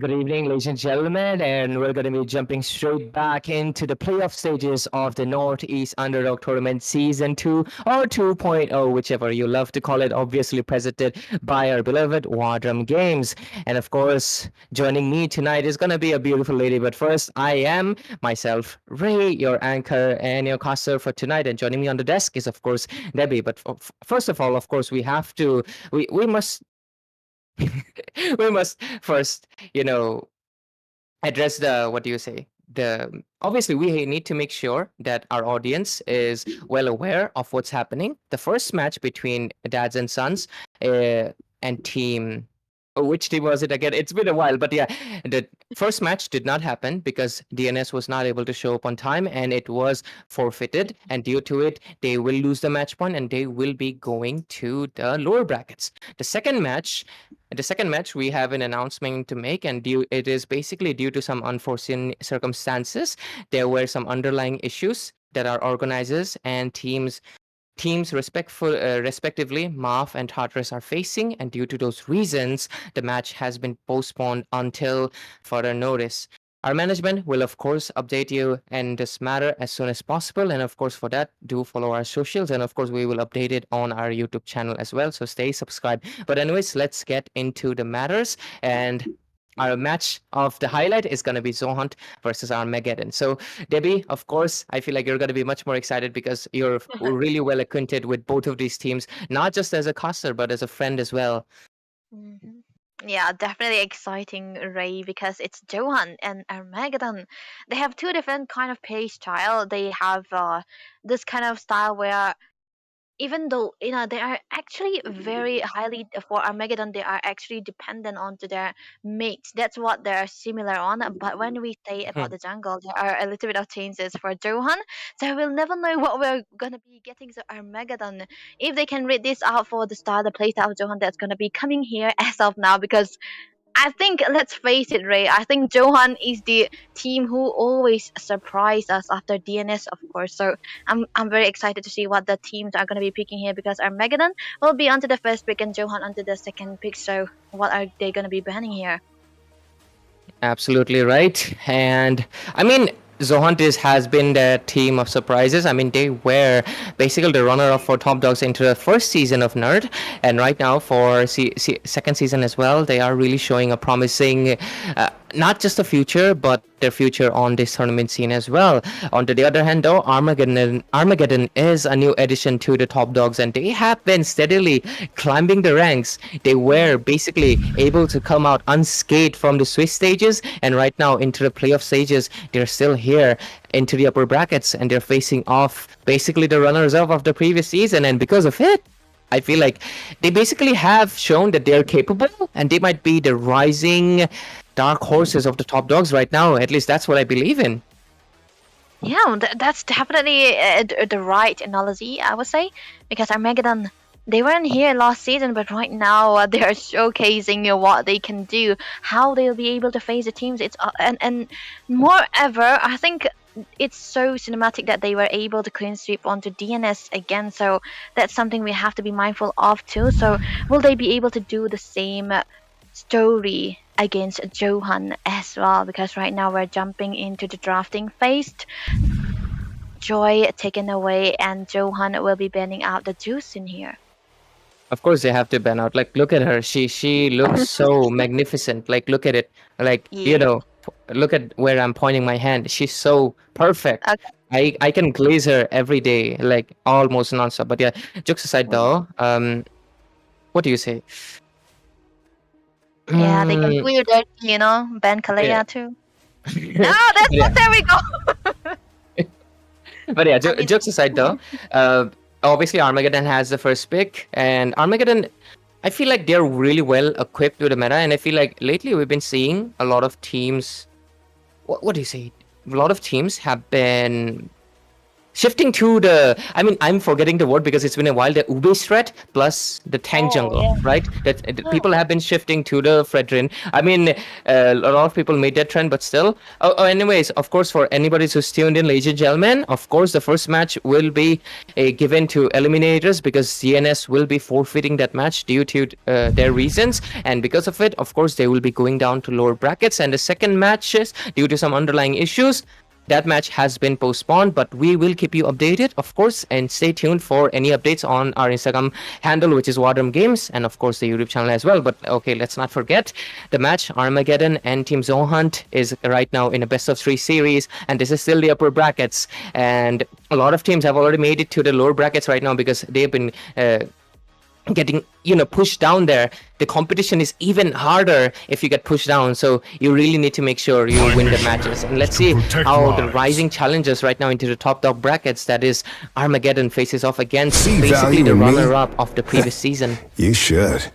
Good evening, ladies and gentlemen, and we're going to be jumping straight back into the playoff stages of the Northeast Underdog Tournament Season 2 or 2.0, whichever you love to call it, obviously presented by our beloved WarDrum Games. And of course, joining me tonight is going to be a beautiful lady, but first, I am myself, Ray, your anchor and your caster for tonight, and joining me on the desk is, of course, Debbie. But first of all, of course, we must we must first, you know, address the what do you say? The obviously we need to make sure that our audience is well aware of what's happening. The first match between dads and sons and team. Oh, which team was it again? It's been a while, but yeah, the first match did not happen because DNS was not able to show up on time and it was forfeited. And due to it, they will lose the match point and they will be going to the lower brackets. The second match, we have an announcement to make, and it is basically due to some unforeseen circumstances. There were some underlying issues that our organizers and teams respectively, Marv and Tartarus, are facing, and due to those reasons, the match has been postponed until further notice. Our management will, of course, update you in this matter as soon as possible. And of course, for that, do follow our socials. And of course, we will update it on our YouTube channel as well. So stay subscribed. But, anyways, let's get into the matters. And our match of the highlight is going to be Zohunt versus Armageddon. So, Debbie, of course, I feel like you're going to be much more excited because you're really well acquainted with both of these teams, not just as a caster, but as a friend as well. hmm Yeah, definitely exciting, Ray, because it's Johan and Armageddon. They have two different kind of play style. They have this kind of style where even though they are actually very highly for Armageddon, they are actually dependent onto their mates. That's what they're similar on. But when we say about the jungle, there are a little bit of changes for Johan. So we'll never know what we're gonna be getting. So Armageddon, if they can read this out for the start, the playstyle of Johan, that's gonna be coming here as of now, because I think, let's face it, Ray. I think Johan is the team who always surprise us after DNS, of course. So I'm very excited to see what the teams are going to be picking here, because Armageddon will be onto the first pick and Johan onto the second pick. So what are they going to be banning here? Absolutely right. And I mean, Zohunt has been the team of surprises. I mean, they were basically the runner-up for Top Dogs into the first season of Nerd, and right now for second season as well, they are really showing a promising, not just a future, but their future on this tournament scene as well. On the other hand, though, Armageddon is a new addition to the Top Dogs, and they have been steadily climbing the ranks. They were basically able to come out unscathed from the Swiss stages, and right now into the playoff stages, they're still here into the upper brackets, and they're facing off basically the runners-up of the previous season, and because of it, I feel like they basically have shown that they're capable, and they might be the rising dark horses of the Top Dogs right now. At least that's what I believe in. Yeah, that's definitely the right analogy, I would say, because Armageddon, they weren't here last season, but right now they are showcasing what they can do, how they'll be able to face the teams. It's and moreover, I think it's so cinematic that they were able to clean sweep onto DNS again. So that's something we have to be mindful of too. So will they be able to do the same story against Johan as well? Because right now we're jumping into the drafting phase. Joy taken away, and Johan will be banning out the juice in here. Of course, they have to ban out. Like, look at her. She looks so magnificent. Like, look at it. Like, Yeah. look at where I'm pointing my hand. She's so perfect. Okay. I can glaze her every day, like almost nonstop. But yeah, jokes aside though, what do you say? Yeah, they can Mm, do that, ban yeah. Kalea too. Ah, that's yeah. what, there we go. But yeah, I mean, jokes aside though, obviously Armageddon has the first pick, and Armageddon, I feel like they're really well equipped with the meta, and I feel like lately we've been seeing a lot of teams. What do you say? A lot of teams have been shifting to the, I mean, I'm forgetting the word because it's been a while, the Ube threat plus the tank Oh jungle, yeah. right? That Yeah. people have been shifting to the Fredrin. I mean, a lot of people made that trend, but still. Anyways, of course, for anybody who's tuned in, ladies and gentlemen, of course, the first match will be given to eliminators because CNS will be forfeiting that match due to their reasons, and because of it, of course, they will be going down to lower brackets. And the second matches, due to some underlying issues, that match has been postponed, but we will keep you updated, of course, and stay tuned for any updates on our Instagram handle, which is WarDrum Games, and of course the YouTube channel as well. But okay, let's not forget the match. Armageddon and Team Zohunt is right now in a best of 3 series, and this is still the upper brackets. And a lot of teams have already made it to the lower brackets right now because they've been getting pushed down there. The competition is even harder if you get pushed down, so you really need to make sure you win the matches. And let's see how the rising challengers right now into the top dog brackets, that is Armageddon, faces off against basically the runner-up of the previous season. You should.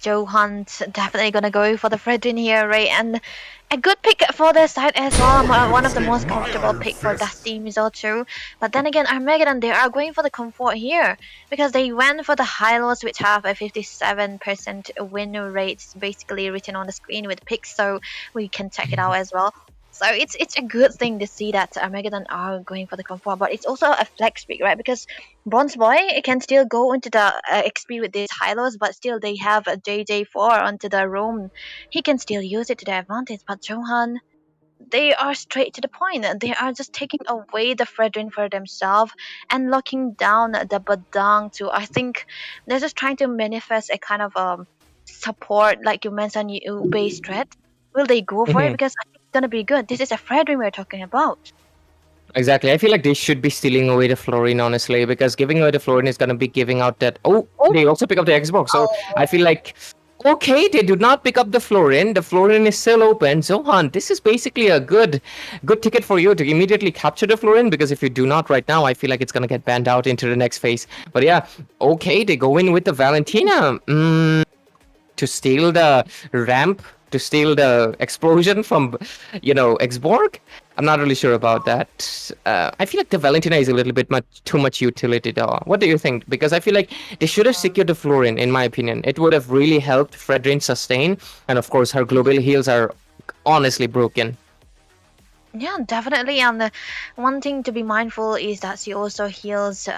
Johan's definitely gonna go for the Fredrin here, right? And a good pick for their side as well. One of the most comfortable pick for that team is also. But then again, Armageddon, they are going for the comfort here because they went for the Hylos, which have a 57% win rate, basically written on the screen with picks, so we can check it out as well. So it's a good thing to see that Armageddon are going for the comfort, but it's also a flex pick, right? Because Bronze Boy can still go into the XP with these Hylos, but still they have a JJ4 onto the roam. He can still use it to their advantage, but Johan, they are straight to the point. They are just taking away the Fredrin for themselves and locking down the Badang too. I think they're just trying to manifest a kind of support, like you mentioned, base threat. Will they go for it? Because I think it's gonna be good. This is a Fredrin we're talking about. Exactly. I feel like they should be stealing away the Florin, honestly, because giving away the Florin is going to be giving out that. Oh, they also pick up the Xbox. So I feel like, okay, they do not pick up the Florin. The Florin is still open. Zohan, this is basically a good ticket for you to immediately capture the Florin, because if you do not right now, I feel like it's going to get banned out into the next phase. But yeah, okay, they go in with the Valentina to steal the ramp, to steal the explosion from, Xborg. I'm not really sure about that. I feel like the Valentina is a little bit too much utility though. What do you think? Because I feel like they should have secured the Florin, in my opinion. It would have really helped Fredrin sustain. And of course, her global heals are honestly broken. Yeah, definitely. And one thing to be mindful is that she also heals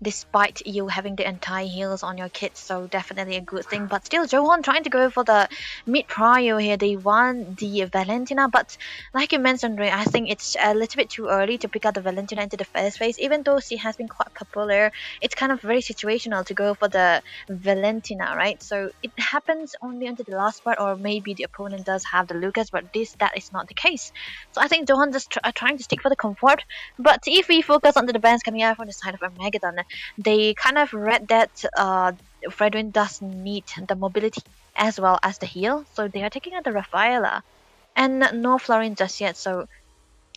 despite you having the entire heals on your kit, so definitely a good thing. But still, Johan trying to go for the mid prio here. They want the Valentina, but like you mentioned, Ray, I think it's a little bit too early to pick up the Valentina into the first phase. Even though she has been quite popular, it's kind of very situational to go for the Valentina, right? So it happens only until the last part, or maybe the opponent does have the Lucas, but that is not the case. So I think Johan just trying to stick for the comfort. But if we focus on the bans coming out from the side of Armageddon, they kind of read that Fredrin does need the mobility as well as the heal, so they are taking out the Rafaela and no Florin just yet. So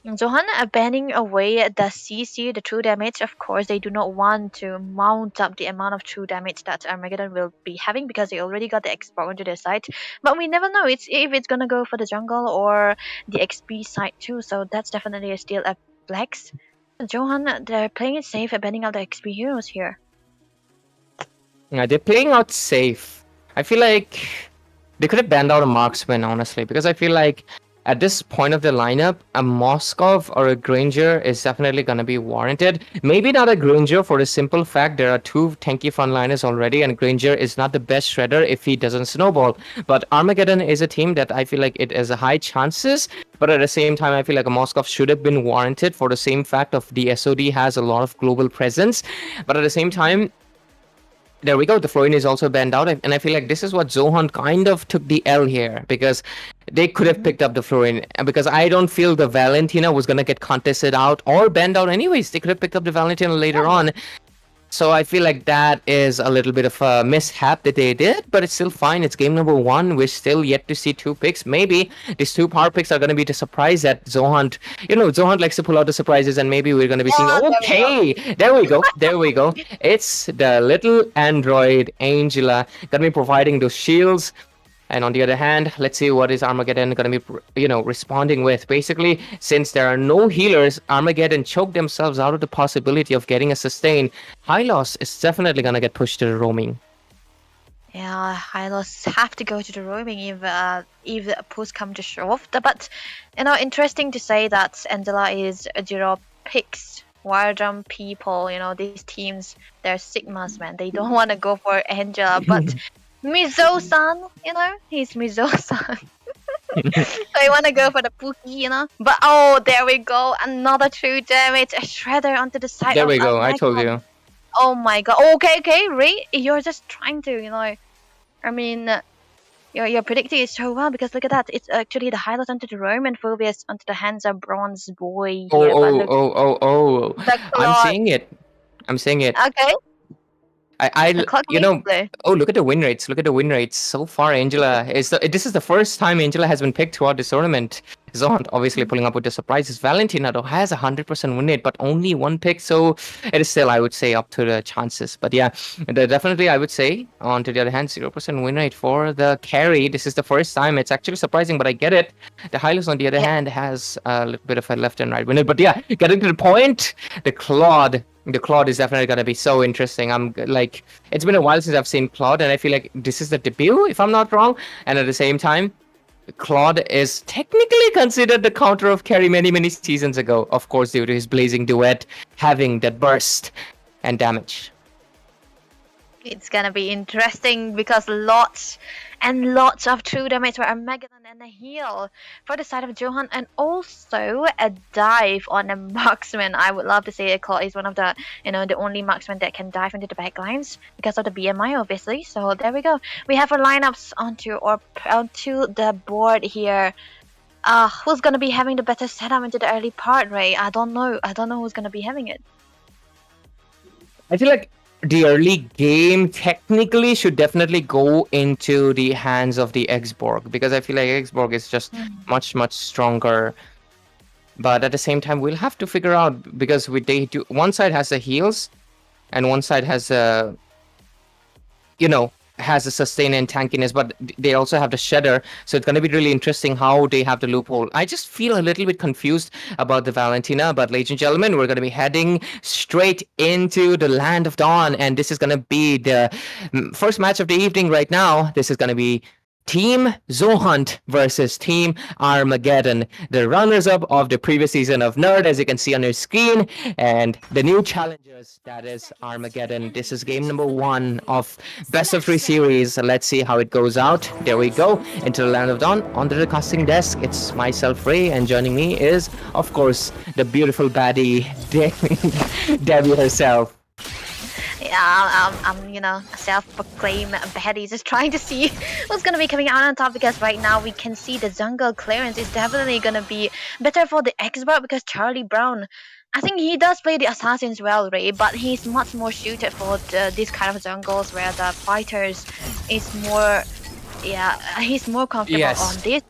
Johan are banning away the CC, the true damage. Of course, they do not want to mount up the amount of true damage that Armageddon will be having because they already got the export onto their side. But we never know if it's gonna go for the jungle or the XP side too. So that's definitely still a flex. Johan, they're playing it safe and banning out the XP heroes here. Yeah, they're playing out safe. I feel like they could have banned out a marksman, honestly, because I feel like at this point of the lineup, a Moskov or a Granger is definitely going to be warranted. Maybe not a Granger for the simple fact there are two tanky frontliners already, and Granger is not the best shredder if he doesn't snowball. But Armageddon is a team that I feel like it has a high chances, but at the same time, I feel like a Moskov should have been warranted for the same fact of the SOD has a lot of global presence. But at the same time, there we go. The Florin is also banned out, and I feel like this is what Zohan kind of took the L here, because they could have picked up the Florin, because I don't feel the Valentina was gonna get contested out or banned out anyways. They could have picked up the Valentina later on. So I feel like that is a little bit of a mishap that they did, but it's still fine. It's game number 1. We're still yet to see 2 picks. Maybe these 2 power picks are going to be the surprise that Zohan, Zohan likes to pull out the surprises, and maybe we're going to be seeing, okay, there we go. It's the little android, Angela, going to be providing those shields. And on the other hand, let's see what is Armageddon going to be, responding with. Basically, since there are no healers, Armageddon choke themselves out of the possibility of getting a sustain. Hylos is definitely going to get pushed to the roaming. Yeah, Hylos have to go to the roaming if the push come to shove. But interesting to say that Angela is zero picks. WarDrum people, these teams, they're Sigmas, man. They don't want to go for Angela, but Mizo-san, he's Mizo-san. So I want to go for the Pookie. But oh, there we go, another 2 damage, a shredder onto the side There of we go. I told you. Oh my god. Okay, Ray, you're just trying to, I mean, you're predicting it so well because look at that. It's actually the highlight onto the roam and Phobius onto the hands of bronze boy Oh, here. But oh, look, oh, oh, oh. the I'm clock. seeing it. I'm seeing it. Okay, I, the clock you makes know, play. oh, look at the win rates. Look at the win rates. So far, this is the first time Angela has been picked throughout this tournament. Zohant obviously pulling up with the surprises. Valentina, though, has a 100% win rate, but only one pick. So it is still, I would say, up to the chances. But yeah, definitely, I would say, on to the other hand, 0% win rate for the carry. This is the first time. It's actually surprising, but I get it. The Hylos, on the other hand, has a little bit of a left and right win rate. But yeah, getting to the point, the Claude is definitely going to be so interesting. I'm like, it's been a while since I've seen Claude, and I feel like this is the debut, if I'm not wrong. And at the same time, Claude is technically considered the counter of Carry many, many seasons ago. Of course, due to his blazing duet having that burst and damage. It's gonna be interesting because lots and lots of true damage for Armageddon and a heal for the side of Johan, and also a dive on a marksman. I would love to say Claw is one of the the only marksman that can dive into the backlines because of the BMI, obviously. So there we go. We have our lineups onto the board here. Who's gonna be having the better setup into the early part, Ray? I don't know. I don't know who's gonna be having it. I feel like the early game technically should definitely go into the hands of the Xborg, because I feel like Xborg is just much, much stronger. But at the same time, we'll have to figure out, because one side has the heals and one side has has a sustain and tankiness, but they also have the shedder. So it's going to be really interesting how they have the loophole. I just feel a little bit confused about the Valentina, but ladies and gentlemen, we're going to be heading straight into the Land of Dawn, and this is going to be the first match of the evening right now. This is going to be Team Zohant versus Team Armageddon, the runners-up of the previous season of Nerd, as you can see on your screen, and the new challengers, that is Armageddon. This is game number 1 of best of 3 series. Let's see how it goes out. There we go, into the Land of Dawn. On the casting desk, it's myself, Ray, and joining me is, of course, the beautiful baddie, Debbie herself. Yeah, I'm a self-proclaimed baddie, just trying to see what's gonna be coming out on top, because right now we can see the jungle clearance is definitely gonna be better for the expert, because Charlie Brown, I think he does play the assassins well, Ray, but he's much more suited for this kind of jungles where the fighters is more, he's more comfortable on this.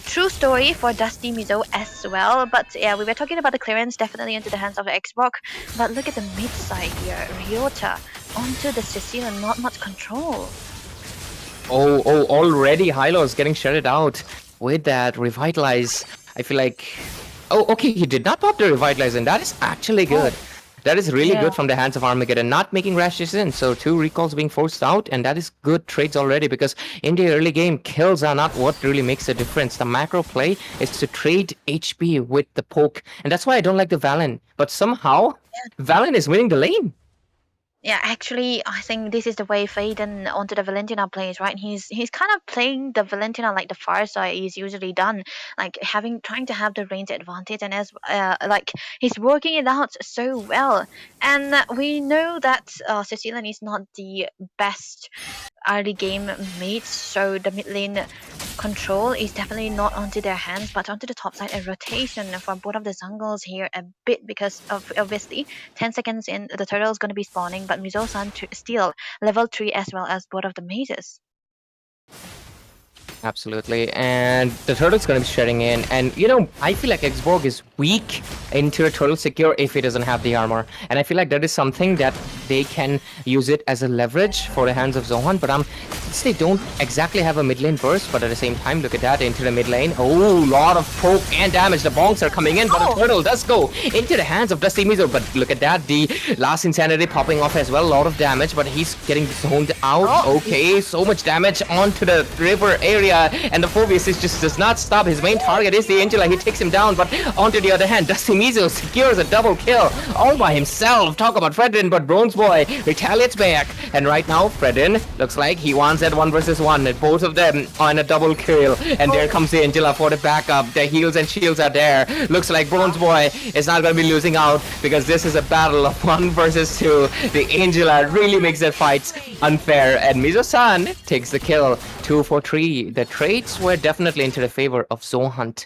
True story for Dusty Mizo as well, but yeah, we were talking about the clearance definitely into the hands of the Xbox, but look at the mid side here, Ryota onto the Cecilia, not much control. Oh, already Hylo is getting shredded out with that Revitalize. I feel like, oh, okay, he did not pop the Revitalize, and that is actually good. That is really good from the hands of Armageddon, not making rash decisions. So 2 recalls being forced out, and that is good trades already, because in the early game, kills are not what really makes a difference. The macro play is to trade HP with the poke, and that's why I don't like the Valen. But somehow, Valen is winning the lane. Yeah, actually, I think this is the way Faden onto the Valentina plays, right? He's kind of playing the Valentina like the Farsight is usually done, like trying to have the range advantage, and as like he's working it out so well. And we know that Cecilian is not the best early game mates, so the mid lane control is definitely not onto their hands, but onto the top side. A rotation for both of the jungles here a bit, because of obviously 10 seconds in, the turtle is going to be spawning, but Mizo-san still level 3 as well as both of the mazes. Absolutely, and the turtle's gonna be shredding in, and you know, I feel like Xborg is weak into a turtle secure if he doesn't have the armor, and I feel like that is something that they can use it as a leverage for the hands of Zohan, but they don't exactly have a mid lane burst, but at the same time, look at that, into the mid lane, oh, lot of poke and damage, the bonks are coming in, but the turtle does go into the hands of Dusty Mizo, but look at that, the last Insanity popping off as well, a lot of damage, but he's getting zoned out, okay, so much damage onto the river area, and the Phobius just does not stop. His main target is the Angela. He takes him down, but onto the other hand, Dusty Mizo secures a double kill all by himself. Talk about Fredrin, but Bronze Boy retaliates back. And right now, Fredrin looks like he wants that 1 versus 1. And both of them on a double kill. And there comes the Angela for the backup. The heals and shields are there. Looks like Bronze Boy is not going to be losing out because this is a battle of 1 versus 2. The Angela really makes their fights unfair. And Mizo-san takes the kill. 2 for 3. The trades were definitely into the favor of Zohan.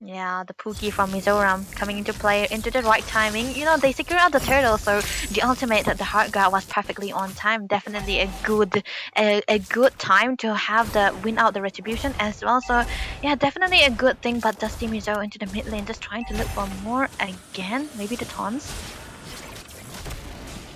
Yeah, the Pookie from Mizoram coming into play into the right timing. You know, they secure out the turtle, so the ultimate that the Heart Guard was perfectly on time. Definitely a good time to have the win out the retribution as well. So yeah, definitely a good thing. But Dusty Mizo into the mid lane, just trying to look for more again. Maybe the taunts.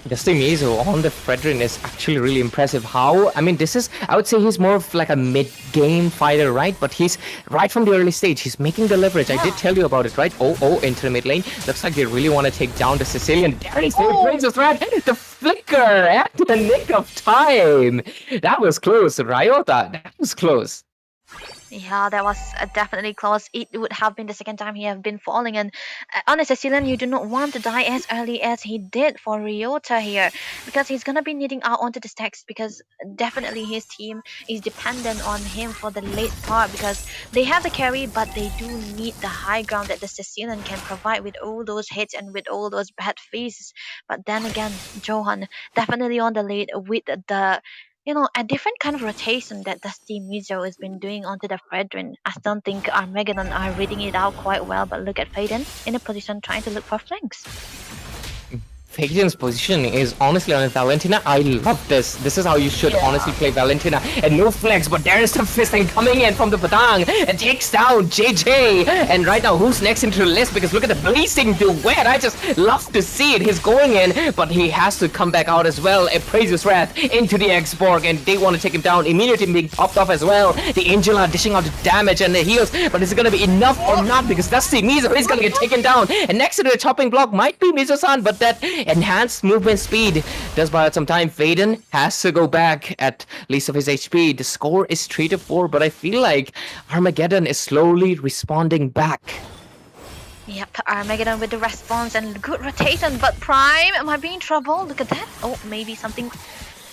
Dusty Mizo on the Fredrin is actually really impressive. How? I mean, this is, I would say he's more of like a mid-game fighter, right? But he's right from the early stage. He's making the leverage. Yeah. I did tell you about it, right? Into the mid lane. Looks like they really want to take down the Sicilian. There is the Princess Red. The flicker at the nick of time. That was close, Ryota. That was close. Yeah, that was definitely close. It would have been the second time he have been falling, and on a Sicilian, you do not want to die as early as he did for Ryota here, because he's gonna be needing out onto the stacks, because definitely his team is dependent on him for the late part, because they have the carry, but they do need the high ground that the Sicilian can provide with all those hits and with all those bad phases. But then again, Johan definitely on the late with the a different kind of rotation that Dusty Mizo has been doing onto the Fredrin. I don't think Armageddon are reading it out quite well, but look at Faden in a position trying to look for flanks. Faden's position is honestly on Valentina. I love this. This is how you should honestly play Valentina. And no flex, but there is the fisting coming in from the Padang and takes down JJ. And right now, who's next into the list? Because look at the blazing duet. I just love to see it. He's going in, but he has to come back out as well. A Praise's Wrath into the Xborg, and they want to take him down. Immediately being popped off as well. The Angela dishing out the damage and the heals, but is it going to be enough or not? Because Dusty Mizo is going to get taken down. And next to the chopping block might be Mizo-san, but that enhanced movement speed does buy out some time. Faden has to go back at least of his HP. The score is 3-4, but I feel like Armageddon is slowly responding back. Yep, Armageddon with the response and good rotation, but Prime might be in trouble. Look at that. Oh, maybe something,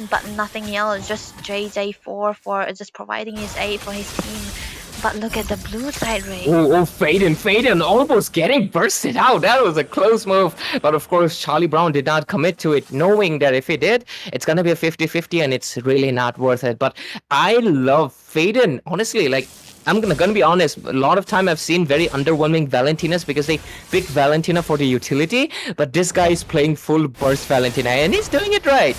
but nothing else. Just JJ4 for just providing his aid for his team. But look at the blue side, Ray. Oh, Faden almost getting bursted out. That was a close move. But of course, Charlie Brown did not commit to it, knowing that if he did, it's going to be a 50-50 and it's really not worth it. But I love Faden. Honestly, like, I'm gonna be honest, a lot of time I've seen very underwhelming Valentinas because they pick Valentina for the utility, but this guy is playing full burst Valentina and he's doing it right.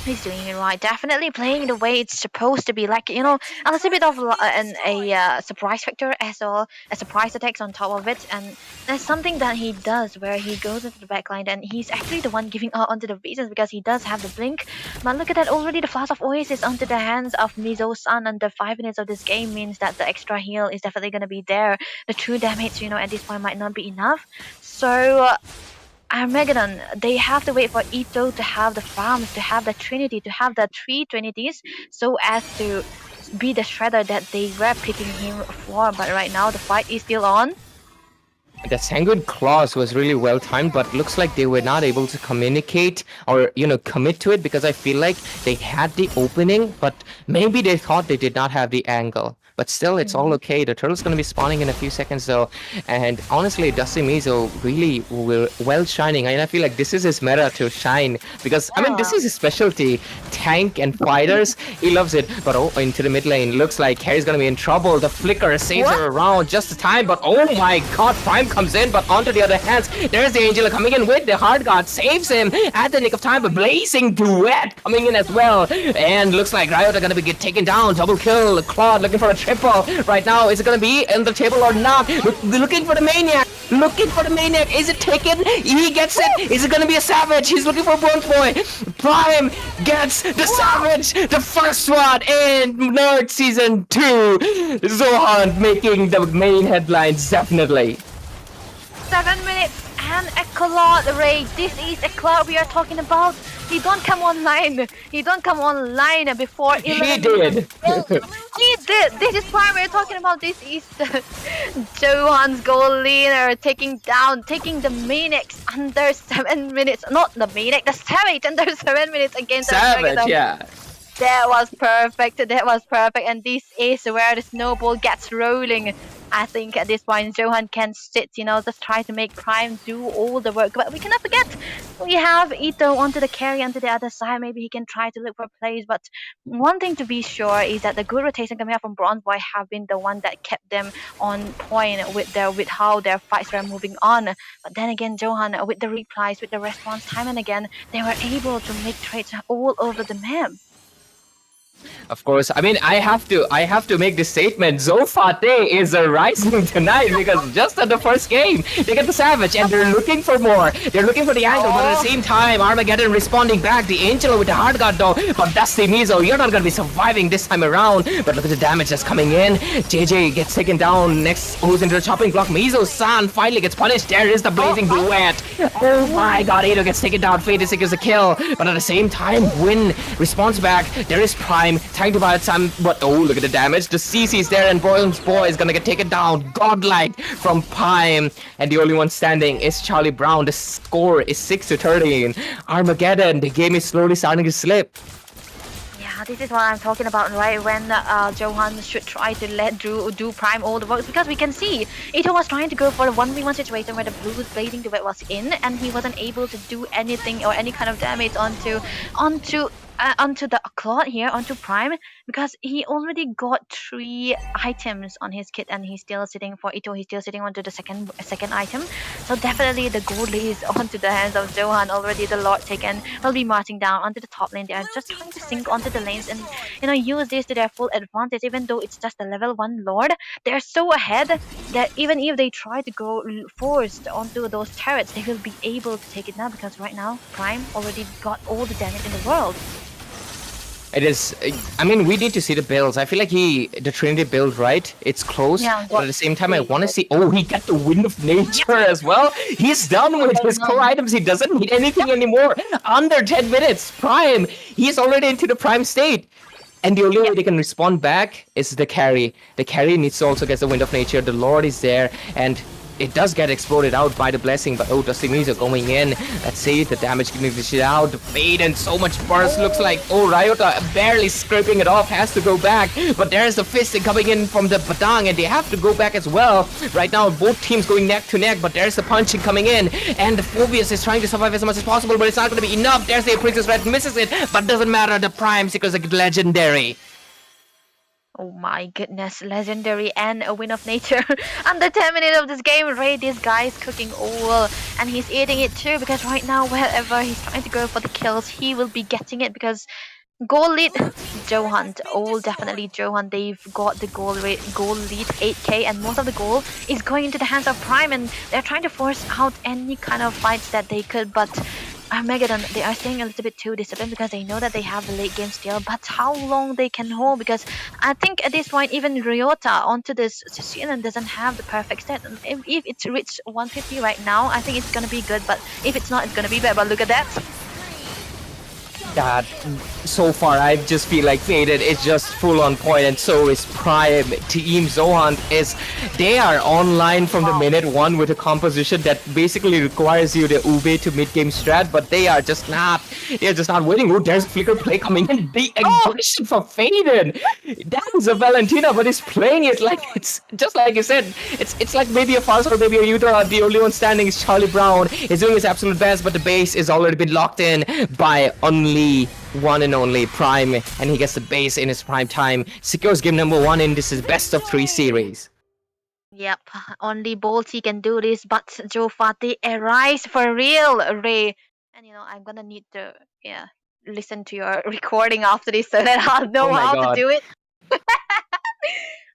He's doing it right. Definitely playing the way it's supposed to be. Like, a little bit of a surprise factor as well, a surprise attacks on top of it. And there's something that he does where he goes into the backline and he's actually the one giving out onto the bases because he does have the blink. But look at that, already the Flash of Oasis onto the hands of Mizo-san under 5 minutes of this game means that the extra heal is definitely going to be there. The true damage, at this point might not be enough. So Armageddon, they have to wait for Ito to have the farms, to have the Trinity, to have the 3 Trinities, so as to be the shredder that they were picking him for. But right now, the fight is still on. The Sanguine Claws was really well timed, but looks like they were not able to communicate or, commit to it because I feel like they had the opening, but maybe they thought they did not have the angle. but still, it's all okay. The turtle's gonna be spawning in a few seconds though, and honestly, Dusty Mizo really well shining, and I feel like this is his meta to shine because I mean this is his specialty, tank and fighters. He loves it. But oh, into the mid lane, looks like Harry's gonna be in trouble. The flicker saves her around just in time, but oh my god, Prime comes in, but onto the other hands, there's the Angela coming in with the hard guard, saves him at the nick of time, but blazing duet coming in as well, and looks like Riot are gonna be taken down. Double kill. Claude looking for a triple right now. Is it gonna be in the table or not? Looking for the maniac. Looking for the maniac. Is it taken? He gets it. Is it gonna be a savage? He's looking for Bronze Boy. Prime gets the savage. The first one in Nerd Season 2. Zohan making the main headlines definitely. 7 minutes and a cloud, Ray. This is a cloud we are talking about. He don't come online. He don't come online before 11. He did. He did. This is Prime we're talking about. This is Johan's goal leader taking the Maniacs under 7 minutes. Not the Maniac, the Savage under 7 minutes against Savage, yeah. That was perfect. That was perfect. And this is where the snowball gets rolling. I think at this point, Johan can sit, just try to make Prime do all the work. But we cannot forget, we have Ito onto the carry onto the other side. Maybe he can try to look for plays. But one thing to be sure is that the good rotation coming out from Bronze Boy have been the one that kept them on point with how their fights were moving on. But then again, Johan, with the replies, with the response time and again, they were able to make trades all over the map. Of course, I mean I have to make this statement. Zofate is rising tonight because just at the first game they get the Savage and they're looking for more. They're looking for the angle, but at the same time Armageddon responding back. The Angelo with the hard guard though, but Dusty Mizo, you're not gonna be surviving this time around. But look at the damage that's coming in. JJ gets taken down. Next goes into the chopping block. Mizo-san finally gets punished. There is the blazing duet. Oh my god, Ado gets taken down. Fade secures the kill, but at the same time Win responds back. There is Prime trying to buy some, but oh, look at the damage. The CC's there and Bronze Boy is gonna get taken down. Godlike from Prime, and the only one standing is Charlie Brown. The score is 6-13. Armageddon, the game is slowly starting to slip. Yeah, this is what I'm talking about, right? When Johan should try to let Drew do Prime all the work, because we can see Ito was trying to go for a 1v1 situation where the Blue's Blazing Duet was in, and he wasn't able to do anything or any kind of damage onto the Claude here, onto Prime, because he already got 3 items on his kit and he's still sitting for Ito. He's still sitting onto the second item. So definitely the gold is onto the hands of Johan. Already the Lord taken will be marching down onto the top lane. They are just trying to sync onto the lanes and use this to their full advantage. Even though it's just a level 1 Lord, they're so ahead that even if they try to go forced onto those turrets, they will be able to take it now, because right now Prime already got all the damage in the world. It is, I mean, we need to see the builds. I feel like the Trinity build, right? It's close, Yeah, but at the same time, I want to see, oh, he got the Wind of Nature as well. He's done with his core items. He doesn't need anything anymore. Under 10 minutes, Prime. He's already into the Prime state. And the only way they can respond back is the carry. The carry needs to also get the Wind of Nature. The Lord is there, and it does get exploded out by the blessing, but oh, Dusty Mizo going in. Let's see, the damage getting the shit out. The fade and so much burst. Looks like, oh, Ryota barely scraping it off, has to go back. But there's the fisting coming in from the Badang, and they have to go back as well. Right now, both teams going neck to neck, but there's the punching coming in. And the Phobius is trying to survive as much as possible, but it's not going to be enough. There's the Princess Red, misses it, but doesn't matter. The Prime Seekers are legendary. Oh my goodness, legendary and a Wind of Nature. Under 10 minutes of this game, Ray, this guy is cooking all, and he's eating it too, because right now wherever he's trying to go for the kills, he will be getting it, because goal lead Johan, definitely Johan, they've got the goal lead 8k, and most of the goal is going into the hands of Prime, and they're trying to force out any kind of fights that they could, but Armageddon, they are staying a little bit too disciplined because they know that they have the late game still, but how long they can hold, because I think at this point even Ryota onto this Sicilian doesn't have the perfect set. If it's reached 150 right now, I think it's gonna be good, but if it's not, it's gonna be bad. But look at that. That so far I just feel like Faded is just full on point, and so is Prime. Team Zohan they are online from the minute 1 with a composition that basically requires you the Ube to mid game strat, but they are just not They're just not waiting. Oh, there's a flicker play coming in. The Oh, aggression for Faden. That is a Valentina, but he's playing it like it's just like you said. It's like maybe a False or maybe a Utah. The only one standing is Charlie Brown. He's doing his absolute best, but the base is already been locked in by only one and only Prime, and he gets the base in his prime time. Secures game number 1 in this is best of 3 series. yep. Only Bolty can do this, but Joe Fati arise for real, Ray. And I'm gonna need to listen to your recording after this so that I'll Oh know my how to god. do it.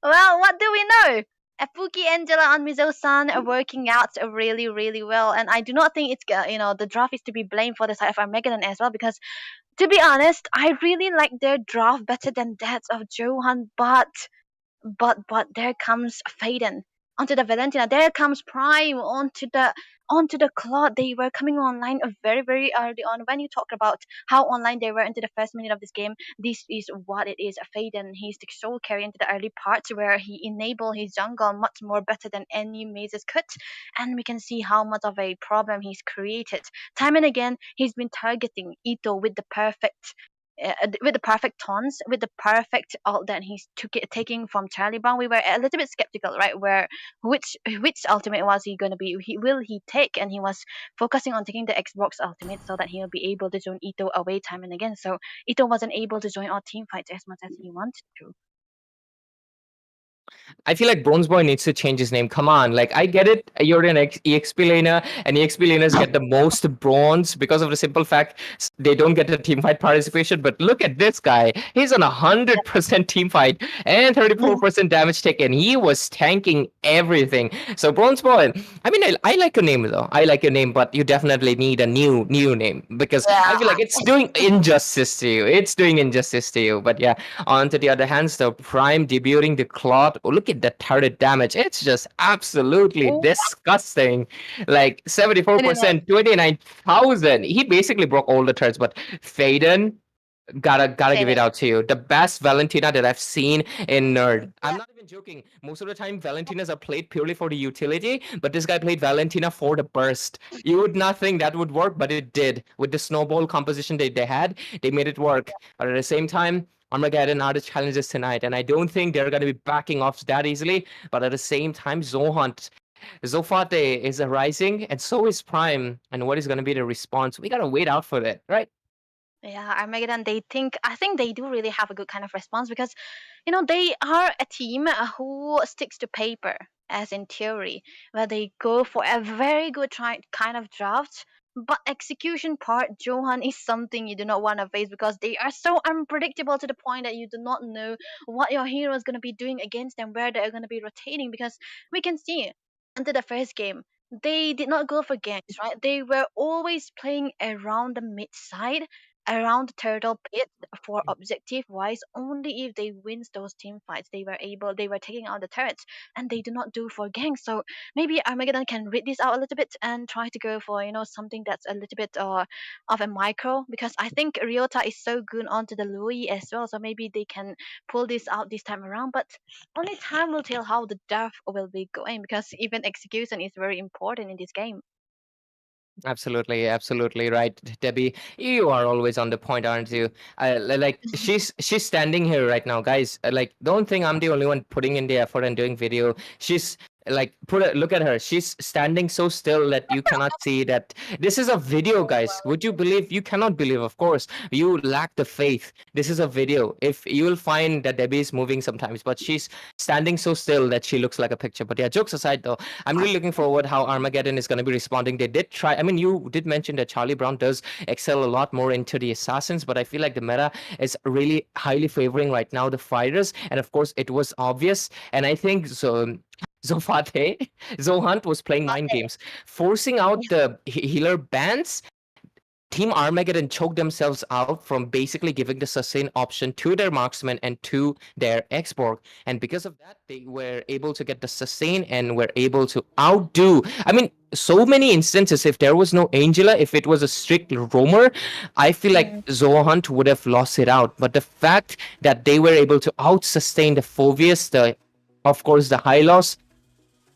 Well, what do we know? Apuki, Angela, and Mizo-san are working out really, really well, and I do not think it's the draft is to be blamed for the side of Armageddon as well, because to be honest, I really like their draft better than that of Johan, but there comes Faden onto the Valentina. There comes Prime onto the Claude. They were coming online very very early on. When you talk about how online they were into the first minute of this game, this is what it is. Faden, he's the soul carry into the early parts where he enable his jungle much more better than any mazes could, and we can see how much of a problem he's created. Time and again, he's been targeting Ito with the perfect taunts, with the perfect ult that he's taking from Charlie Brown. We were a little bit skeptical, right? Where which ultimate was he gonna be? Will he take? And he was focusing on taking the Xbox ultimate so that he'll be able to zone Ito away time and again. So Ito wasn't able to join our team fights as much as he wanted to. I feel like Bronze Boy needs to change his name. Come on, like I get it. You're an EXP laner, and EXP laners get the most bronze because of the simple fact they don't get a team fight participation. But look at this guy. He's on 100% team fight and 34% damage taken. He was tanking everything. So Bronze Boy, I mean, I like your name though. I like your name, but you definitely need a new name because I Yeah. feel like it's doing injustice to you. It's doing injustice to you. But yeah, on to the other hand, the Prime debuting the Claude. Oh, look at the turret damage. It's just absolutely Oh, disgusting. Like I don't know. 74%, 29,000. He basically broke all the turrets, but Faden, gotta give it out to you. The best Valentina that I've seen in Nerd. I'm not even joking. Most of the time, Valentinas are played purely for the utility, but this guy played Valentina for the burst. You would not think that would work, but it did. With the snowball composition they had, they made it work. But at the same time, Armageddon are the challenges tonight, and I don't think they're gonna be backing off that easily. But at the same time, Zofate is arising, and so is Prime. And what is gonna be the response? We gotta wait out for that, right? Yeah, Armageddon, I think they do really have a good kind of response because, they are a team who sticks to paper, as in theory, where they go for a very good kind of draft. But execution part, Johan, is something you do not want to face because they are so unpredictable to the point that you do not know what your hero is going to be doing against them, where they're going to be rotating. Because we can see, until the first game, they did not go for ganks, right? They were always playing around the mid side, around the turtle pit for objective wise. Only if they wins those team fights they were taking out the turrets, and they do not do for gangs. So maybe Armageddon can read this out a little bit and try to go for something that's a little bit of a micro, because I think Ryota is so good onto the Louis as well, so maybe they can pull this out this time around. But only time will tell how the death will be going, because even execution is very important in this game. Absolutely, absolutely right, Debbie. You are always on the point, aren't you? Like she's standing here right now, guys. Like, don't think I'm the only one putting in the effort and doing video. She's like, look at her. She's standing so still that you cannot see that this is a video, guys. Would you believe? You cannot believe, of course. You lack the faith. This is a video. If you will find that Debbie is moving sometimes, but she's standing so still that she looks like a picture. But yeah, jokes aside, though. I'm really looking forward how Armageddon is going to be responding. They did try. I mean, you did mention that Charlie Brown does excel a lot more into the assassins, but I feel like the meta is really highly favoring right now the fighters, and of course, it was obvious. And I think so. Zofate, Zohunt was playing mind games, forcing out the healer bans. Team Armageddon choked themselves out from basically giving the sustain option to their marksman and to their Xborg. And because of that, they were able to get the sustain and were able to outdo. I mean, so many instances, if there was no Angela, if it was a strict roamer, I feel like Zohunt would have lost it out. But the fact that they were able to out sustain the Phoveus, of course, the high loss,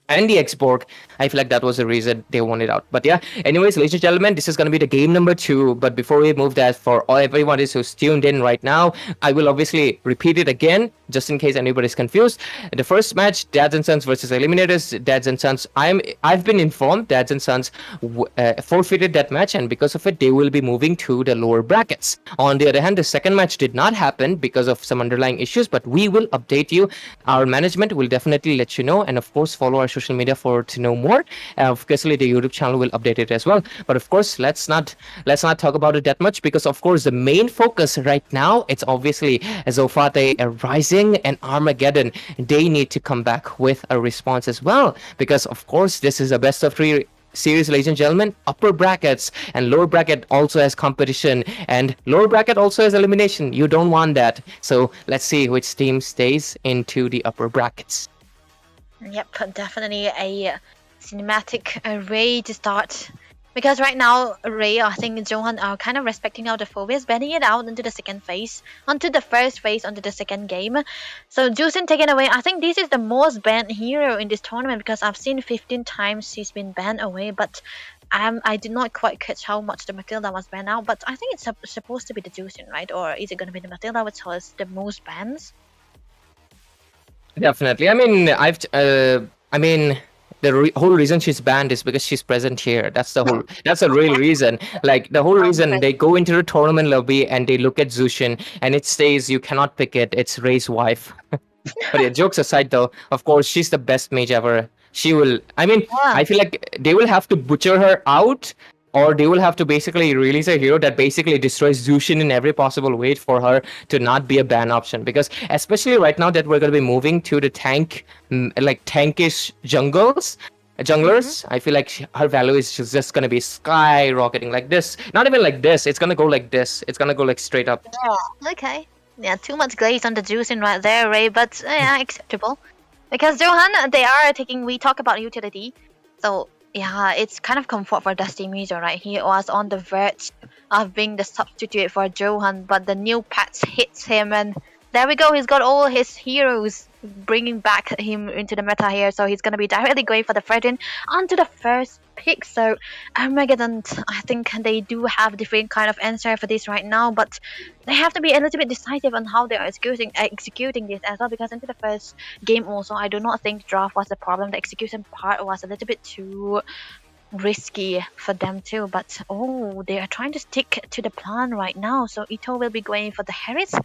and the Xborg. I feel like that was the reason they won it out. But yeah, anyways, ladies and gentlemen, this is going to be the game number 2. But before we move that, for all everyone who's tuned in right now, I will obviously repeat it again, just in case anybody's confused. The first match, Dads and Sons versus Eliminators. Dads and Sons, I've been informed Dads and Sons forfeited that match, and because of it, they will be moving to the lower brackets. On the other hand, the second match did not happen because of some underlying issues, but we will update you. Our management will definitely let you know, and of course, follow our social media to know more. Obviously, the YouTube channel will update it as well. But of course, let's not talk about it that much, because of course, the main focus right now, it's obviously Zofate, Rising, and Armageddon. They need to come back with a response as well, because of course, this is a best of 3 series, ladies and gentlemen. Upper brackets and lower bracket also has competition, and lower bracket also has elimination. You don't want that. So let's see which team stays into the upper brackets. Yep, definitely a cinematic array to start. Because right now, Ray, I think Johan are kind of respecting out the phobias, banning it out into the second phase, onto the first phase, onto the second game. So Jusin taken away. I think this is the most banned hero in this tournament, because I've seen 15 times he's been banned away, but I did not quite catch how much the Matilda was banned out. But I think it's supposed to be the Jusin, right? Or is it going to be the Matilda which has the most bans? Definitely. I mean, the whole reason she's banned is because she's present here. That's the real reason. Like, the whole reason they go into the tournament lobby and they look at Zushin and it says you cannot pick it. It's Ray's wife. But yeah, jokes aside though, of course, she's the best mage ever. She will, I feel like they will have to butcher her out, or they will have to basically release a hero that basically destroys Zushin in every possible way for her to not be a ban option. Because especially right now that we're going to be moving to the tankish junglers, I feel like her value is just going to be skyrocketing like this. Not even like this, it's going to go like this. It's going to go like straight up. Yeah, okay. Yeah, too much glaze on the Juicing right there, Ray, but yeah, acceptable. Because Johan, we talk about utility, so yeah, it's kind of comfort for Dusty Mizo, right? He was on the verge of being the substitute for Johan, but the new patch hits him, and there we go. He's got all his heroes bringing back him into the meta here, so he's going to be directly going for the Fredrin onto the first pick. So Armageddon, I think they do have different kind of answer for this right now, but they have to be a little bit decisive on how they are executing this as well, because into the first game also, I do not think draft was the problem. The execution part was a little bit too risky for them too, but they are trying to stick to the plan right now. So Ito will be going for the Harris,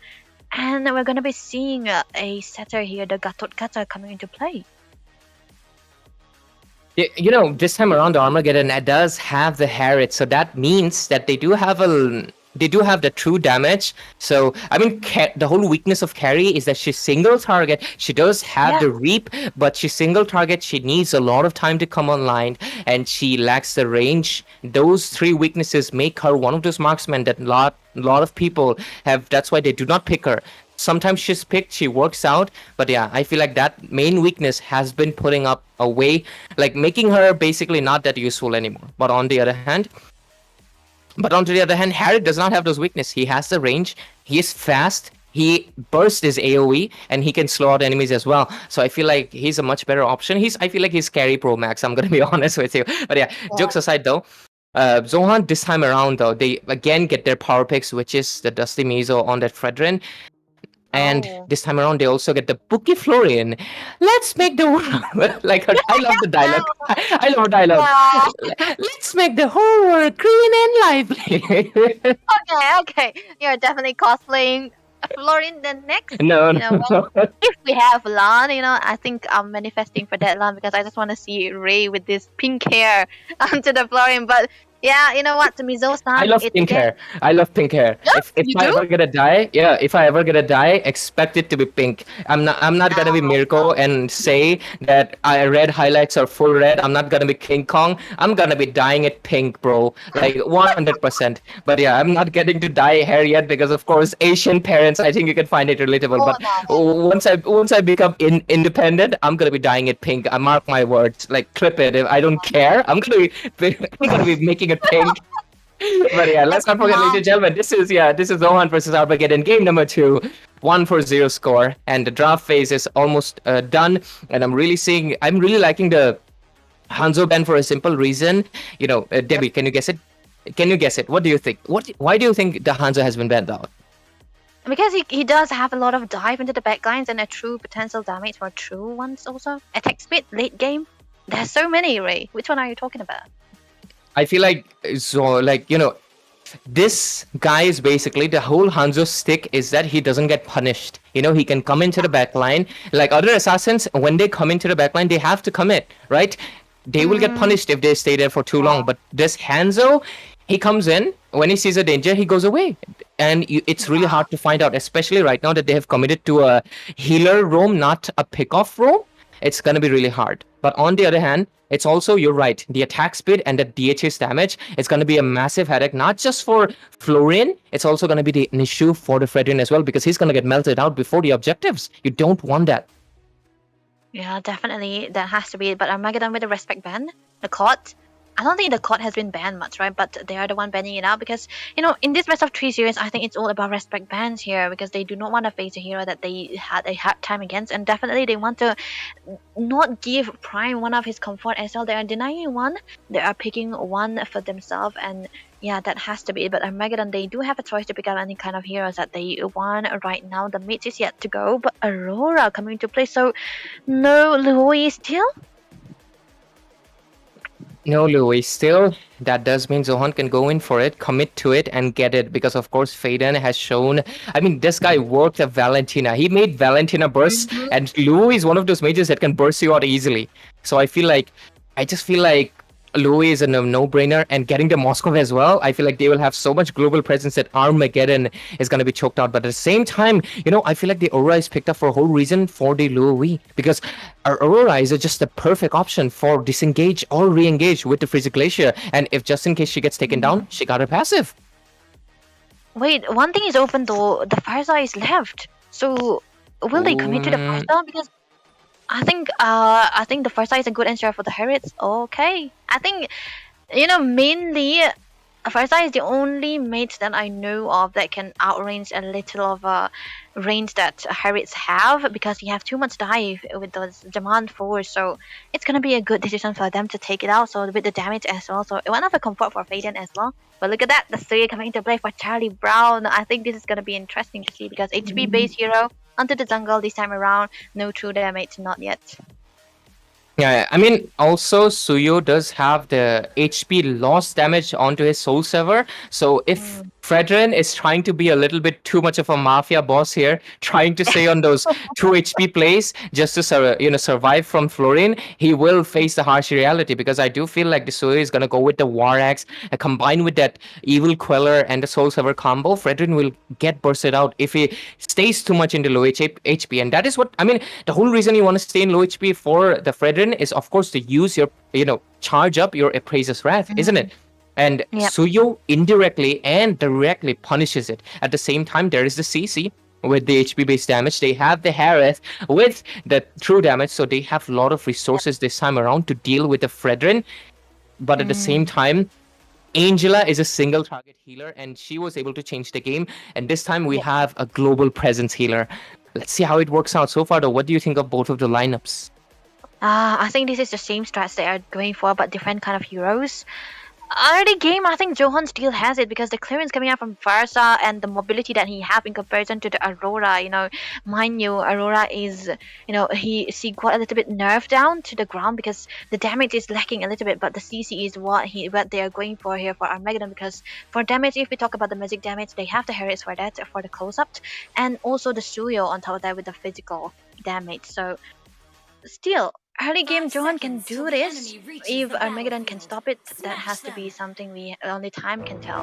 and we're going to be seeing a setter here, the Gatot Gata, coming into play. You know, this time around, the Armageddon does have the Harriet, so that means that they do have the true damage. So I mean, the whole weakness of Carrie is that she's single target. She does have the Reap, but she's single target. She needs a lot of time to come online, and she lacks the range. Those 3 weaknesses make her one of those marksmen that a lot of people have. That's why they do not pick her. Sometimes she's picked, she works out, but yeah, I feel like that main weakness has been putting up a way, like making her basically not that useful anymore. But on the other hand, Harry does not have those weaknesses. He has the range, he is fast, he bursts his AoE, and he can slow out enemies as well. So I feel like he's a much better option. I feel like he's Carry Pro Max, I'm gonna be honest with you. But yeah, jokes aside though, Zohan this time around though, they again get their power picks, which is the Dusty Mizo on that Fredrin. And this time around, they also get the Bookie Florian. Let's make the world like I love the dialogue. I love dialogue. Yeah. Let's make the whole world green and lively. Okay. You're definitely cosplaying Florian the next. No. If we have Lan, I think I'm manifesting for that Lan, because I just want to see Ray with this pink hair onto the Florian. But yeah, you know what, to Mizo-san, I love pink hair. Yeah, if I ever gonna die, expect it to be pink. I'm not gonna be Mirko and say that red highlights are full red. I'm not gonna be King Kong. I'm gonna be dyeing it pink, bro. Like 100%. But yeah, I'm not getting to dye hair yet because of course Asian parents, I think you can find it relatable. But once I become independent, I'm gonna be dyeing it pink. I mark my words. Like clip it. If I don't care, I'm gonna be making it pink. But yeah, let's not forget, ladies and gentlemen, this is Zohan versus Armageddon, game number 2. 1-0 score, and the draft phase is almost done. And I'm really liking the Hanzo ban for a simple reason. Yep. Debbie, can you guess it? Can you guess it? What do you think? Why do you think the Hanzo has been banned out? Because he does have a lot of dive into the backlines and a true potential damage for true ones also. Attack speed, late game. There's so many, Ray. Which one are you talking about? I feel like this guy is basically the whole Hanzo stick is that he doesn't get punished. He can come into the backline. Like other assassins, when they come into the backline, they have to commit, right? They will get punished if they stay there for too long. But this Hanzo, he comes in, when he sees a danger, he goes away. And it's really hard to find out, especially right now that they have committed to a healer roam, not a pick-off roam. It's going to be really hard. But on the other hand, it's also, you're right, the attack speed and the DHS damage is going to be a massive headache, not just for Florin, it's also going to be an issue for the Fredrin as well, because he's going to get melted out before the objectives. You don't want that. Yeah, definitely. That has to be. But Armageddon with the respect ban, the COD. I don't think the COD has been banned much, right? But they are the one banning it out because, in this best of 3 series, I think it's all about respect bans here because they do not want to face a hero that they had a hard time against. And definitely they want to not give Prime one of his comfort as well. They are denying one. They are picking one for themselves. And yeah, that has to be it. But Armageddon, they do have a choice to pick up any kind of heroes that they want right now. The mid is yet to go. But Aurora coming into play. So no Louis still? No, Louis. Still, that does mean Zohan can go in for it, commit to it, and get it. Because, of course, Faden has shown... I mean, this guy worked at Valentina. He made Valentina burst, and Louis is one of those mages that can burst you out easily. So I just feel like Louis is a no-brainer, and getting the Moscow as well, I feel like they will have so much global presence that Armageddon is going to be choked out. But at the same time, I feel like the Aurora is picked up for a whole reason for the Louis, because Aurora is just the perfect option for disengage or re-engage with the Freezer Glacier, and if just in case she gets taken down, she got her passive. Wait, one thing is open though. The Firesa is left. So will they commit to the Firesa? Because I think the Firesa is a good answer for the Harriets. Okay. I think mainly Firesa is the only mate that I know of that can outrange a little of a range that Harriets have because you have too much dive with those demand force. So it's gonna be a good decision for them to take it out. So with the damage as well. So one of a comfort for Faden as well. But look at that, the 3 coming into play for Charlie Brown. I think this is gonna be interesting to see because HP based hero onto the jungle this time around. No true damage, not yet. Yeah, I mean, also Suyo does have the HP loss damage onto his Soul Sever. So if Fredrin is trying to be a little bit too much of a mafia boss here, trying to stay on those 2 HP plays just to survive from Florin, he will face the harsh reality because I do feel like the Suyo is gonna go with the War Axe and combined with that Evil Queller and the Soul Sever combo. Fredrin will get bursted out if he stays too much in the low HP, and that is what I mean. The whole reason you want to stay in low HP for the Fredrin is of course to use your charge up your Appraiser's Wrath, isn't it? And Suyo indirectly and directly punishes it. At the same time, there is the CC with the HP based damage. They have the Harith with the true damage, so they have a lot of resources this time around to deal with the Fredrin. But at the same time, Angela is a single target healer and she was able to change the game, and this time we have a global presence healer. Let's see how it works out. So far though, what do you think of both of the lineups? I think this is the same strats they are going for, but different kind of heroes. Early game, I think Johan still has it because the clearance coming out from Farsa and the mobility that he have in comparison to the Aurora. Mind you, Aurora is, she got a little bit nerfed down to the ground because the damage is lacking a little bit, but the CC is what they are going for here for Armageddon, because for damage, if we talk about the magic damage, they have the Harriets for that, for the close-up, and also the Suyo on top of that with the physical damage. So still, early game Johan can do this. If Armageddon can stop it, that has to be something only time can tell.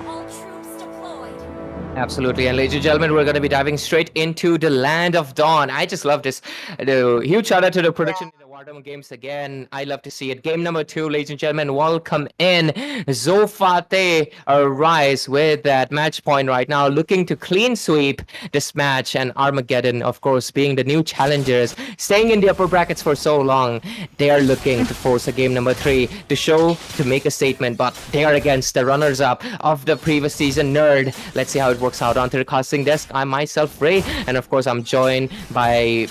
Absolutely, and ladies and gentlemen, we're going to be diving straight into the Land of Dawn. I just love this. Huge shout out to the production in the WarDrum games again. I love to see it. Game number 2, ladies and gentlemen. Welcome in. Zofate Rise with that match point right now, looking to clean sweep this match. And Armageddon, of course, being the new challengers, staying in the upper brackets for so long. They are looking to force a game number 3 to make a statement, but they are against the runners-up of the previous season, Nerd. Let's see how it works out. Onto the casting desk, I'm myself, Ray, and of course, I'm joined by.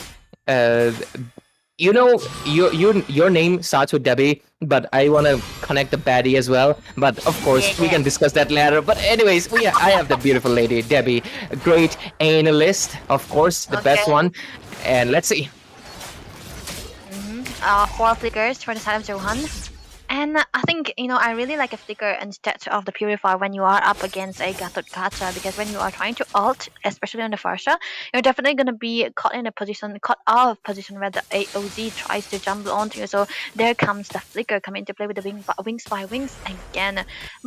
Your name starts with Debbie, but I want to connect the baddie as well. But of course, we can discuss that later. But anyways, I have the beautiful lady, Debbie, a great analyst, of course, the best one. And let's see. 4 flickers for the side of Johan. And I think, I really like a flicker instead of the purifier when you are up against a gacha, because when you are trying to ult, especially on the Farsha, you're definitely going to be caught out of position where the AOZ tries to jump onto you. So there comes the flicker coming into play with the wings by wings again.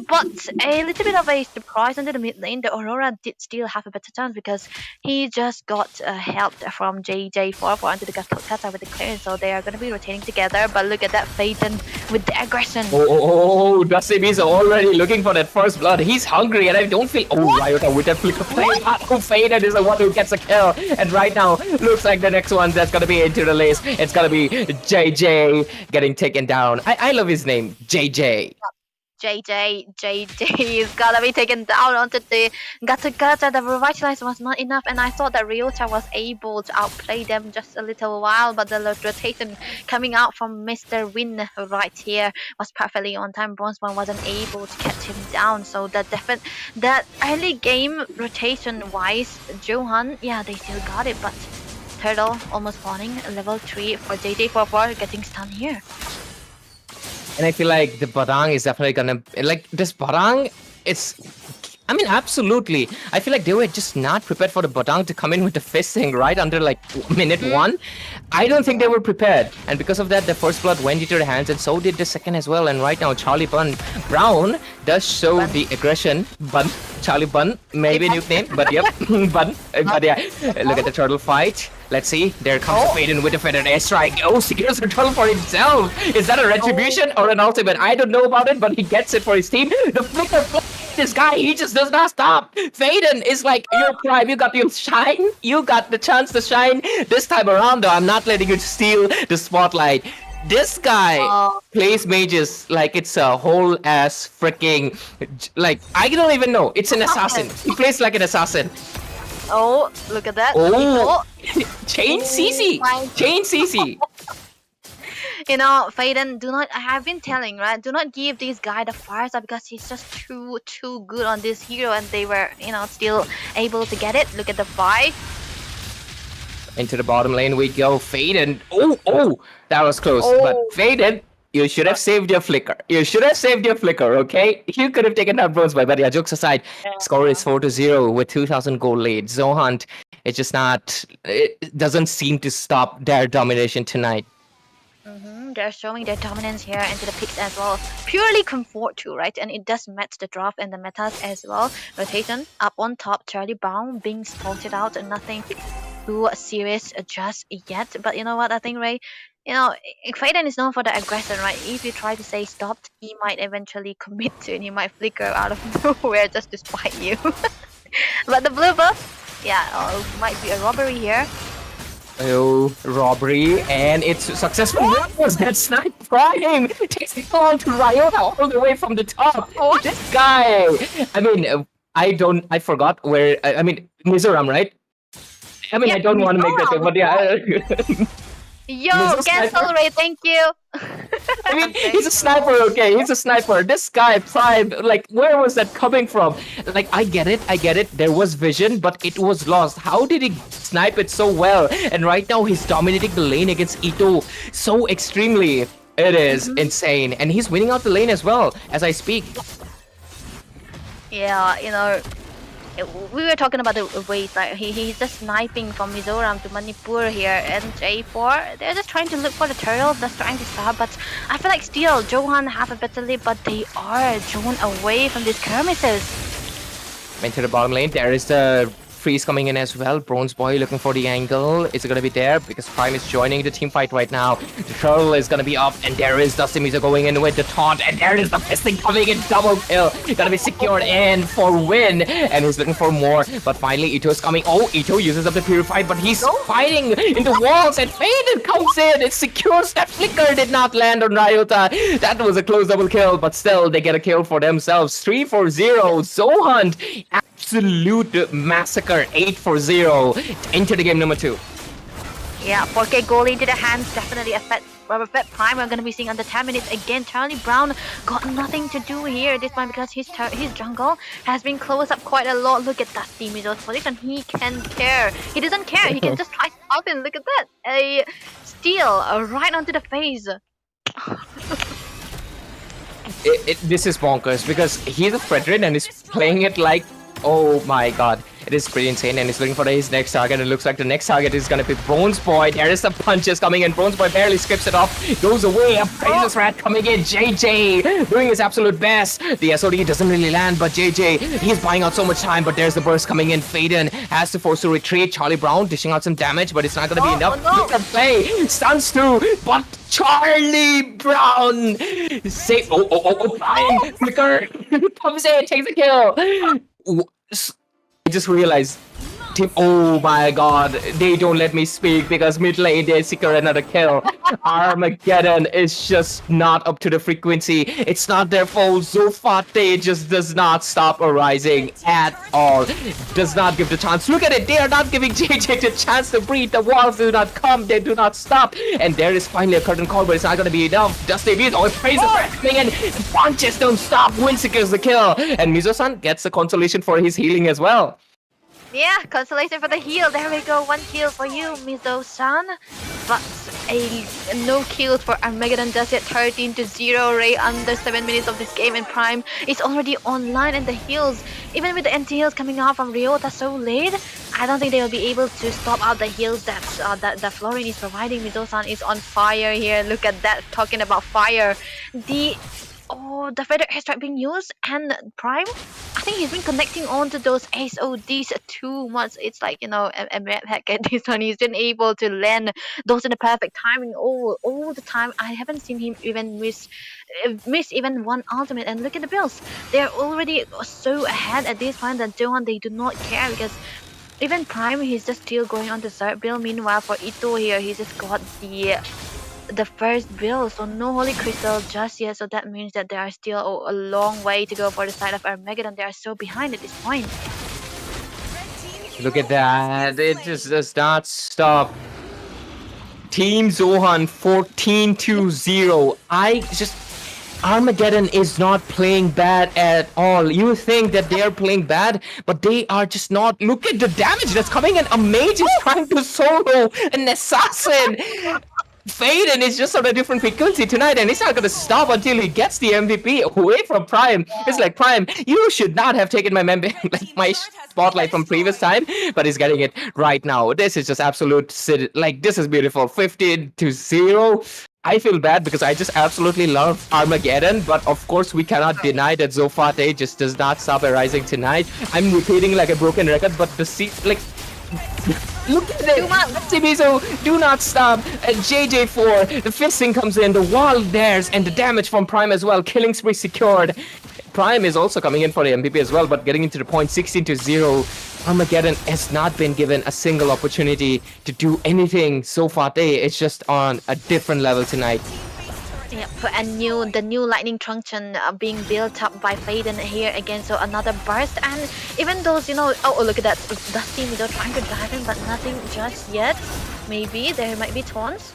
But a little bit of a surprise into the mid lane. The Aurora did still have a better chance because he just got help from JJ44 onto the gacha with the clearance. So they are going to be rotating together. But look at that Phaeton with the aggression. Dusty is already looking for that first blood. He's hungry, and I don't feel. Ryota with that flicker play. Faden is the one who gets a kill, and right now looks like the next one that's gonna be into the list. It's gonna be JJ getting taken down. I love his name, JJ. JJ is gonna be taken down onto the gacha. The revitalize was not enough, and I thought that Ryota was able to outplay them just a little while, but the rotation coming out from Mr. Win right here was perfectly on time. Bronze one wasn't able to catch him down, so that early game rotation wise, Johan, they still got it, but Turtle almost spawning level 3 for JJ44 getting stunned here. And I feel like the Badang is definitely gonna this Badang. Absolutely. I feel like they were just not prepared for the Badang to come in with the fisting right under minute 1. I don't think they were prepared, and because of that, the first blood went into their hands, and so did the second as well. And right now, Charlie Brown does show the aggression. Charlie Bun, maybe a new name, but yep, Bun. But yeah, look at the turtle fight. Let's see. There comes Faden with the feathered airstrike. Oh, secures the turtle for himself. Is that a retribution or an ultimate? I don't know about it, but he gets it for his team. The flicker. This guy, he just does not stop. Faden is like, your prime. You got your shine. You got the chance to shine. This time around, though, I'm not letting you steal the spotlight. This guy plays mages like it's a whole ass freaking, I don't even know. It's an assassin. He plays like an assassin. Oh, look at that. Chain CC. Chain CC. Faden, I've been telling, right? Do not give this guy the fire because he's just too good on this hero, and they were, still able to get it. Look at the buy. Into the bottom lane we go. Faden. Oh, that was close. But Faden, you should have saved your flicker. Okay? You could have taken that bronze by, but yeah, jokes aside, score is 4-0 with 2,000 gold lead. Zohunt, it's just not. It doesn't seem to stop their domination tonight. They're showing their dominance here into the picks as well. Purely comfort too, right? And it does match the draft and the metas as well. Rotation up on top. Charlie Brown being spotted out, and nothing too serious just yet. But you know what? I think, Ray, Faden is known for the aggression, right? If you try to say stopped, he might eventually commit to, and he might flicker out of nowhere just to spite you. But the blue buff, might be a robbery here. Oh, robbery, and it's successful. What was that snipe prime? Takes the call to Ryota all the way from the top. This guy. I forgot where. Mizoram, right? I don't want to make that, but yeah. Yo, cancel Ray, thank you. He's a sniper, okay? He's a sniper. This guy, Prime, where was that coming from? I get it. There was vision, but it was lost. How did he snipe it so well? And right now, he's dominating the lane against Ito so extremely. It is insane. And he's winning out the lane as well, as I speak. Yeah, we were talking about the ways, like he's just sniping from Mizoram to Manipur here, and J4, they're just trying to look for the turtle that's trying to stop, but I feel like still Johan have a better lead, but they are drawn away from these skirmishes. Into the bottom lane, there is the freeze coming in as well. Bronze Boy looking for the angle. Is it going to be there? Because Prime is joining the team fight right now. The turtle is going to be up, and there is Dusty Miso going in with the taunt, and there is the fisting coming in, double kill. Going to be secured in for win, and he's looking for more, but finally Ito is coming. Oh, Ito uses up the Purify, but he's fighting in the walls, and Faden comes in. It secures that flicker, did not land on Ryota. That was a close double kill, but still they get a kill for themselves. 3-0. Zohan, absolute massacre. 8-0 into the game number 2. Yeah, 4K goal into the hands definitely affect Prime. We're gonna be seeing under 10 minutes again. Charlie Brown got nothing to do here this time because his jungle has been closed up quite a lot. Look at that Dusty Miso's position. He can care. He doesn't care. He can just try something. Look at that. A steal right onto the face. This is bonkers because he's a Fredrin and he's playing it like, oh my god. It is pretty insane, and he's looking for his next target. It looks like the next target is going to be Bronze Boy. There is some punches coming in. Bronze Boy barely skips it off. Goes away. A Praises Rat coming in. JJ doing his absolute best. The SOD doesn't really land, but JJ, he's buying out so much time, but there's the burst coming in. Faden has to force to retreat. Charlie Brown dishing out some damage, but it's not going to be enough. Look at play. Stuns too, but Charlie Brown save. Flying flicker comes in, takes a kill. I just realized, team. Oh my god, they don't let me speak because mid lane they secure another kill. Armageddon is just not up to the frequency. It's not their fault. Zofate just does not stop arising at all. Does not give the chance. Look at it. They are not giving JJ the chance to breathe. The walls do not come. They do not stop. And there is finally a curtain call, but it's not going to be enough. Dusty Miso is coming in. Punches don't stop. Win secures the kill. And Miso-san gets the consolation for his healing as well. Yeah, consolation for the heal. There we go. 1 kill for you, Miso-san. But no kills for Armageddon just yet. 13-0. Ray under 7 minutes of this game, and Prime is already online, and the heals, even with the anti-heals coming out from Ryota so late, I don't think they will be able to stop out the heals that Florin is providing. Miso-san is on fire here. Look at that. Talking about fire. The feather airstrike being used, and Prime, I think he's been connecting on to those SODs too much. It's like, a map hack at this one. He's been able to land those in the perfect timing all the time. I haven't seen him even miss even one ultimate. And look at the builds. They're already so ahead at this point that Johan, they do not care because even Prime, he's just still going on the third build. Meanwhile, for Ito here, he just got the first build, so no Holy Crystal just yet, so that means that there are still a long way to go for the side of Armageddon. They are so behind at this point. Look at that, it just does not stop. Team Zohan 14-0. Armageddon is not playing bad at all. You think that they are playing bad, but they are just not. Look at the damage that's coming in. A mage is trying to solo an assassin. Faden is just on a different frequency tonight, and he's not going to stop until he gets the MVP away from Prime. It's like, Prime, you should not have taken my spotlight from previous time, but he's getting it right now. This is just absolute, this is beautiful. 15-0. I feel bad because I just absolutely love Armageddon, but of course we cannot deny that Zofate just does not stop arising tonight. I'm repeating like a broken record, but look at it! Miso, do not stop! JJ4, the fisting comes in, the wall theirs, and the damage from Prime as well. Killing spree secured. Prime is also coming in for the MVP as well, but getting into the point. 16-0. Armageddon has not been given a single opportunity to do anything so far. It's just on a different level tonight. Yeah, the new lightning truncheon being built up by Faden here again, so another burst. And even those, look at that, Dusty Miso trying to drive in, but nothing just yet. Maybe there might be taunts.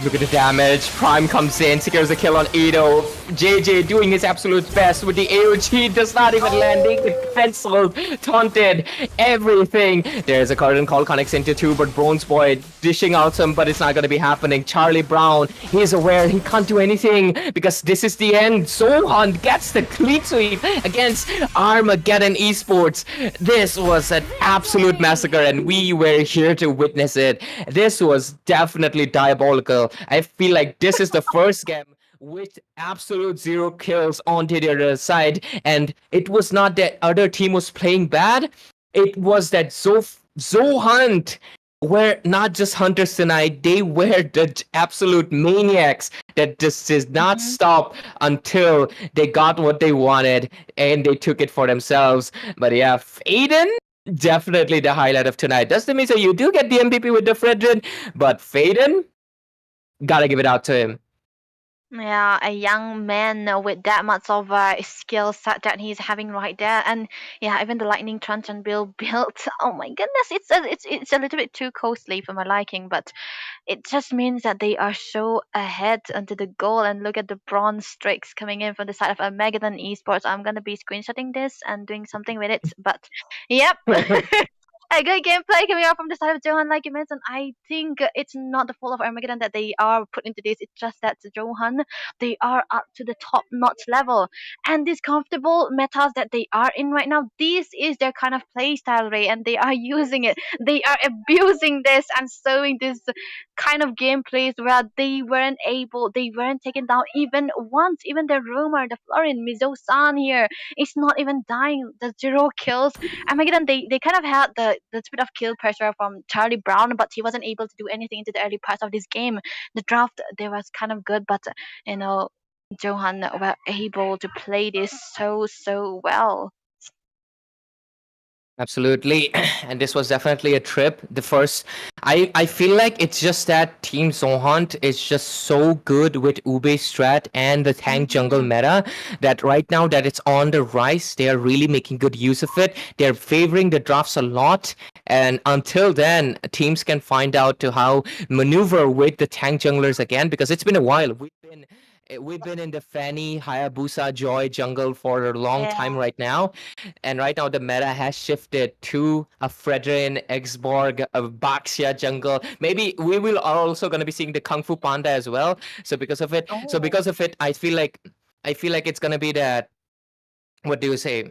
Look at the damage. Prime comes in, secures a kill on Ito. JJ doing his absolute best with the AOG, does not even landing. Cancelled, taunted, everything. There's a curtain call, connects into 2, but Bronze Boy dishing out some, but it's not going to be happening. Charlie Brown, he's aware he can't do anything because this is the end. Zohan gets the clean sweep against Armageddon Esports. This was an absolute massacre, and we were here to witness it. This was definitely diabolical. I feel like this is the first game with absolute 0 kills on the other side, and it was not that other team was playing bad. it was that Zohunt were not just hunters tonight, they were the absolute maniacs that just did not Mhm. stop until they got what they wanted and they took it for themselves. But yeah, Faden, definitely the highlight of tonight. Doesn't mean so you do get the MVP with the Fredrin, but Faden, gotta give it out to him. Yeah, a young man with that much of skill set that he's having right there, and yeah, even the lightning truncheon built. Oh my goodness, it's a little bit too costly for my liking, but it just means that they are so ahead onto the goal. And look at the bronze streaks coming in from the side of Megadan Esports. I'm gonna be screenshotting this and doing something with it, but yep. A good gameplay coming out from the side of Johan, like you mentioned. I think it's not the fault of Armageddon that they are put into this. It's just that Johan, they are up to the top notch level. And these comfortable metas that they are in right now, this is their kind of play style, Ray, and they are using it. They are abusing this and showing this kind of gameplays where they weren't taken down even once. Even the rumor, the Florin, Mizo-san here, is not even dying. The 0 kills. Armageddon, they kind of had the bit of kill pressure from Charlie Brown, but he wasn't able to do anything into the early parts of this game. The draft they was kind of good, but you know, Johan were able to play this so well. Absolutely. And this was definitely a trip. The first, I feel like it's just that Team Zohunt is just so good with Ube strat and the tank jungle Mhm. meta that right now that it's on the rise, they are really making good use of it. They're favoring the drafts a lot. And until then, teams can find out to how maneuver with the tank junglers again, because it's been a while. We've been in the Fanny, Hayabusa, Joy jungle for a long Yeah. time right now. And right now the meta has shifted to a Fredrin, Exborg, a Baxia jungle. Maybe we will are also gonna be seeing the Kung Fu Panda as well. Oh. I feel like it's gonna be that, what do you say?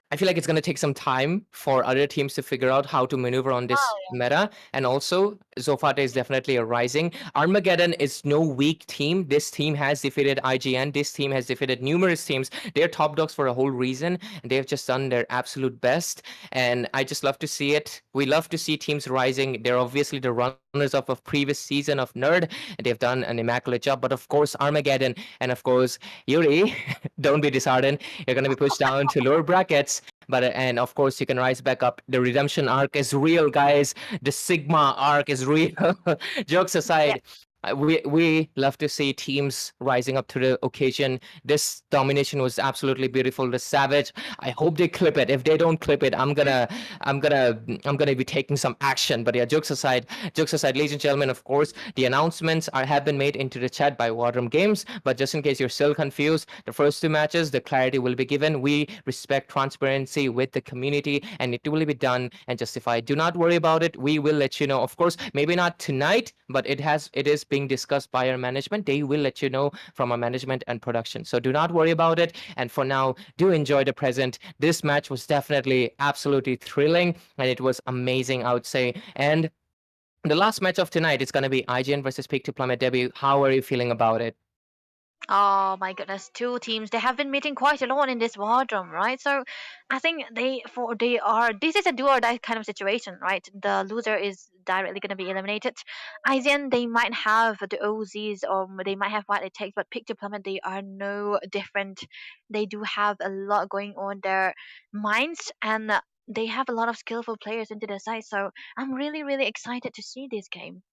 I feel like it's going to take some time for other teams to figure out how to maneuver on this meta. And also, Zofate is definitely a rising. Armageddon is no weak team. This team has defeated IGN. This team has defeated numerous teams. They're top dogs for a whole reason. And they've just done their absolute best. And I just love to see it. We love to see teams rising. They're obviously the runners up of previous season of Nerd. And they've done an immaculate job. But of course, Armageddon and of course, Yuri, don't be disheartened. You're going to be pushed down to lower brackets. But and of course you can rise back up. The redemption arc is real, guys. The Sigma arc is real. Jokes aside, we love to see teams rising up to the occasion. This domination was absolutely beautiful. The Savage, I hope they clip it. If they don't clip it, I'm gonna be taking some action. But yeah, jokes aside, ladies and gentlemen, of course the announcements have been made into the chat by WarDrum Games. But just in case you're still confused, the first two matches, the clarity will be given. We respect transparency with the community, and it will be done and justified. Do not worry about it. We will let you know. Of course, maybe not tonight, but it is being discussed by our management. They will let you know from our management and production. So do not worry about it. And for now, do enjoy the present. This match was definitely absolutely thrilling, and it was amazing, I would say. And the last match of tonight is going to be IGN versus Peak to Plummet. Debbie, how are you feeling about it? Oh my goodness, two teams. They have been meeting quite a lot in this wardroom, right? So I think they are this is a do or die kind of situation, right? The loser is directly gonna be eliminated. Aizen, they might have the OZs or they might have what it takes, but Pick to Plummet, they are no different. They do have a lot going on their minds, and they have a lot of skillful players into their side. So I'm really excited to see this game.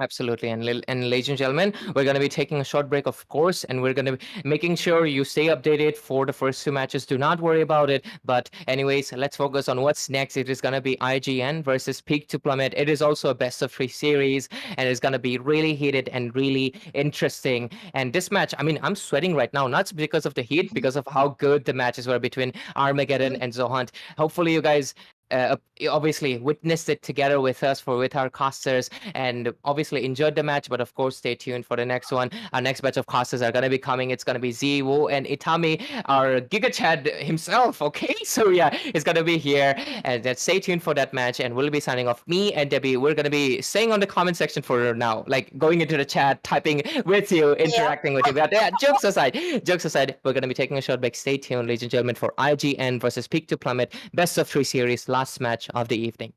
Absolutely. And ladies and gentlemen, we're going to be taking a short break, of course, and we're going to be making sure you stay updated for the first two matches. Do not worry about it. But anyways, let's focus on what's next. It is going to be IGN versus Peak to Plummet. It is also a best of three series, and it's going to be really heated and really interesting. And this match, I mean, I'm sweating right now, not because of the heat, because of how good the matches were between Armageddon and Zohunt. Hopefully, you guys obviously witnessed it together with us with our casters, and obviously enjoyed the match. But of course, stay tuned for the next one. Our next batch of casters are gonna be coming. It's gonna be Ziwo and Itami, our Giga Chad himself. Okay, so yeah, he's gonna be here, and then stay tuned for that match. And we'll be signing off. Me and Debbie, we're gonna be staying on the comment section for now, like going into the chat, typing with you, interacting with you. But yeah, jokes aside, we're gonna be taking a short break. Stay tuned, ladies and gentlemen, for IGN versus Peak to Plummet, best of 3 series, last match of the evening.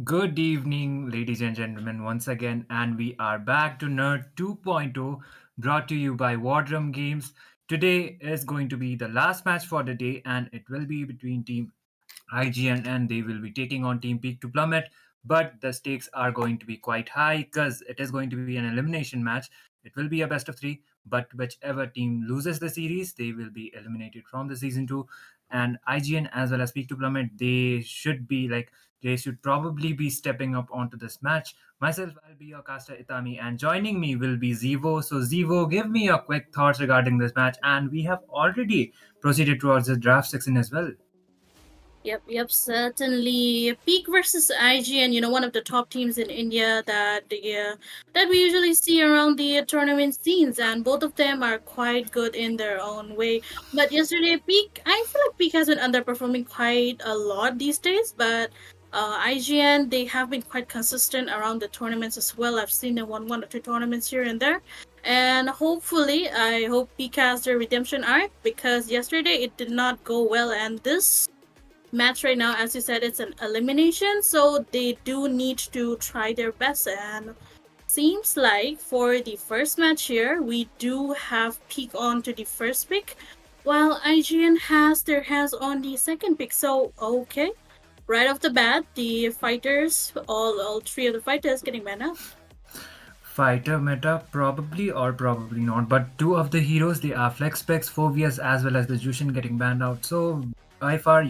Good evening, ladies and gentlemen, once again, and we are back to Nerd 2.0, brought to you by WarDrum Games. Today is going to be the last match for the day, and it will be between Team IGN and they will be taking on Team Peak to Plummet. But the stakes are going to be quite high because it is going to be an elimination match. It will be a best of three, but whichever team loses the series, they will be eliminated from the season two. And IGN as well as Peak to Plummet, they should probably be stepping up onto this match. Myself, I'll be your caster Itami, and joining me will be Zivo. So, Zivo, give me your quick thoughts regarding this match. And we have already proceeded towards the draft section as well. Yep, certainly. Peak versus IGN, one of the top teams in India that we usually see around the tournament scenes, and both of them are quite good in their own way. But yesterday, I feel like Peak has been underperforming quite a lot these days, but IGN, they have been quite consistent around the tournaments as well. I've seen them won one or two tournaments here and there. And hopefully, I hope Peak has their redemption arc because yesterday it did not go well, and this match right now, as you said, it's an elimination, so they do need to try their best. And seems like for the first match here, we do have Peak on to the first pick, while IGN has their hands on the second pick. So okay, right off the bat, the fighters, all three of the fighters getting banned out. Fighter meta, probably or probably not. But two of the heroes, the Flex Specs, Phobias, as well as the Jushin getting banned out. So by far,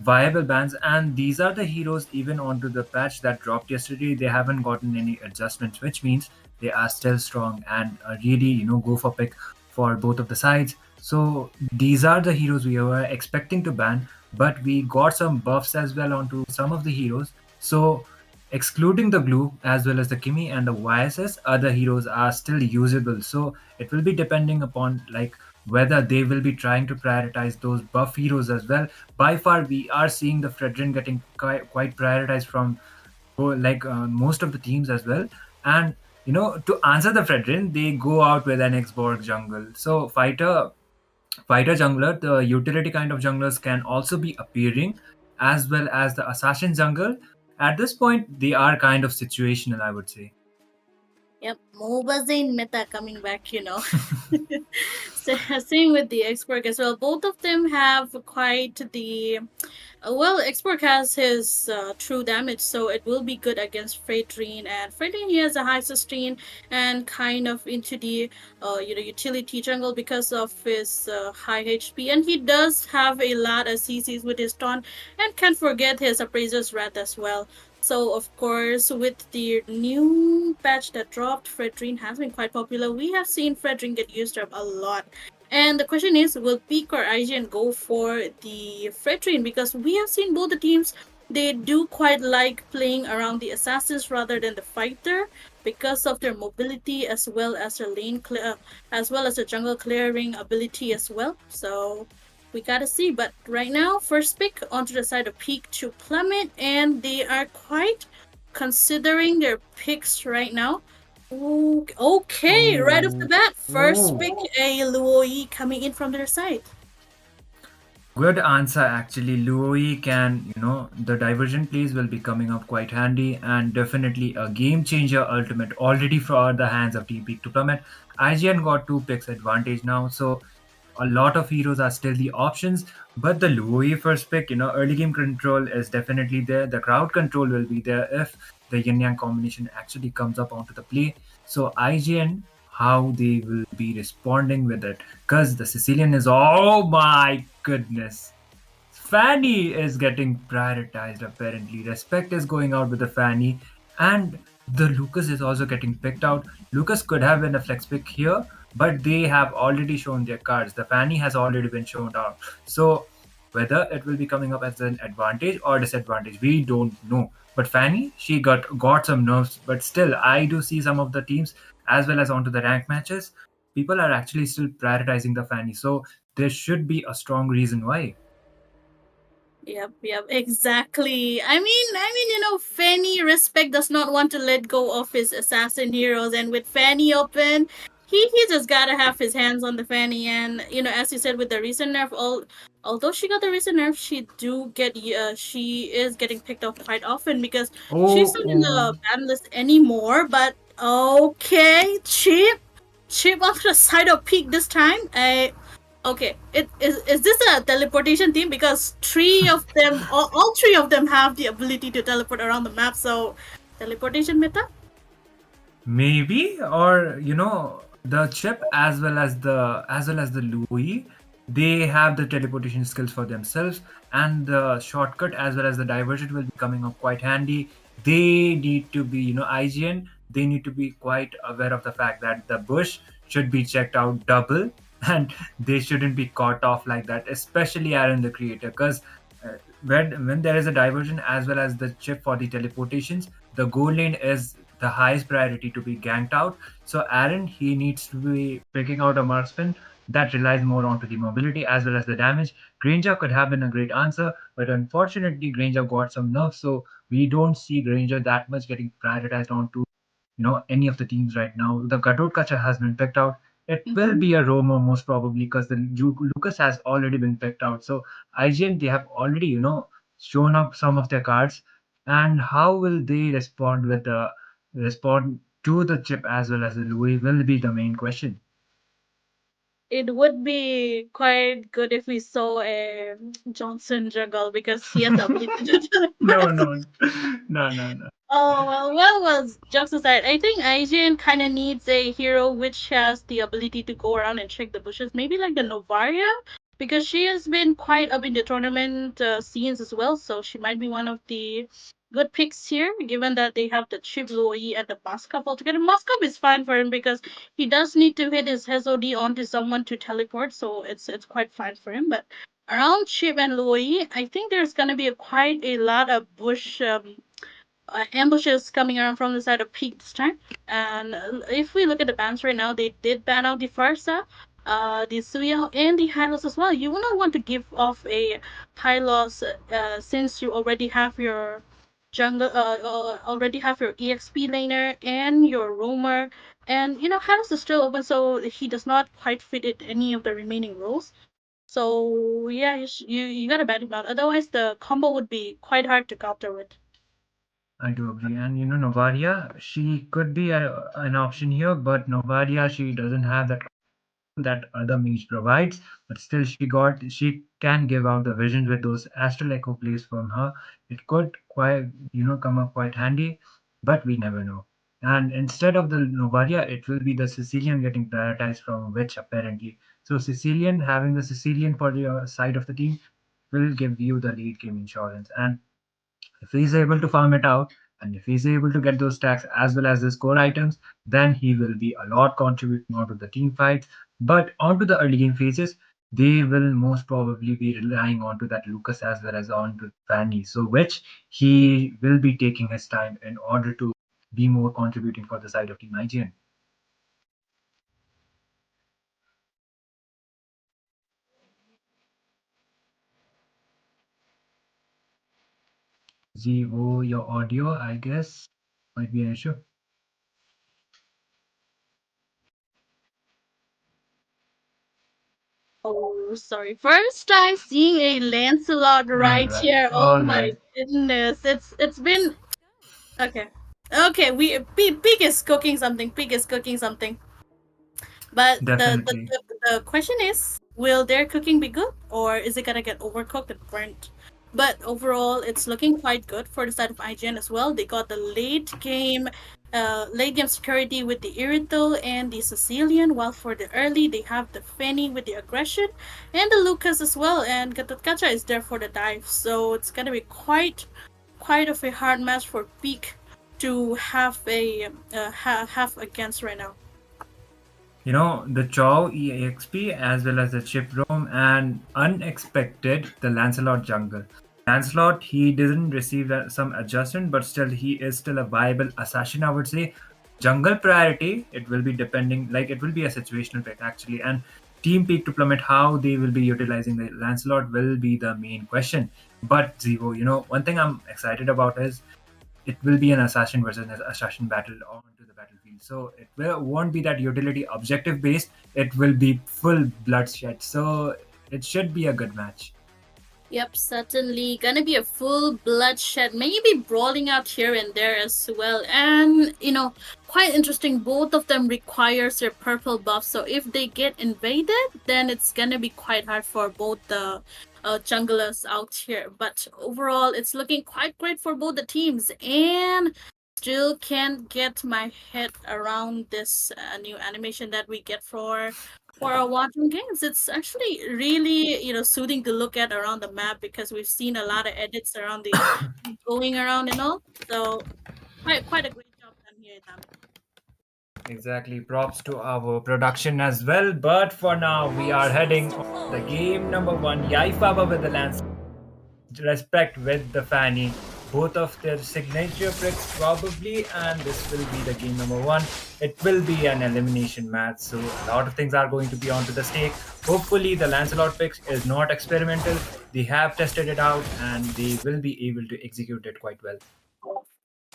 viable bans. And these are the heroes even onto the patch that dropped yesterday. They haven't gotten any adjustments, which means they are still strong and really, go for pick for both of the sides. So these are the heroes we were expecting to ban, but we got some buffs as well onto some of the heroes. So excluding the glue as well as the Kimi and the YSS, other heroes are still usable. So it will be depending upon like whether they will be trying to prioritize those buff heroes as well. By far, we are seeing the Fredrin getting quite prioritized from most of the teams as well. And to answer the Fredrin, they go out with an Xborg jungle. So fighter jungler, the utility kind of junglers can also be appearing, as well as the assassin jungle. At this point, they are kind of situational, I would say. Yep, MOBA Zane meta coming back. Same with the Xborg as well. Both of them have quite the well, Xborg has his true damage, so it will be good against Freightrine. And Freightrine, he has a high sustain and kind of into the utility jungle because of his high HP. And he does have a lot of CCs with his taunt, and can't forget his Appraiser's Wrath as well. So of course, with the new patch that dropped, Fredrin has been quite popular. We have seen Fredrin get used up a lot. And the question is, will Peak or IGN go for the Fredrin? Because we have seen both the teams, they do quite like playing around the assassins rather than the fighter because of their mobility as well as their lane clear, as well as the jungle clearing ability as well. So we gotta see. But right now, first pick onto the side of Peak to Plummet, and they are quite considering their picks right now. Okay, right off the Oh, bat, first oh. pick a Luoi coming in from their side. Good answer, actually. Luoi can, the divergent plays will be coming up quite handy and definitely a game changer ultimate already for the hands of Team Peak to Plummet. IGN got 2 picks advantage now, so a lot of heroes are still the options. But the Luoi first pick, early game control is definitely there. The crowd control will be there if the yin yang combination actually comes up onto the play. So IGN, how they will be responding with it, because the Sicilian is, oh my goodness. Fanny is getting prioritized apparently. Respect is going out with the Fanny, and the Lucas is also getting picked out. Lucas could have been a flex pick here, but they have already shown their cards. The Fanny has already been shown out. So whether it will be coming up as an advantage or disadvantage, we don't know. But Fanny, she got some nerves, but still, I do see some of the teams as well as onto the rank matches. People are actually still prioritizing the Fanny, so there should be a strong reason why. Yep, exactly. Fanny Respect does not want to let go of his assassin heroes, and with Fanny open, he just gotta have his hands on the Fanny. And as you said, with the recent nerf, although she got the recent nerf, she is getting picked up quite often because she's Oh, not in the oh. ban list anymore. But okay, chip on the side of peak this time. Okay, is this a teleportation team? Because three of them, all three of them have the ability to teleport around the map. So teleportation meta. Maybe, or the chip as well as the Louis, they have the teleportation skills for themselves, and the shortcut as well as the diversion will be coming up quite handy. They need to be, IGN. They need to be quite aware of the fact that the bush should be checked out double, and they shouldn't be caught off like that, especially Aaron the creator, because when there is a diversion as well as the chip for the teleportations, the goal lane is the highest priority to be ganked out. So Aaron, he needs to be picking out a marksman that relies more onto the mobility as well as the damage. Granger could have been a great answer, but unfortunately Granger got some nerfs, so we don't see Granger that much getting prioritized onto any of the teams right now. The Gatot Kacha has been picked out. It will Mm-hmm. be a Romo most probably because the Lucas has already been picked out. So IGN, they have already shown up some of their cards, and how will they respond to the chip as well as the Louis will be the main question. It would be quite good if we saw a Johnson juggle because he has the ability to No, teleport. no, no, no, no. Oh well. Jokes aside, I think Asian kind of needs a hero which has the ability to go around and check the bushes. Maybe like the Novaria, because she has been quite up in the tournament scenes as well. So she might be one of the good picks here, given that they have the Chip Loi and the Moskov altogether. Moskov is fine for him because he does need to hit his SOD onto someone to teleport, so it's quite fine for him. But around Chip and Loi, I think there's gonna be quite a lot of bush. Ambushes coming around from the side of Peak this time. And if we look at the bans right now, they did ban out the Farsa, the Suya, and the Hylos as well. You will not want to give off a Hylos since you already have your already have your EXP laner and your roamer. And Hylos is still open, so he does not quite fit in any of the remaining roles. So yeah, you gotta ban him out. Otherwise, the combo would be quite hard to counter with. I do agree. And Novaria, she could be an option here, but Novaria, she doesn't have that other mage provides, but still she can give out the visions with those astral echo plays from her. It could quite come up quite handy, but we never know. And instead of the Novaria, it will be the Sicilian getting prioritized from which apparently. So Sicilian having the Sicilian for the side of the team will give you the late game insurance. And if he's able to farm it out, and if he's able to get those stacks as well as his core items, then he will be a lot contributing onto the team fights. But onto the early game phases, they will most probably be relying onto that Lucas as well as onto Fanny. So which he will be taking his time in order to be more contributing for the side of Team IGN. Zero, your audio, I guess, might be an issue. Oh, sorry. First time seeing a Lancelot All right right, here. Oh all my right. goodness. It's been okay. Okay, Pig is cooking something. Pig is cooking something. But Definitely. the question is, will their cooking be good or is it gonna get overcooked and burnt? But overall, it's looking quite good for the side of IGN as well. They got the late game security with the Irrital and the Sicilian, while for the early they have the Fanny with the aggression and the Lucas as well. And Gatatkacha is there for the dive, so it's gonna be quite of a hard match for Peak to have against right now. The Chow EXP as well as the Chip Roam and unexpected the Lancelot jungle. Lancelot, he didn't receive some adjustment, but still he is still a viable assassin, I would say. Jungle priority, it will be depending, like it will be a situational pick actually. And Team Peak to plummet how they will be utilizing the Lancelot will be the main question. But Zevo, one thing I'm excited about is it will be an assassin versus an assassin battle onto the battlefield. So won't be that utility objective based. It will be full bloodshed. So it should be a good match. Yep, certainly gonna be a full bloodshed, maybe brawling out here and there as well. And quite interesting. Both of them requires their purple buff, so if they get invaded, then it's gonna be quite hard for both the junglers out here. But overall, it's looking quite great for both the teams, and still can't get my head around this new animation that we get for our WarDrum games. It's actually really, soothing to look at around the map because we've seen a lot of edits around the going around and all. So quite a great job done here, Itami. Exactly. Props to our production as well. But for now, we are heading on the game number one. Yaifaba with the lance. Respect with the Fanny. Both of their signature picks probably, and this will be the game number one. It will be an elimination match, so a lot of things are going to be onto the stake. Hopefully, the Lancelot pick is not experimental. They have tested it out, and they will be able to execute it quite well.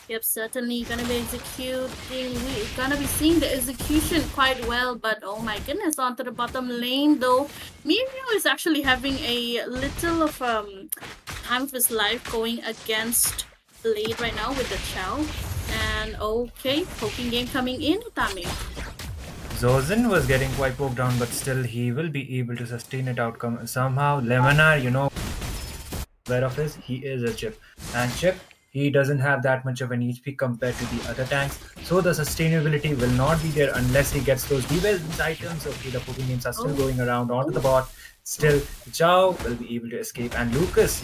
Yep, certainly gonna be executing. We're gonna be seeing the execution quite well, but oh my goodness, onto the bottom lane though. Mirio is actually having a little of time of his life going against Blade right now with the Chow. And okay, poking game coming in, Itami. Zozen was getting quite poked down, but still he will be able to sustain it outcome somehow. Lemonar, aware of his, he is a chip. And chip, he doesn't have that much of an HP compared to the other tanks, so the sustainability will not be there unless he gets those defense items. Okay, the poking games are still going around onto the bot. Still, Chow will be able to escape, and Lucas,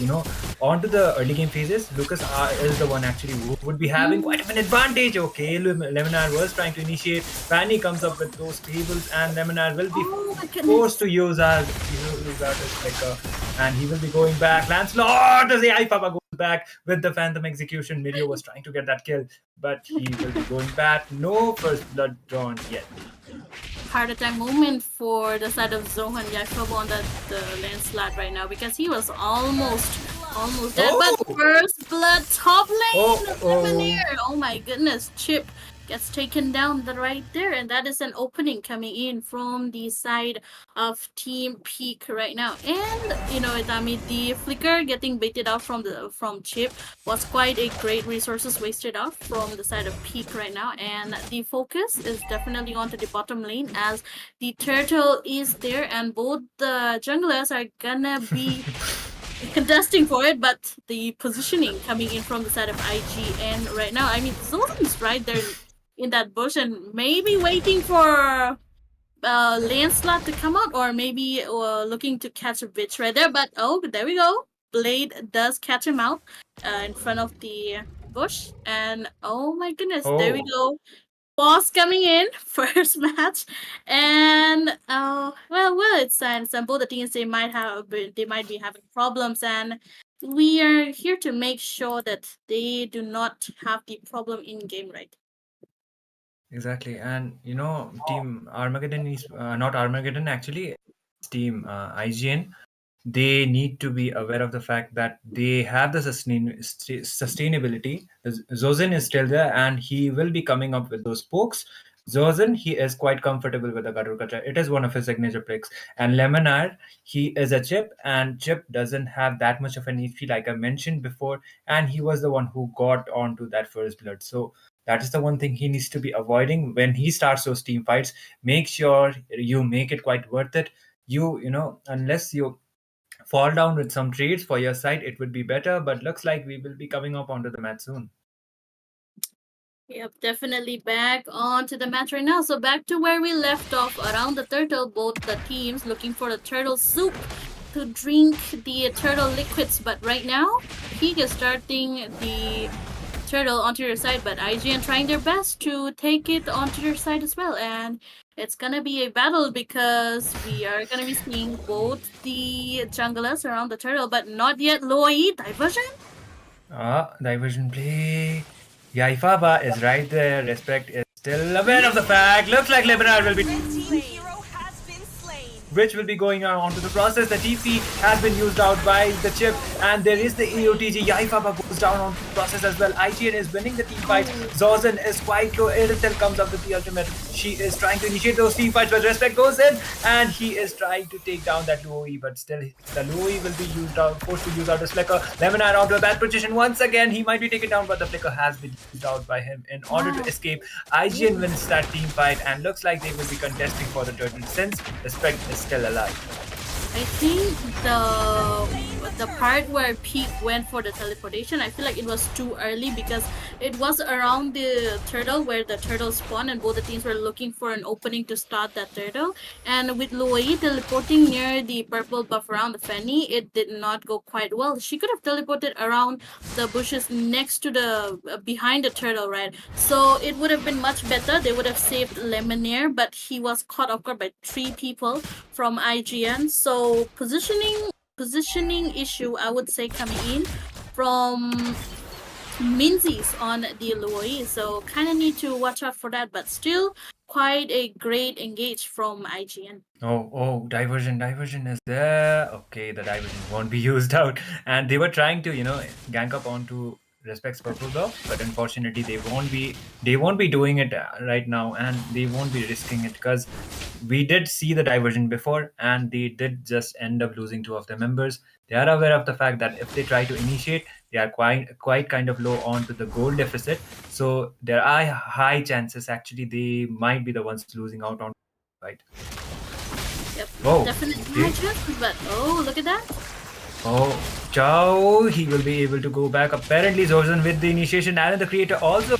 onto the early game phases, Lucas is the one actually who would be having quite of an advantage. Okay, Lemonar was trying to initiate. Fanny comes up with those tables, and Lemonar will be forced to use our Flicker, and he will be going back. Lancelot, as the Papa goes back with the Phantom execution. Mirio was trying to get that kill, but he will be going back. No first blood drawn yet. Heart attack moment for the side of Zohan Yaifaba on the Lancelot right now because he was almost dead. But first blood top lane, oh my goodness, Chip gets taken down right there, and that is an opening coming in from the side of Team Peak right now. And Itami, the flicker getting baited out from Chip was quite a great resources wasted out from the side of Peak right now, and the focus is definitely onto the bottom lane as the turtle is there, and both the junglers are gonna be contesting for it, but the positioning coming in from the side of IGN right now, I mean, Zoltan's right there in that bush and maybe waiting for Lancelot to come out, or maybe looking to catch a bitch right there. But oh, there we go. Blade does catch him out in front of the bush, and oh my goodness, there we go. Boss coming in first match, and it's both the teams they might be having problems, and we are here to make sure that they do not have the problem in game, right? Exactly, and Team Armageddon is not Armageddon actually. Team IGN. They need to be aware of the fact that they have the sustainability. Zozen is still there, and he will be coming up with those pokes. Zozen, he is quite comfortable with the Garukacha. It is one of his signature picks. And Lemonar, he is a chip, and chip doesn't have that much of an HP like I mentioned before, and he was the one who got onto that first blood. So that is the one thing he needs to be avoiding when he starts those team fights. Make sure you make it quite worth it. Unless you fall down with some trades for your side, it would be better, but looks like we will be coming up onto the match soon. Yep, definitely back onto the match right now. So back to where we left off around the turtle, both the teams looking for the turtle soup to drink the turtle liquids, but right now Peak is starting the turtle onto your side, but IGN trying their best to take it onto your side as well, and it's gonna be a battle because we are gonna be seeing both the junglers around the turtle, but not yet Loi. Diversion? Diversion play. Yaifaba is right there. Respect is still aware of the fact. Looks like Lebanon will be... which will be going on to the process. The TP has been used out by the chip, and there is the EOTG. Yaifaba goes down on the process as well. IGN is winning the team fight. Zozen is quite low. Irithel comes up with the ultimate. She is trying to initiate those team fights, but Respect goes in, and he is trying to take down that Luoi, but still the Luoi will be forced to use out his flicker. Lemonade out of that position once again. He might be taken down, but the flicker has been used out by him in order to escape. IGN wins that team fight, and looks like they will be contesting for the turtle since Respect is still alive. I think the part where Pete went for the teleportation, I feel like it was too early because it was around the turtle where the turtle spawned and both the teams were looking for an opening to start that turtle. And with Luoi teleporting near the purple buff around the Fanny, it did not go quite well. She could have teleported around the bushes next to the behind the turtle, right? So it would have been much better. They would have saved Lemonade, but he was caught off guard by 3 people from IGN. So positioning issue, I would say, coming in from Minzies on the Luoi. So kind of need to watch out for that, but still quite a great engage from IGN. Oh, diversion is there. Okay, the diversion won't be used out, and they were trying to, gank up onto Respect's purple buff, but unfortunately they won't be doing it right now, and they won't be risking it because we did see the diversion before, and they did just end up losing 2 of their members. They are aware of the fact that if they try to initiate, they are quite kind of low onto the gold deficit, so there are high chances actually they might be the ones losing out on fight. Yep, Oh, definitely okay. high chances, but oh, look at that. Oh, Chow, he will be able to go back. Apparently, Zorzen with the initiation, and the creator also.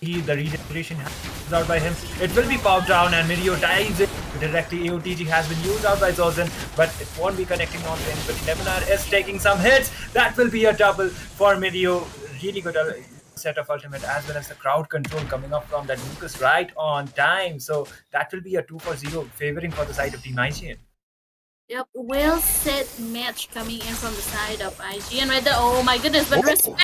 The regeneration is out by him. It will be popped down, and Mirio dives in directly. AOTG has been used out by Zorzen, but it won't be connecting on to anybody. Lemonar is taking some hits. That will be a double for Mirio. Really good set of ultimate, as well as the crowd control coming up from that Lucas right on time. So that will be a 2-0 favoring for the side of Team IGN. Yep, well set match coming in from the side of IGN right there. Oh my goodness, but Respect.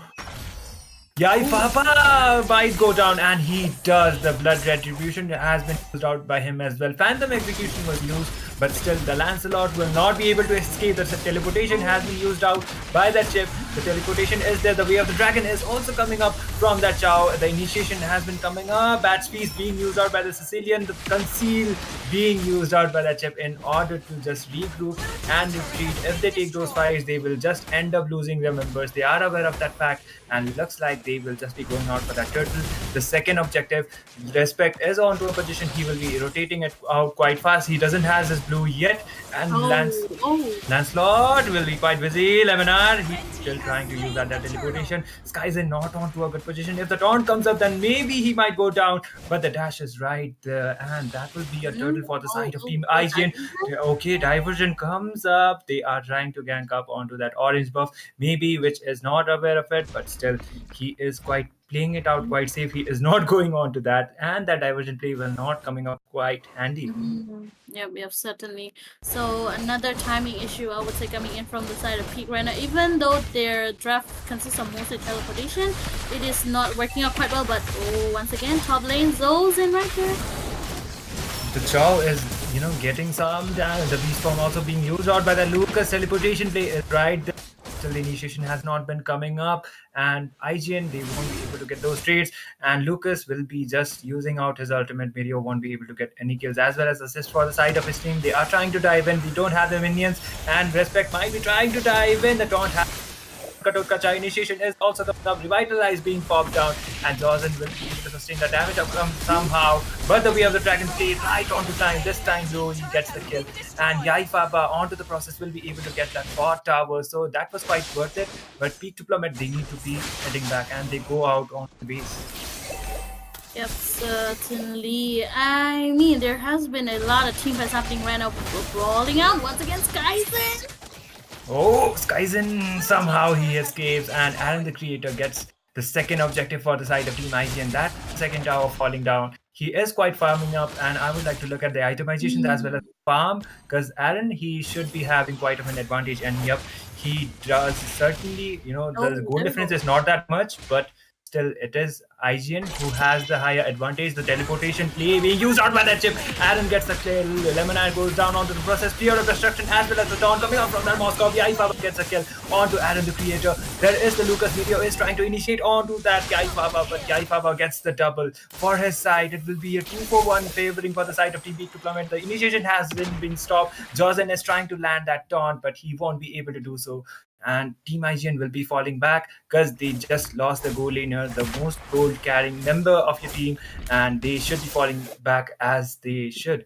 Yai Papa might go down, and he does. The blood retribution has been used out by him as well. Phantom execution was used, but still the Lancelot will not be able to escape. The teleportation has been used out by that chip. The teleportation is there. The way of the dragon is also coming up from that Chow. The initiation has been coming up. Bat Feast being used out by the Sicilian. The conceal being used out by that chip in order to just regroup and retreat. If they take those fights, they will just end up losing their members. They are aware of that fact, and looks like they will just be going out for that turtle. The second objective, Respect is onto a position. He will be rotating it out quite fast. He doesn't have his blue yet, and Lancelot will be quite busy. Lemonar, he's still trying to use that teleportation. Skyzen not onto a good position. If the taunt comes up, then maybe he might go down, but the dash is right there, and that will be a turtle for the side of Team IGN. Okay, diversion comes up. They are trying to gank up onto that orange buff, maybe, which is not aware of it, but still he is quite playing it out quite safe. He is not going on to that, and that diversion play will not coming up quite handy. Yep, certainly. So another timing issue, I would say, coming in from the side of Peak right now. Even though their draft consists of mostly teleportation, it is not working out quite well. But once again, top lane Zoes in right there. The Chow is, getting some damage. The beast form also being used out by the Lucas. Teleportation play is right there. Still, the initiation has not been coming up, and IGN, they won't be able to get those trades, and Lucas will be just using out his ultimate. Mirio won't be able to get any kills as well as assists for the side of his team. They are trying to dive in. We don't have the minions, and Respect might be trying to dive in. The don't have Kacha initiation is also coming up. Revitalize being popped down, and Dawson will be able to sustain the damage outcome somehow. But the way of the dragon plays right onto time. This time, though, he gets the kill. And Yaifaba onto the process will be able to get that bot tower. So that was quite worth it. But Peak to Plummet, they need to be heading back, and they go out on the base. Yep, certainly. I mean, there has been a lot of team fights happening right now. Brawling out once again, Skyzen. Oh, Skyzen, somehow he escapes, and Aaron the Creator gets the second objective for the side of Team IGN. That second tower falling down. He is quite farming up, and I would like to look at the itemizations as well as farm, because Aaron, he should be having quite of an advantage, and yep, he does certainly, the goal difference is not that much, but still it is IGN who has the higher advantage. The teleportation play being used out by that chip. Aaron gets the kill. Lemonade goes down onto the process. Fear of destruction as well as the taunt coming out from that Moscow. Yaifaba gets a kill onto Aaron the creator. There is the Lucas video is trying to initiate onto that Yaifaba, but Yaifaba gets the double for his side. It will be a 2-for-1 favoring for the side of TB Diplomat. The initiation has been stopped. Jozen is trying to land that taunt, but he won't be able to do so. And Team IGN will be falling back because they just lost the goal laner, the most goal carrying member of your team, and they should be falling back as they should.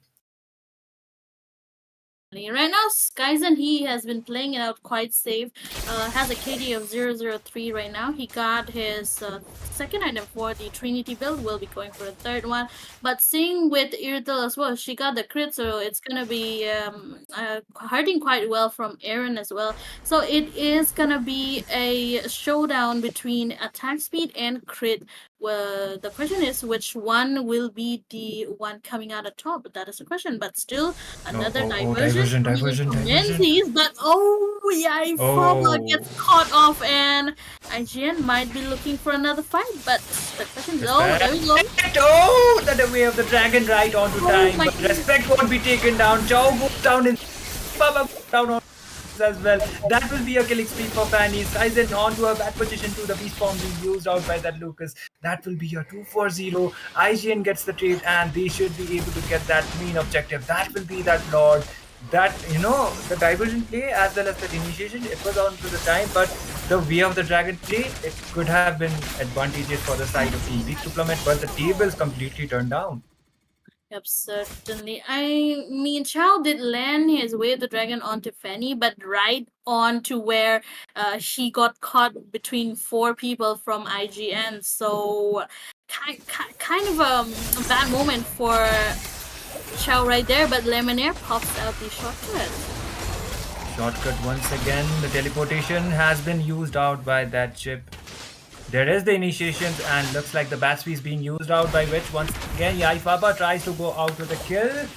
Right now, Skyzen, he has been playing it out quite safe. Has a KD of 003 right now. He got his second item for the Trinity build. Will be going for a third one. But seeing with Irithel as well, she got the crit, so it's gonna be hurting quite well from Aaron as well. So it is gonna be a showdown between attack speed and crit. Well, the question is which one will be the one coming out of top? That is the question. But still, another diversion from Menzies. But Yaifaba gets caught off, and IGN might be looking for another fight. But the question is, there we go. Oh, the way of the dragon right onto time. But goodness. Respect won't be taken down. Chow goes down in Baba down on as well. That will be a killing spree for Fanny. Skyzen onto a bad position to the beast form being used out by that Lucas. That will be a 2-4-0. IGN gets the trade and they should be able to get that main objective. That will be that Lord. That, the diversion play as well as the initiation, it was on to the time, but the way of the dragon play, it could have been advantageous for the side of the weak diplomat, but the tables completely turned down. Yep, certainly. I mean, Chow did land his way of the dragon onto Fanny, but right on to where she got caught between 4 people from IGN. So, kind of a bad moment for Chow right there, but Lemonade pops out the shortcut. Shortcut once again. The teleportation has been used out by that chip. There is the initiations and looks like the Batsby is being used out by which once again Yaifaba tries to go out with a kill.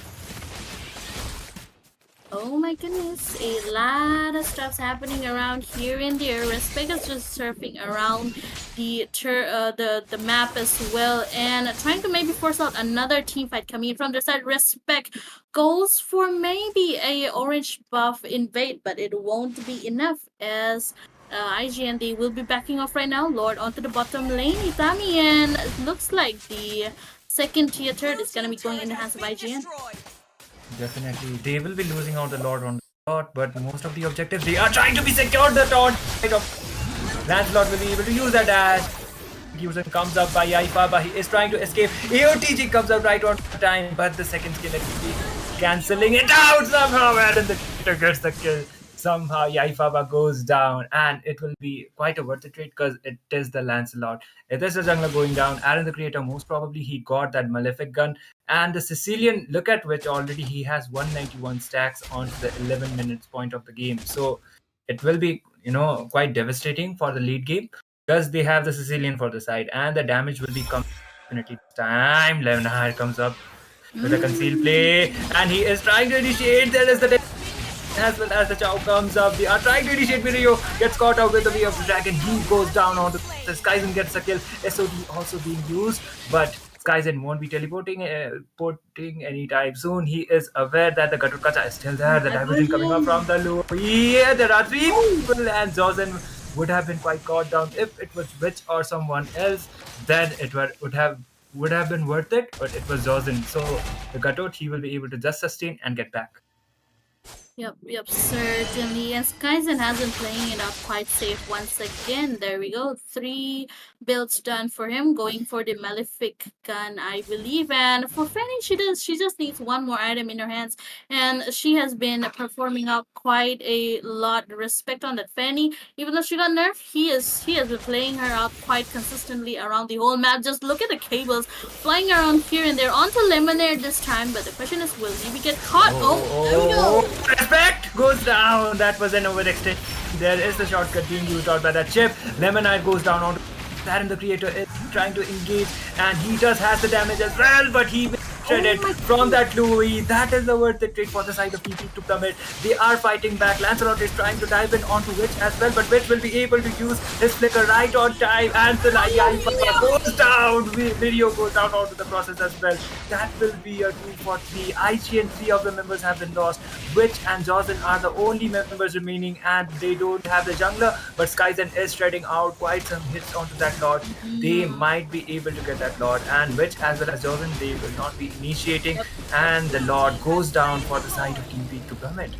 Oh my goodness, a lot of stuff's happening around here and there. Respect is just surfing around the map as well and trying to maybe force out another team fight coming in from their side. Respect goes for maybe a orange buff invade, but it won't be enough as IGN, they will be backing off right now. Lord onto the bottom lane, Itami, and it looks like the second tier turret is going to be going in the hands of IGN. Definitely, they will be losing out the Lord on the spot, but most of the objectives they are trying to be secured. The taunt of Lancelot will be able to use that dash. User comes up by Yaifaba, he is trying to escape. AOTG comes up right on time, but the second skill will be cancelling it out somehow, and the creator gets the kill. Somehow Yaifaba goes down, and it will be quite a worth it trade because it is the Lancelot. It is the jungler going down. Aaron the creator, most probably he got that Malefic gun. And the Sicilian, look at which already he has 191 stacks on the 11 minutes point of the game. So it will be, quite devastating for the lead game because they have the Sicilian for the side. And the damage will be coming definitely this time. Leonard comes up with a concealed play. And he is trying to initiate. There is the as well as the Chow comes up. They are trying to initiate video, gets caught out with the way of the dragon. He goes down on the Skyzen gets a kill. SOD also being used, but Skyzen won't be teleporting anytime soon. He is aware that the Gaturkacha is still there. The diversion coming up from the low. Yeah, there are 3 people, and Jozen would have been quite caught down. If it was Witch or someone else, then it would have been worth it, but it was Jozen. So the Gatot, he will be able to just sustain and get back. Yep, certainly. And Skyzen has been playing it up quite safe once again. There we go. 3 builds done for him, going for the Malefic gun, I believe. And for Fanny, she just needs 1 more item in her hands. And she has been performing out quite a lot. Respect on that Fanny. Even though she got nerfed, he has been playing her out quite consistently around the whole map. Just look at the cables flying around here and there onto Lemonade this time. But the question is, will he get caught? There we go. Respect goes down. That was an overextend. There is the shortcut being used out by that chip. Lemonade goes down on Aaron the creator is trying to engage, and he just has the damage as well, but he will shredded from that Louis. That is the worth the trade for the side of TP to plummet. They are fighting back. Lancelot is trying to dive in onto Witch as well, but Witch will be able to use his flicker right on time, and the goes down. Video goes down onto the process as well. That will be a 2 for 3. IG and 3 of the members have been lost. Witch and Jocelyn are the only members remaining, and they don't have the jungler, but Skyzen is shredding out quite some hits onto that Lord. They might be able to get that Lord, and Witch as well as Jocelyn, they will not be initiating, and the Lord goes down for the side of Team Peak to plummet.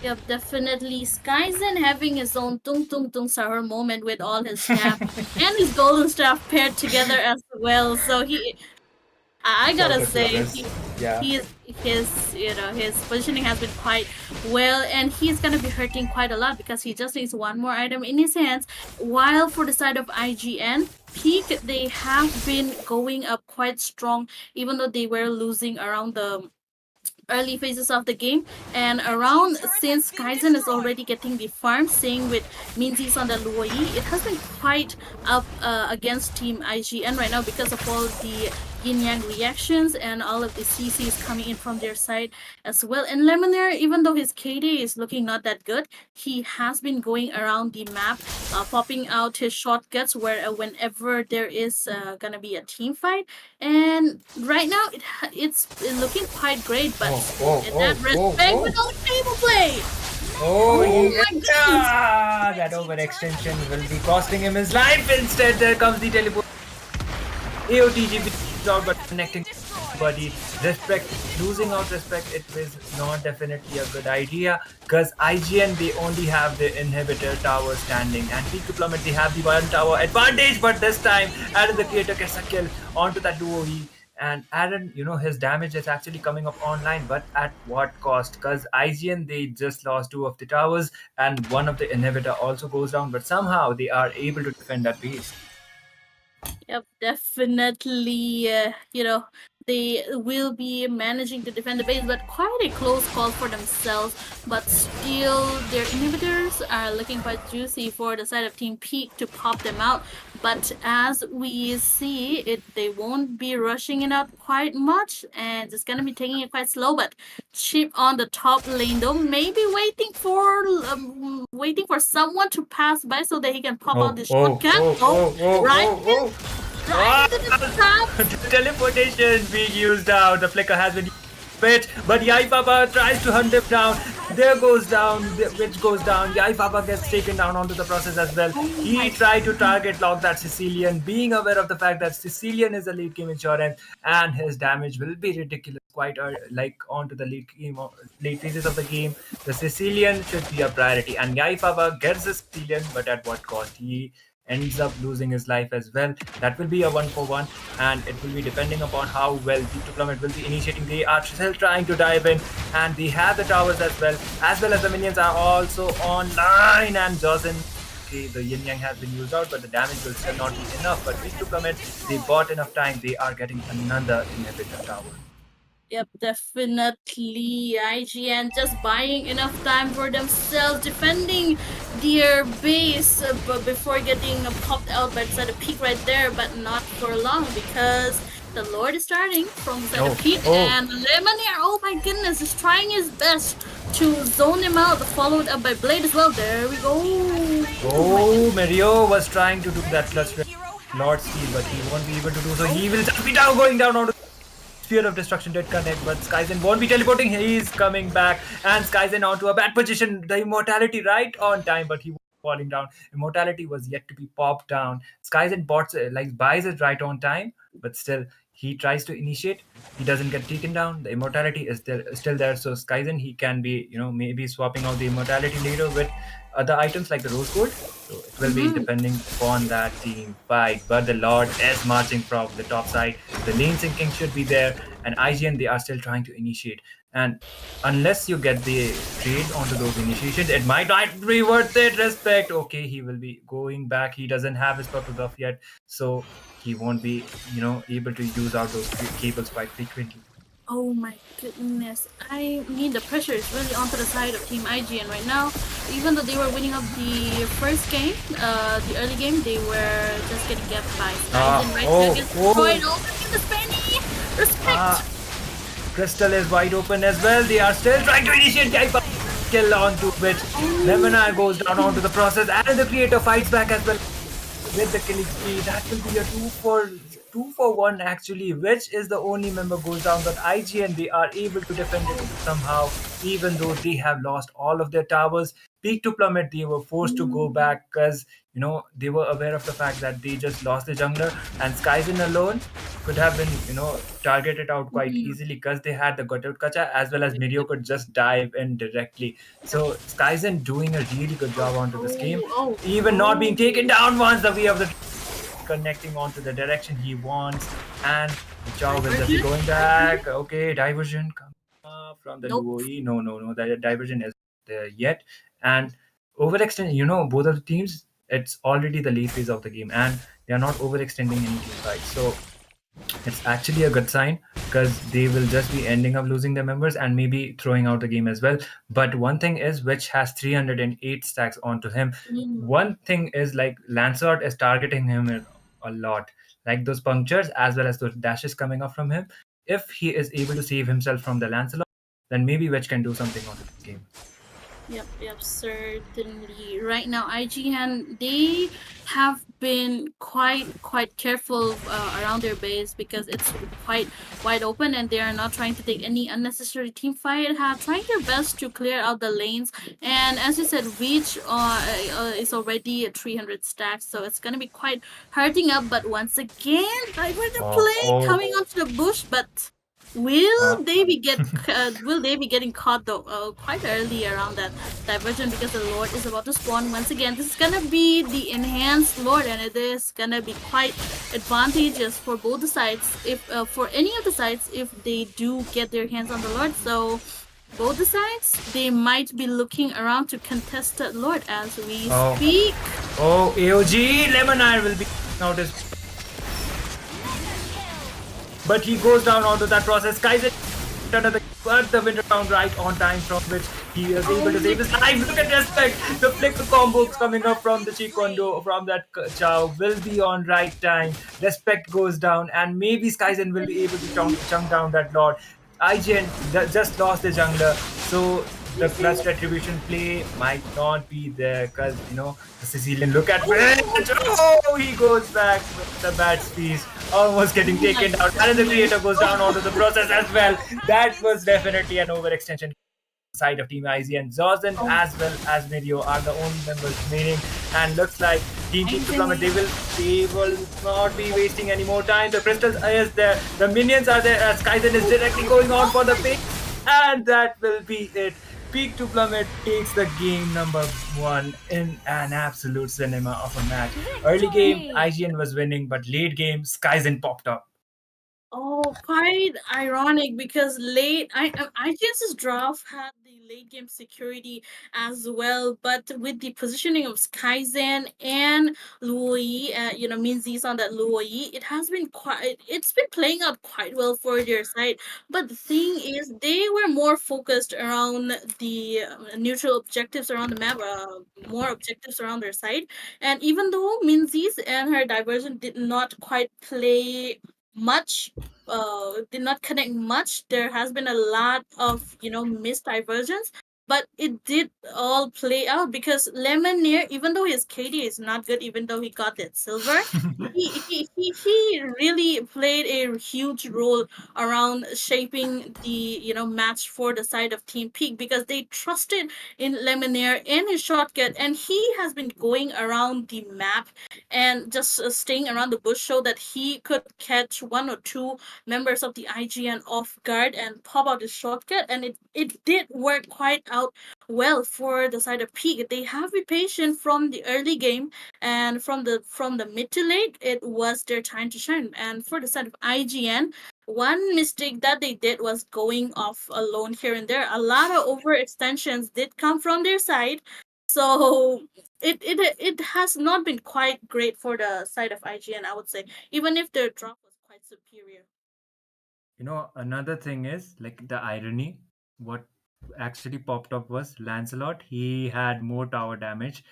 Yep, definitely. Skyzen having his own tung tung tung sahur moment with all his staff and his golden staff paired together as well. So I gotta say, his positioning has been quite well, and he's gonna be hurting quite a lot because he just needs one more item in his hands. While for the side of IGN, Peak, they have been going up quite strong, even though they were losing around the early phases of the game, and around since Kaizen is already getting the farm, same with Minzi's on the Luoyi, it has been quite up against Team IGN right now because of all the yin yang reactions and all of the CCs coming in from their side as well. And Lemonaire, even though his KD is looking not that good, he has been going around the map, popping out his shotguns where whenever there is gonna be a team fight. And right now it's looking quite great, but in that respect, with all the table play. That overextension will be costing him his life. Instead, there comes the teleport. AOTG out, but connecting body. Respect, losing out respect, it was not definitely a good idea, because IGN, they only have the inhibitor tower standing, and Peak to plummet, they have the one tower advantage, but this time Aaron the creator gets a kill onto that duo. And Aaron, his damage is actually coming up online, but at what cost? Because IGN, they just lost 2 of the towers, and one of the inhibitor also goes down, but somehow they are able to defend that base. Yep, definitely. They will be managing to defend the base, but quite a close call for themselves. But still, their inhibitors are looking quite juicy for the side of Team Peak to pop them out. But as we see, they won't be rushing it out quite much, and it's gonna be taking it quite slow. But Chip on the top lane, though, maybe waiting for someone to pass by so that he can pop out the shotgun. Right into the trap. The teleportation being used out. The flicker has been used, but Yai Papa tries to hunt him down. There goes down, which goes down. Yai Papa gets taken down onto the process as well. He tried to target lock that Sicilian, being aware of the fact that Sicilian is a late game insurance, and his damage will be ridiculous quite onto the late phases of the game. The Sicilian should be a priority, and Yai Papa gets the Sicilian, but at what cost? He ends up losing his life as well. That will be a 1-for-1, and it will be depending upon how well Peak to plummet will be initiating. They are still trying to dive in, and they have the towers as well as the minions are also online. And Jocelyn, the yin yang has been used out, but the damage will still not be enough. But Peak to plummet, they bought enough time. They are getting another inhibitor tower. Yep, definitely. IGN just buying enough time for themselves, defending their base before getting popped out by the side of Peak right there, but not for long because the Lord is starting from the side of Peak, and Lemonaire, oh my goodness, is trying his best to zone him out, followed up by Blade as well. There we go. Mario was trying to do that clutch Lord Steel, but he won't be able to do so. He will just be going down onto Sphere of Destruction did connect, but Skyzen won't be teleporting. He's coming back, and Skyzen onto a bad position. The immortality right on time, but he was falling down. Immortality was yet to be popped down. Skyzen buys it right on time, but still he tries to initiate. He doesn't get taken down. The immortality is still there. So Skyzen, he can be, maybe swapping out the immortality later with other items like the rose gold. So it will be depending upon that team fight. But the Lord is marching from the top side. The lane sinking should be there. And IGN, they are still trying to initiate. And unless you get the trade onto those initiations, it might not be worth it. Respect. Okay, he will be going back. He doesn't have his purple buff yet. So he won't be, able to use out those cables quite frequently. Oh my goodness. I mean, the pressure is really onto the side of Team IGN right now. Even though they were winning up the first game, the early game, they were just getting gapped by IGN right there. Gets destroyed. Oh, the Spenny! Respect! Crystal is wide open as well. They are still trying to initiate the kill onto which Lemona goes down onto the process, and the creator fights back as well with the killing spree. That will be a two for one actually, which is the only member goes down. But IGN, they are able to defend it somehow, even though they have lost all of their towers. Peak to plummet, they were forced to go back because they were aware of the fact that they just lost the jungler, and Skyzen alone could have been targeted out quite easily because they had the Gotout Kacha as well as Mirio could just dive in directly. So Skyzen doing a really good job onto this game, even not being taken down once the way of the connecting onto the direction he wants, and Chow will just be going back. Okay, diversion coming up from the Nope. Luoi. No, the diversion is there yet, and overextend. Both of the teams. It's already the late phase of the game, and they are not overextending any team fight. So it's actually a good sign because they will just be ending up losing their members and maybe throwing out the game as well. But one thing is, which has 308 stacks onto him. One thing is like Lancelot is targeting him a lot, like those punctures as well as those dashes coming up from him. If he is able to save himself from the Lancelot, then maybe Wedge can do something on this game. Yep, certainly. Right now, IGN, they have been quite careful around their base because it's quite wide open and they are not trying to take any unnecessary team fight. Have trying their best to clear out the lanes. And as you said, Reach is already at 300 stacks, so it's gonna be quite hurting up. But once again, I were the play coming onto the bush, but will they be getting caught though quite early around that diversion because the Lord is about to spawn once again. This is gonna be the enhanced Lord and it is gonna be quite advantageous for both the sides if for any of the sides if they do get their hands on the Lord. So both the sides they might be looking around to contest that Lord as we speak. AOG Lemonade will be noticed. But he goes down onto that process. Kaizen under the winter round right on time, from which he is able to save his life. Look at Respect. The flick combos coming up from the Chikondo from that Chow will be on right time. Respect goes down, and maybe Skyzen will be able to chunk down that Lord. IGN just lost the jungler, so the clutch retribution play might not be there because the Sicilian look at he goes back with the bad speed, almost getting taken down, and the creator goes down onto the process as well. That was definitely an overextension side of Team IZ, and Zorzan as well as Mirio are the only members remaining, and looks like Team Peak to Plummet, they will not be wasting any more time. The crystals is there, the minions are there, as Skyzen is directly going on for the pick, and that will be it. Peak to Plummet takes the game number 1 in an absolute cinema of a match. Early game, IGN was winning, but late game, Skyzen popped up. Oh, quite ironic because IGN's draft had the late game security as well, but with the positioning of Skyzen and Luoi, Minzi's on that Luoi, it's been playing out quite well for their side. But the thing is, they were more focused around the neutral objectives around the map, more objectives around their side. And even though Minzi's and her diversion did not quite play much did not connect much. There has been a lot of missed diversions, but it did all play out because Lemonade, even though his KD is not good, even though he got that silver, he really played a huge role around shaping the match for the side of Team Peak because they trusted in Lemonade and his shortcut, and he has been going around the map and just staying around the bush so that he could catch one or two members of the IGN off guard and pop out his shortcut, and it did work quite out well for the side of Peak. They have been patient from the early game, and from the mid to late, it was their time to shine. And for the side of IGN, one mistake that they did was going off alone here and there. A lot of overextensions did come from their side, so it has not been quite great for the side of IGN, I would say, even if their drop was quite superior. Another thing is like the irony. What actually popped up was Lancelot. He had more tower damage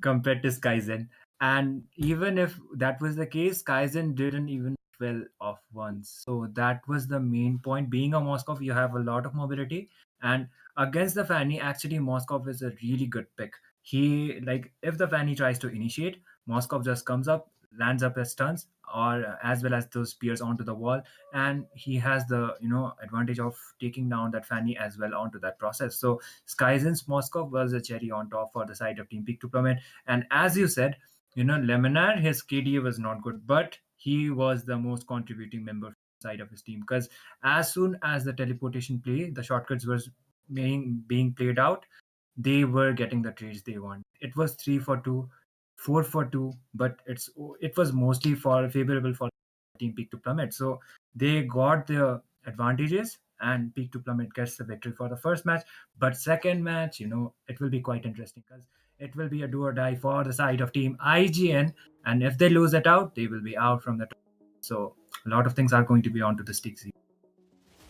compared to Skyzen. And even if that was the case, Skyzen didn't even fell off once. So that was the main point. Being a Moskov, you have a lot of mobility, and against the Fanny, actually Moskov is a really good pick. He, like, if the Fanny tries to initiate, Moskov just comes up, lands up his stuns, or as well as those spears onto the wall, and he has the advantage of taking down that Fanny as well onto that process. So Skyzen's Moskov was a cherry on top for the side of Team Peak to Plummet. And as you said, Leminar, his KDA was not good, but he was the most contributing member side of his team, because as soon as the teleportation play, the shortcuts was being played out, they were getting the trades they want. It was 3 for 2, 4 for 2, but it was mostly for favorable for Team Peak to Plummet. So they got the advantages, and Peak to Plummet gets the victory for the first match. But second match, it will be quite interesting, because it will be a do or die for the side of Team IGN, and if they lose it out, they will be out from the top. So a lot of things are going to be onto the sticks.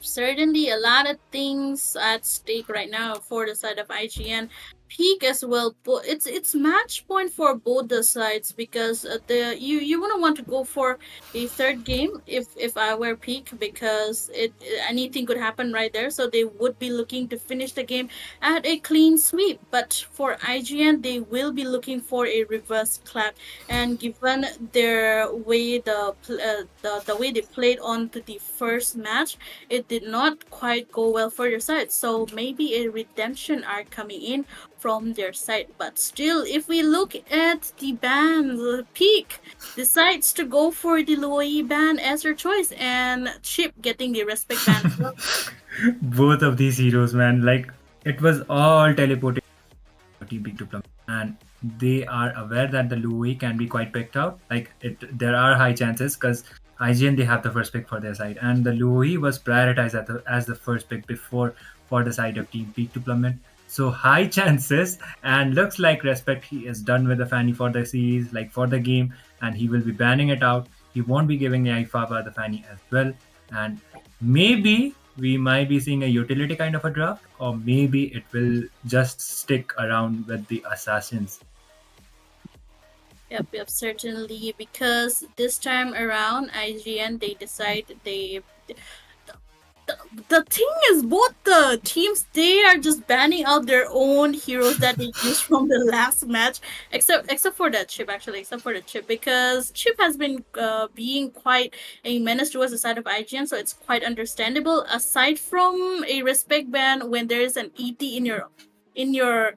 Certainly a lot of things at stake right now for the side of IGN. Peak as well, but it's match point for both the sides, because the you wouldn't want to go for a third game if I were Peak, because it anything could happen right there. So they would be looking to finish the game at a clean sweep. But for IGN, they will be looking for a reverse clap, and given their way the way they played on to the first match, it did not quite go well for their side. So maybe a redemption arc coming in from their side. But still, if we look at the bans, Peak decides to go for the Luoi ban as their choice, and Chip getting the respect ban as well. Both of these heroes, man, like, it was all teleported Team Peak to Plum, and they are aware that the Louis can be quite picked out. Like, there are high chances, because IGN, they have the first pick for their side, and the Louis was prioritized as the first pick before for the side of Team Peak to Plummet. So high chances, and looks like Respect, he is done with the Fanny for the series, like for the game, and he will be banning it out. He won't be giving Ifaba the Fanny as well, and maybe we might be seeing a utility kind of a draft, or maybe it will just stick around with the assassins. Yep, certainly. Because this time around, IGN, they decide the thing is, both the teams, they are just banning out their own heroes that they used from the last match, except for that Chip, actually, except for the Chip, because Chip has been being quite a menace towards the side of IGN, so it's quite understandable. Aside from a respect ban, when there is an ET in your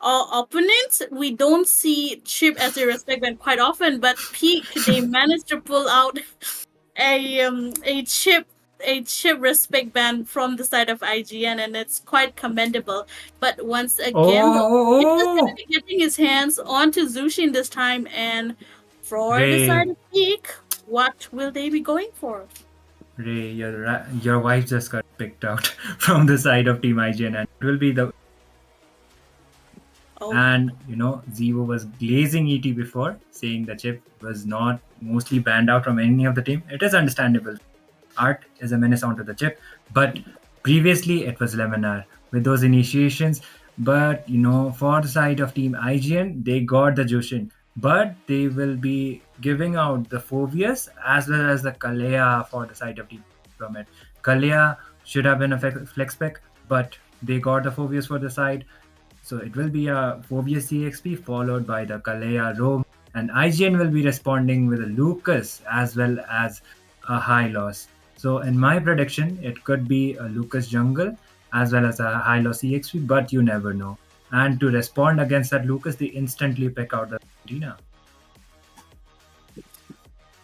opponent, we don't see Chip as a respect ban quite often. But Peak, they managed to pull out a chip respect ban from the side of IGN, and it's quite commendable. But once again, the Chip is gonna be getting his hands onto Zushin this time, and for the Ray, side of Peak, what will they be going for? Ray, your wife just got picked out from the side of Team IGN, and it will be the. Oh, And Zevo was glazing ET before, saying the Chip was not mostly banned out from any of the team. It is understandable. Art is a menace onto the Chip, but previously it was Leminar with those initiations. But for the side of Team IGN, they got the Jushin, but they will be giving out the Phobius as well as the Kalea for the side of Team Promet. Kalea should have been a flex pick, but they got the Phobius for the side. So it will be a Phobius CXP followed by the Kalea Roam, and IGN will be responding with a Lucas as well as a high loss. So in my prediction, it could be a Lucas Jungle as well as a high loss EXP, but you never know. And to respond against that Lucas, they instantly pick out the Arena.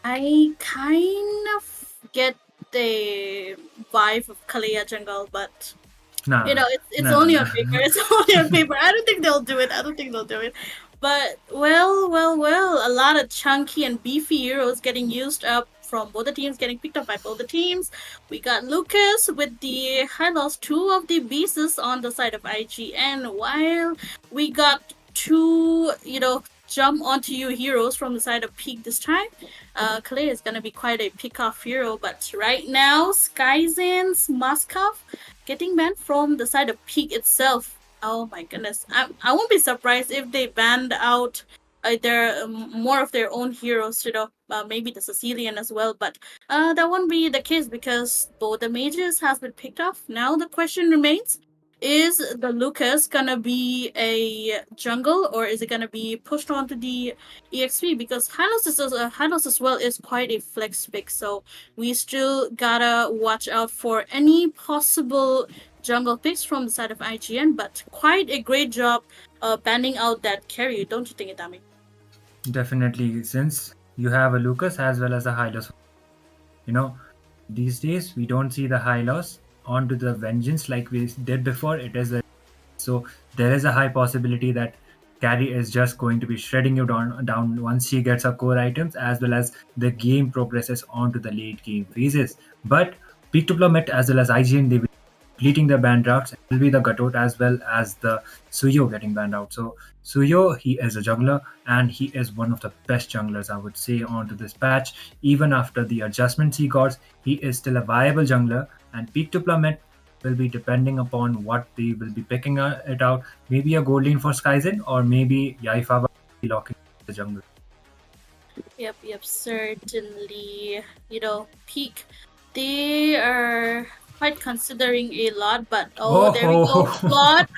I kind of get the vibe of Kalea Jungle, but Nah, it's nah, only nah. on paper. It's only on paper. I don't think they'll do it. I don't think they'll do it. But well, a lot of chunky and beefy heroes getting used up from both the teams, getting picked up by both the teams. We got Lucas with the high loss, two of the beasts on the side of IGN, while we got two, jump onto you heroes from the side of Peak this time. Clay is gonna be quite a pick-off hero, but right now, Skyzen's Moskov getting banned from the side of Peak itself. Oh my goodness. I won't be surprised if they banned out they're more of their own heroes, maybe the Sicilian as well, but that won't be the case because both the mages has been picked off. Now the question remains: is the Lucas gonna be a jungle or is it gonna be pushed onto the EXP? Because Hylos as well is quite a flex pick, so we still gotta watch out for any possible jungle picks from the side of IGN. But quite a great job banning out that carry, don't you think, Itami? Definitely, since you have a Lucas as well as a Hylos. You know, these days we don't see the Hylos onto the Vengeance like we did before. It is a so there is a high possibility that Carrie is just going to be shredding you down once she gets her core items, as well as the game progresses onto the late game phases. But Peak to Plummet as well as IGN, they will be completing the banned routes. It will be the Gatot as well as the Suyo getting banned out. So Suyo, he is a juggler and he is one of the best junglers, I would say, onto this patch. Even after the adjustments he got, he is still a viable jungler. And Peak to Plummet will be depending upon what they will be picking it out. Maybe a gold lane for Skyzen or maybe Yaifa will be locking the jungle. Yep, certainly. Peak. They are quite considering a lot, but there we go. Claude.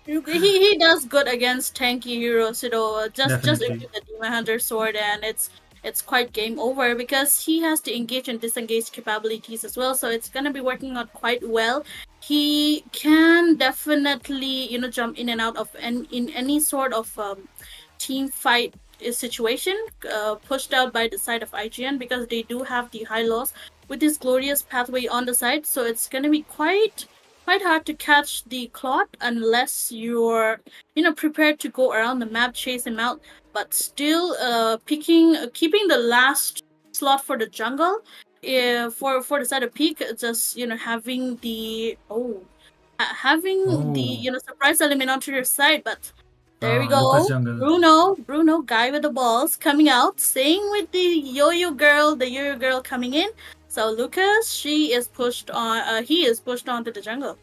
He does good against tanky heroes, just Definitely. equip the Demon Hunter sword and it's quite game over because he has to engage and disengage capabilities as well, so it's gonna be working out quite well. He can definitely, jump in and out of in any sort of team fight situation, pushed out by the side of IGN because they do have the high loss with this glorious pathway on the side, so it's gonna be quite hard to catch the Claude unless you're prepared to go around the map, chase him out, but still keeping the last slot for the jungle. For the side of Peak, just having the surprise element onto your side, but there we Lucas go. jungle. Bruno, guy with the balls coming out, staying with the yo-yo girl coming in. So Lucas, he is pushed onto the jungle.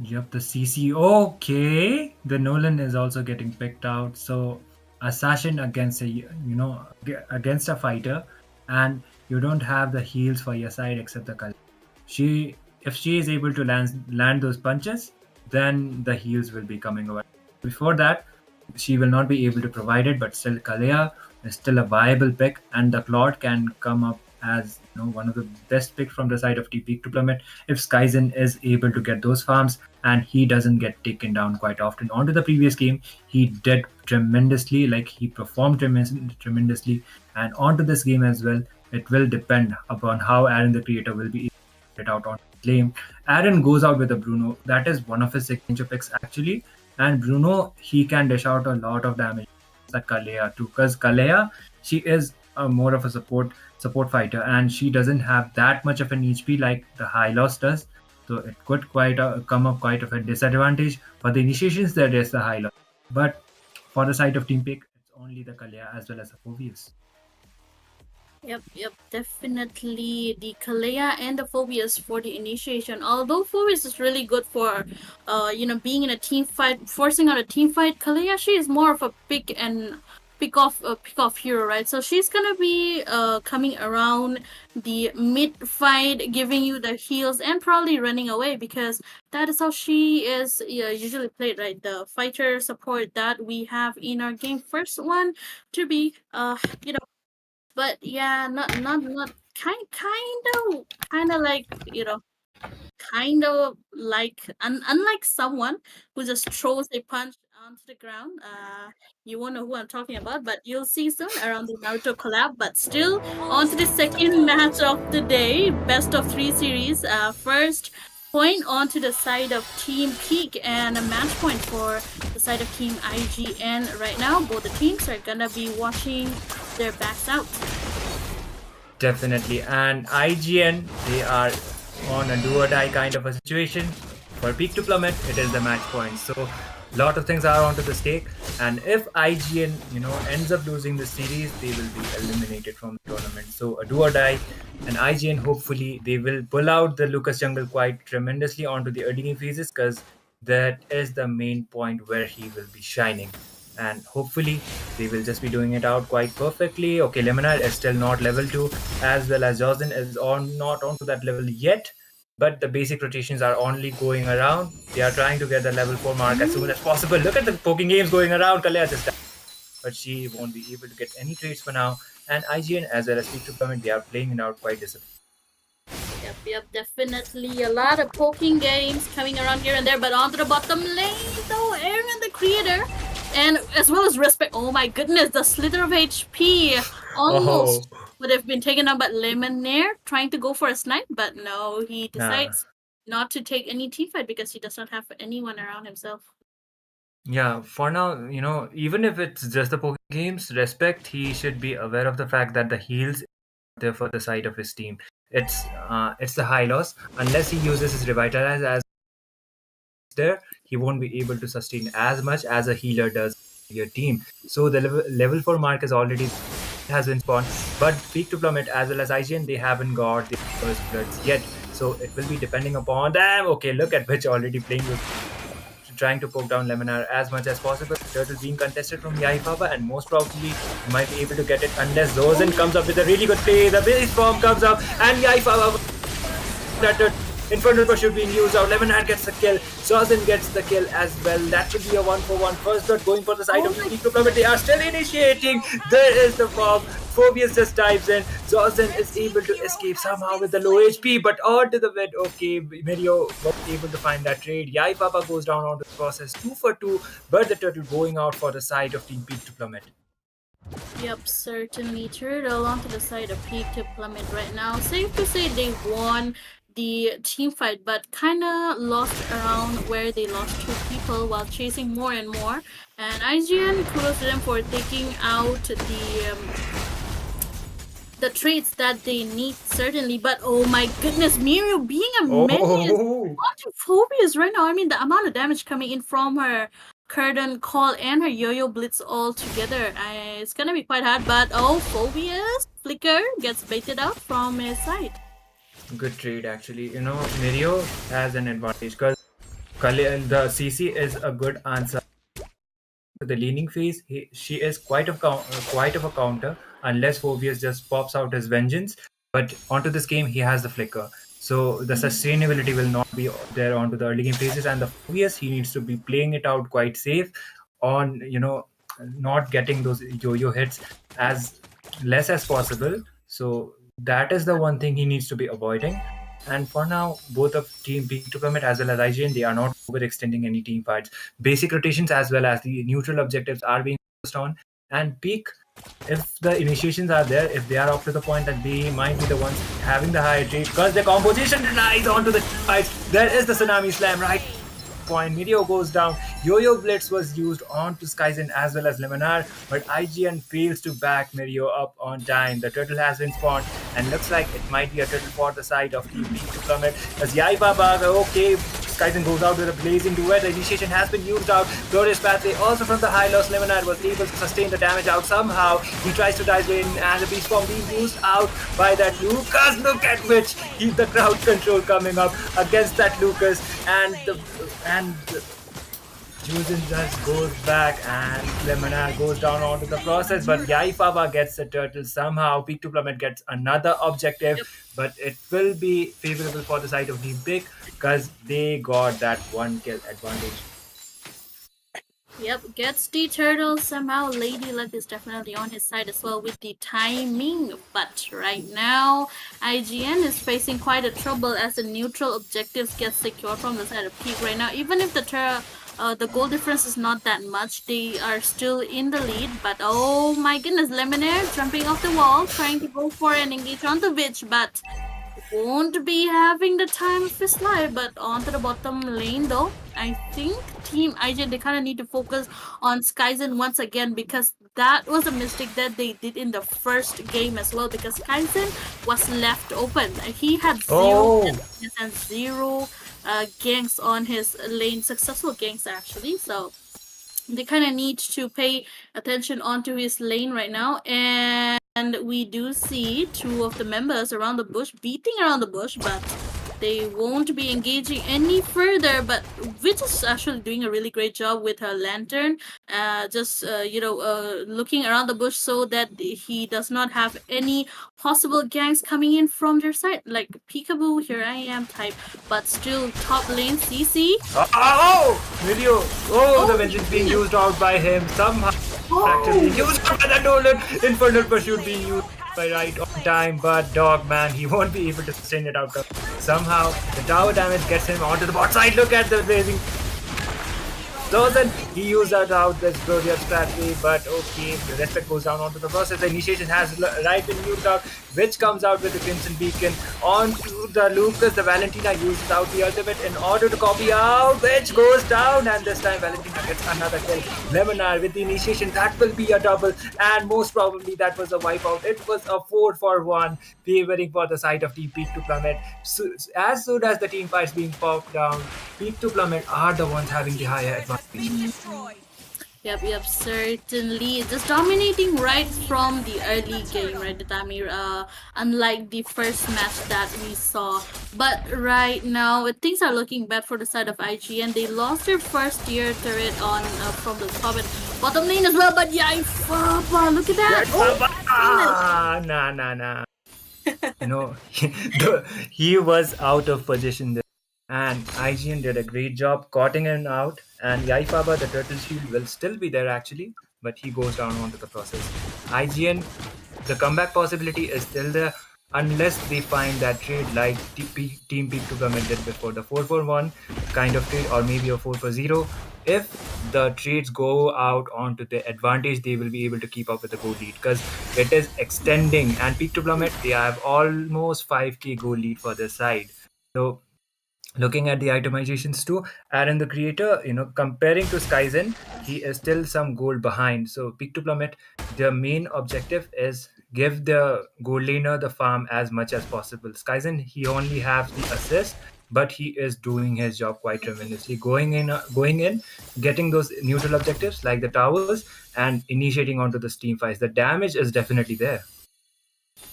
Yep, the CC. Okay, the Nolan is also getting picked out. So assassin against against a fighter, and you don't have the heals for your side except the color. If she is able to land those punches, then the heals will be coming over. Before that, she will not be able to provide it, but still Kalea is still a viable pick, and the Claude can come up as one of the best pick from the side of TP to Plummet if Skyzen is able to get those farms and he doesn't get taken down quite often. Onto the previous game, he did tremendously, like he performed tremendously, and onto this game as well, it will depend upon how Aaron the creator will be able to get out on claim. Aaron goes out with a Bruno. That is one of his signature picks actually. And Bruno, he can dish out a lot of damage at Kalea too. Because Kalea, she is more of a support fighter and she doesn't have that much of an HP like the Hylos does. So it could come up quite of a disadvantage. For the initiations, there is the Hylos. But for the side of team pick, it's only the Kalea as well as the Phobius. Yep, definitely the Kalea and the Phobius for the initiation. Although Phobius is really good for, being in a team fight, forcing out a team fight. Kalea, she is more of a pick off hero, right? So she's gonna be coming around the mid fight, giving you the heals and probably running away because that is how she is usually played, right? The fighter support that we have in our game. First one to be but yeah, not kind of like unlike someone who just throws a punch onto the ground. You won't know who I'm talking about, but you'll see soon around the Naruto collab. But still, on to the second match of the day, best of 3 series. First point onto the side of Team Peak and a match point for the side of Team IGN right now. Both the teams are gonna be washing their backs out. Definitely. And IGN, they are on a do or die kind of a situation. For Peak to Plummet, it is the match point. So a lot of things are onto the stake. And if IGN, ends up losing the series, they will be eliminated from the tournament. So a do or die. And IGN, hopefully, they will pull out the Lucas Jungle quite tremendously onto the early game phases because that is the main point where he will be shining. and hopefully they will just be doing it out quite perfectly. Okay, Lemonade is still not level 2, as well as Jocelyn is not onto that level yet, but the basic rotations are only going around. They are trying to get the level 4 mark as soon as possible. Look at the poking games going around. Kalea just died, but she won't be able to get any trades for now. And IGN as well as Peak Deployment, they are playing it out quite disciplined. Yep, definitely a lot of poking games coming around here and there, but onto the bottom lane though, Aaron the creator, and as well as respect. Oh my goodness, the slither of HP almost would have been taken out, but Lemonade trying to go for a snipe, but no, he decides not to take any team fight because he does not have anyone around himself. Yeah, for now, even if it's just the poker games, respect, he should be aware of the fact that the heals are there for the side of his team. It's the high loss. Unless he uses his revitalize as there, he won't be able to sustain as much as a healer does your team. So the level 4 mark is already has been spawned, but Peak Deployment as well as IGN, they haven't got the first bloods yet. So it will be depending upon them. Okay, look at which already playing with trying to poke down Leminar as much as possible. Turtle being contested from Yaifaba, and most probably he might be able to get it unless Zozen comes up with a really good play. The base form comes up, and Yaifaba that Infernal Pursuit being used out. Leminar gets the kill. Zozen gets the kill as well. That should be a 1-for-1 first blood going for the side of the Deployment. They are still initiating. There is the bomb. Phobius just dives in. Zozen is able to escape somehow with the low HP, but on to the mid. Okay, Mirio was able to find that trade. Yai Papa goes down onto the process 2 for 2, but the Turtle going out for the side of Team Peak Deployment. Yep, certainly. Turtle onto the side of Peak Deployment right now. Safe to say they won the team fight, but kind of lost around where they lost 2 people while chasing more and more. And IGN, kudos to them for taking out the traits that they need, certainly. But oh my goodness, Mirio being a minion onto Phobius right now. I mean, the amount of damage coming in from her Curtain Call and her Yo-Yo Blitz all together, it's gonna be quite hard. But oh, Phobius Flicker gets baited out from his side. Good trade, actually. Mirio has an advantage because the CC is a good answer. The leaning phase, she is quite of a counter unless Phobius just pops out his vengeance. But onto this game, he has the flicker, so the sustainability will not be there onto the early game phases. And the Phobius, he needs to be playing it out quite safe on not getting those yo-yo hits as less as possible. So that is the one thing he needs to be avoiding. And for now, both of Team Peak Deployment as well as IGN, they are not overextending any team fights. Basic rotations as well as the neutral objectives are being focused on. And Peak, if the initiations are there, if they are up to the point that they might be the ones having the higher rate, because the composition relies onto the fights. There is the Tsunami Slam, right? Point. Mirio goes down. Yo-Yo Blitz was used onto Skyzen as well as Leminar, but IGN fails to back Mirio up on time. The turtle has been spawned, and looks like it might be a turtle for the side of Team Peak Deployment. As Yaibaba, okay, Skyzen goes out with a blazing duet. The initiation has been used out. Glorious pathway also from the high loss. Leminar was able to sustain the damage out somehow. He tries to dive in, and the beast form being used out by that Lucas. Look at which the crowd control coming up against that Lucas, and Juzen just goes back, and Leminar goes down onto the process, but Yaifaba gets the turtle somehow. Peak Deployment gets another objective, but it will be favorable for the side of Team Pick because they got that 1 kill advantage. Yep, gets the turtle somehow. Lady Luck is definitely on his side as well with the timing. But right now, IGN is facing quite a trouble as the neutral objectives get secured from the side of Peak right now. Even if the goal difference is not that much, they are still in the lead. But oh my goodness, Lemonade jumping off the wall, trying to go for an engage on the witch, but won't be having the time of his life. But onto the bottom lane though, I think Team IGN, they kind of need to focus on Skyzen once again, because that was a mistake that they did in the first game as well, because Skyzen was left open. He had zero ganks on his lane, successful ganks actually, so they kind of need to pay attention onto his lane right now. And we do see 2 of the members around the bush, beating around the bush, but they won't be engaging any further. But Witch is actually doing a really great job with her lantern, just looking around the bush so that he does not have any possible gangs coming in from their side, like peekaboo, here I am type. But still, top lane CC. Oh! Video! Oh, the Oh, vengeance being used out by him. Somehow fracture being used out by the Nolan. Infernal Pursuit being used by right on time, but Dog Man, he won't be able to sustain it out. Somehow, the tower damage gets him onto the bot side. Look at the blazing. So then he used that out this brilliant strategy, but okay, the respect goes down onto the process. The initiation has right been used out, which comes out with the Crimson Beacon onto the Lucas. The Valentina uses out the ultimate in order to copy out, which goes down, and this time Valentina gets another kill. Lemonar with the initiation, that will be a double, and most probably that was a wipeout. It was a 4-for-1, favoring for the side of Team Peak to Plummet. So, as soon as the team fights being popped down, Peak to Plummet are the ones having the higher advantage. Yep, certainly. Just dominating right from the early game, right, Tamir? Unlike the first match that we saw. But right now, things are looking bad for the side of IGN. They lost their first tier turret on from the top and bottom lane as well. But yeah, look at that! Nah. You know, he was out of position there. And IGN did a great job cutting him out. And Yaifaba, the turtle shield, will still be there actually, but he goes down onto the process. IGN, the comeback possibility is still there unless they find that trade like Team Peak to Plummet did before, the 4-for-1 kind of trade, or maybe a 4-for-0. If the trades go out onto the advantage, they will be able to keep up with the goal lead because it is extending. And Peak to Plummet, they have almost 5k goal lead for their side. So looking at the itemizations too, Aaron the creator, comparing to Skyzen, he is still some gold behind. So Peak to Plummet, their main objective is give the gold laner the farm as much as possible. Skyzen, he only has the assist, but he is doing his job quite tremendously, going in, getting those neutral objectives like the towers and initiating onto the team fights. The damage is definitely there.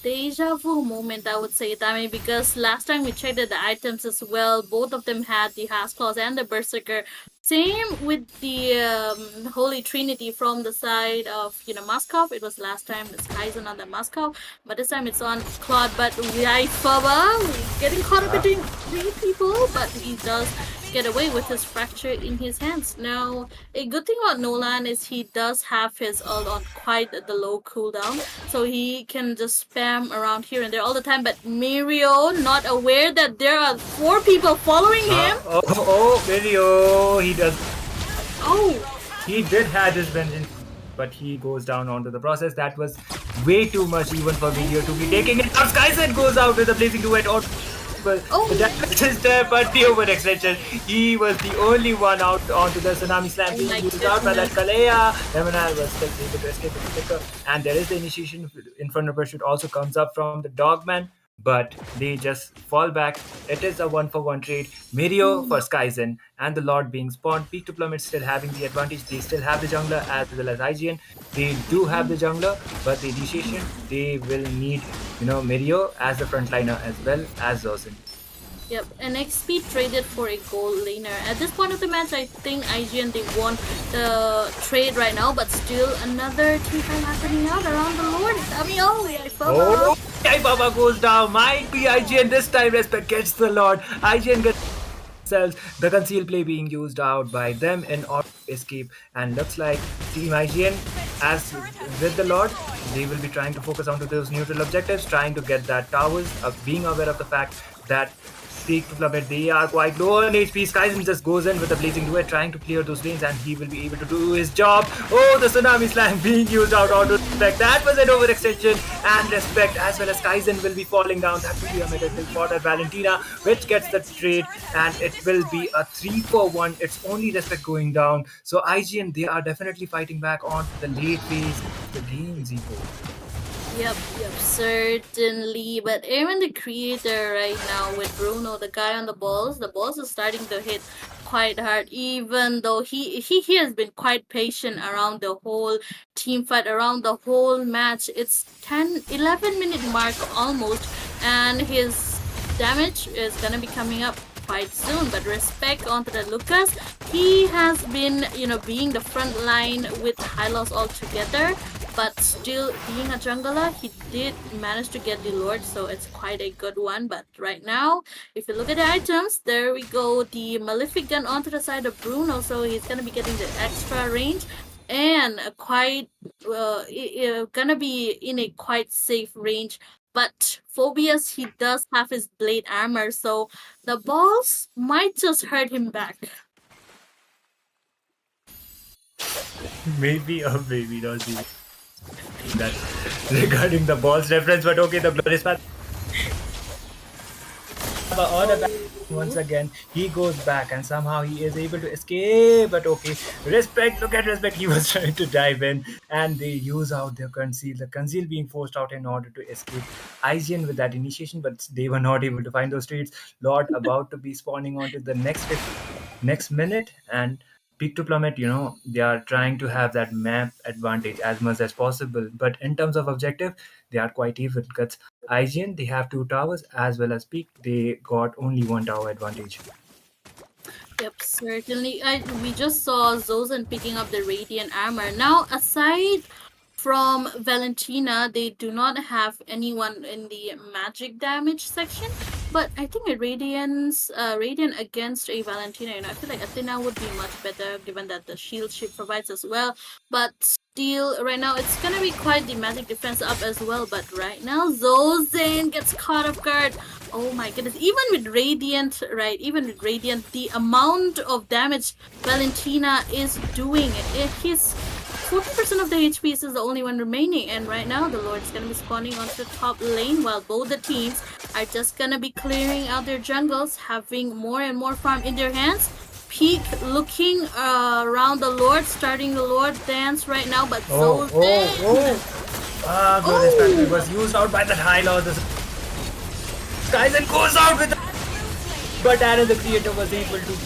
Deja vu moment, I would say, Tami, because last time we checked the items as well, both of them had the Has Claws and the Berserker. Same with the Holy Trinity from the side of, Muskov. It was last time the Skyzen on the Muskov, but this time it's on Claude. But Yaifaba getting caught up between three people, but he does get away with his fracture in his hands. Now, a good thing about Nolan is he does have his ult on quite the low cooldown, so he can just spam around here and there all the time. But Mirio, not aware that there are 4 people following him. Mirio, he does. Oh, he did have his vengeance, but he goes down onto the process. That was way too much even for Mirio to be taking it. Now Skyset goes out with a blazing duet on. The damage is there, but the overextension. He was the only one out onto the tsunami slam being used out by that Kalea. Lemonar was still able to escape with the flicker. And there is the initiation. Infernal Pursuit also comes up from the Dogman, but they just fall back. It is a 1-for-1 trade. Mirio for Skyzen and the Lord being spawned. Peak to Plummet still having the advantage. They still have the jungler as well as IGN. They do have the jungler, but the initiation, they will need, Mirio as the frontliner as well as Zosin. Yep, and XP traded for a gold laner. At this point of the match, I think IGN, they won the trade right now, but still another team fight happening out around the Lord. Yaifaba goes down. Might be IGN this time. Respect gets the Lord. IGN gets themselves. The concealed play being used out by them in order to escape. And looks like Team IGN, as with the Lord, they will be trying to focus onto those neutral objectives, trying to get that towers, being aware of the fact that Peak to Plummet, they are quite low on HP. Skyzen just goes in with a blazing duet, trying to clear those lanes, and he will be able to do his job. Oh, the tsunami slam being used out onto Respect. That was an overextension, and Respect as well as Skyzen will be falling down. That will be a mega kill for that Valentina, which gets the trade, and it will be a 3-for-1. It's only Respect going down. So IGN, they are definitely fighting back on the late phase of the game, Zico. Yep, certainly. But even the creator right now with Bruno, the guy on the balls are starting to hit quite hard, even though he has been quite patient around the whole team fight, around the whole match. It's 11 minute mark almost, and his damage is gonna be coming up quite soon. But respect onto the Lucas. He has been, being the front line with Hylos altogether. But still, being a jungler, he did manage to get the Lord, so it's quite a good one. But right now, if you look at the items, there we go. The Malefic gun onto the side of Bruno, so he's gonna be getting the extra range and quite gonna be in a quite safe range. But Phobius, he does have his blade armor, so the balls might just hurt him back. Maybe or maybe not. That regarding the balls reference, but okay, the glorious path. On the back once again, he goes back and somehow he is able to escape. But okay, respect. Look at respect. He was trying to dive in, and they use out their conceal. The conceal being forced out in order to escape. IGN with that initiation, but they were not able to find those streets. Lord about to be spawning onto the next minute, and Peak to Plummet, they are trying to have that map advantage as much as possible. But in terms of objective, they are quite even. Because IGN, they have 2 towers as well as Peak, they got only 1 tower advantage. Yep, certainly. We just saw Zozen picking up the Radiant armor. Now, aside from Valentina, they do not have anyone in the magic damage section. But I think a Radiant against a Valentina, I feel like Athena would be much better given that the shield she provides as well. But still, right now, it's gonna be quite the magic defense up as well. But right now, Zozen gets caught off guard. Oh my goodness, even with Radiant, the amount of damage Valentina is doing, he's 40% of the HPs is the only one remaining, and right now the Lord's gonna be spawning onto the top lane while both the teams are just gonna be clearing out their jungles, having more and more farm in their hands. Peak looking around the Lord, starting the Lord dance right now, but Glorious Patrick was used out by that high law. Kaizen goes out with but Aaron the creator was able to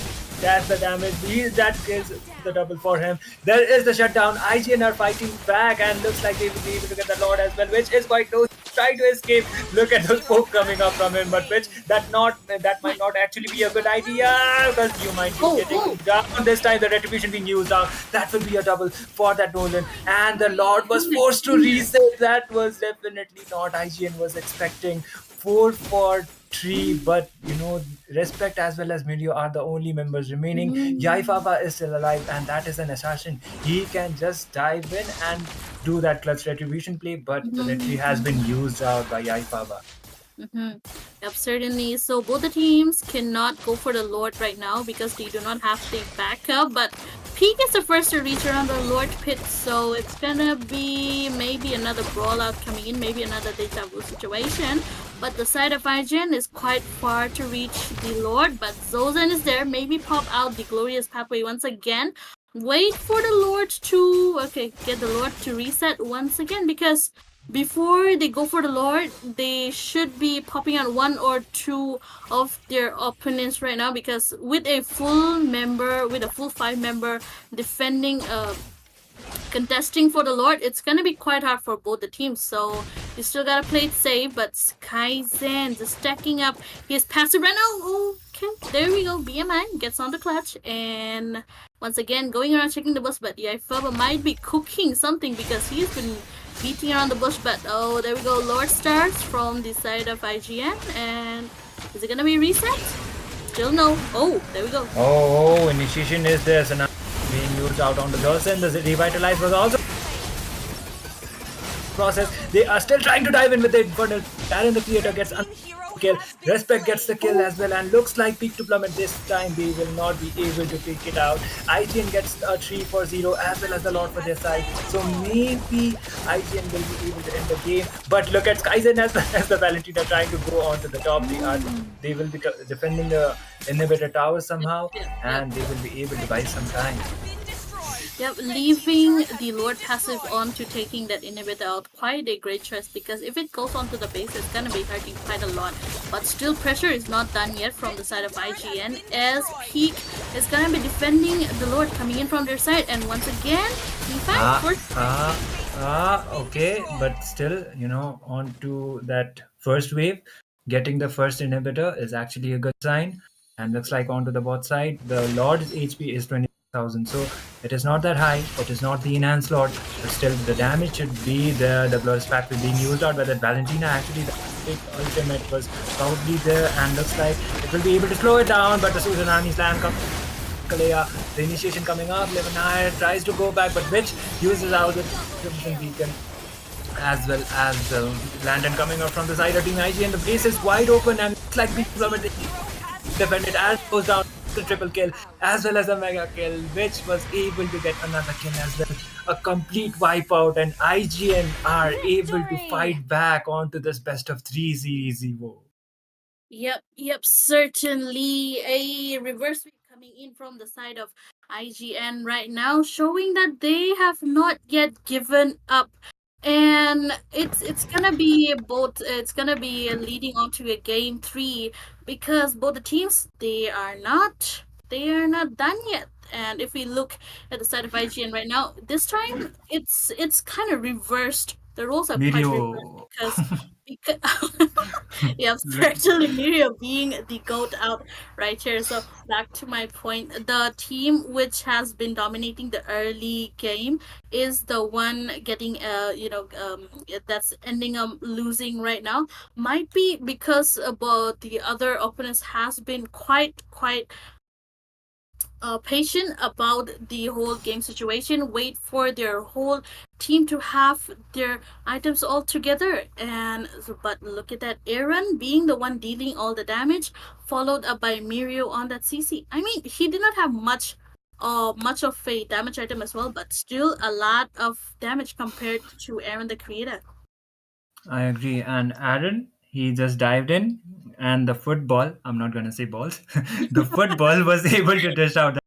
dash the damage. That is the double for him. There is the shutdown. IGN are fighting back and looks like they will be able to get the Lord as well, which is quite low. Trying to escape. Look at those poke coming up from him, but which that might not actually be a good idea because you might be getting down. This time the retribution being used out. That will be a double for that Nolan. And the Lord was forced to reset. That was definitely not IGN was expecting. 4 for 3, but respect as well as Milio are the only members remaining. Yaifaba is still alive, and that is an assassin. He can just dive in and do that clutch retribution play, but the retry has been used out by Yaifaba. Yep, certainly. So both the teams cannot go for the Lord right now because they do not have the backup, but Peak is the first to reach around the Lord pit, so it's gonna be maybe another brawl out coming in, maybe another deja vu situation. But the side of IGN is quite far to reach the Lord, but Zozen is there. Maybe pop out the glorious pathway once again. Wait for the Lord to get the Lord to reset once again, because before they go for the Lord, they should be popping out 1 or 2 of their opponents right now, because with a full 5 member defending contesting for the Lord, it's gonna be quite hard for both the teams. So you still gotta play it safe, but Kaizen just stacking up his passive right now. Okay, there we go. BMI gets on the clutch, and once again going around checking the bush, but Yaifaba might be cooking something because he's been beating around the bush. But there we go. Lord starts from the side of IGN, and is it gonna be reset? Still no. Oh, there we go. Initiation is there, so now being used out on the Johnson. The revitalize was also process. They are still trying to dive in with the Infernal. Darren the creator gets kill. Respect gets the kill as well, and looks like Peak to Plummet this time they will not be able to pick it out. IGN gets a 3 for 0 as well as the Lord for their side, so maybe IGN will be able to end the game. But look at Kaizen as well as the Valentina trying to go on to the top. They will be defending the inhibitor tower somehow, and they will be able to buy some time. Yep, leaving the Lord passive on to taking that inhibitor out, quite a great choice, because if it goes onto the base, it's gonna be hurting quite a lot. But still, pressure is not done yet from the side of IGN, as Peak is gonna be defending the Lord coming in from their side, and once again, okay, but still, on to that first wave. Getting the first inhibitor is actually a good sign. And looks like onto the bot side, the Lord's HP is 20,000. So it is not that high. It is not the enhanced Lord, but still the damage should be there. The Glorious Factor being used out by that Valentina. Actually, the big ultimate was probably there, and looks like it will be able to slow it down. But the Suzanani slam comes. Kalea, the initiation coming up. Lebanon tries to go back, but Witch uses out the Crimson Beacon as well as Landon coming out from the side of Team IG, and the base is wide open, and it's like being plummeted. Defended as goes down the triple kill as well as a mega kill, which was able to get another kill as well. A complete wipeout, and IGN are able to fight back onto this best of three series, Evo. Yep, certainly a reverse sweep coming in from the side of IGN right now, showing that they have not yet given up. And it's gonna be both. It's gonna be leading on to a game three because both the teams they are not done yet. And if we look at the side of IGN right now, this time it's kind of reversed. The roles are quite reversed Mirio. because yeah, certainly Mirio being the goat out right here. So back to my point, the team which has been dominating the early game is the one getting that's ending up losing right now. Might be because about the other opponents has been quite patient about the whole game situation, wait for their whole team to have their items all together. But look at that, Aaron being the one dealing all the damage, followed up by Mirio on that CC. I mean, he did not have much of a damage item as well, but still a lot of damage compared to Aaron the creator. I agree. And Aaron, he just dived in, and the football, I'm not going to say balls, the football was able to dish out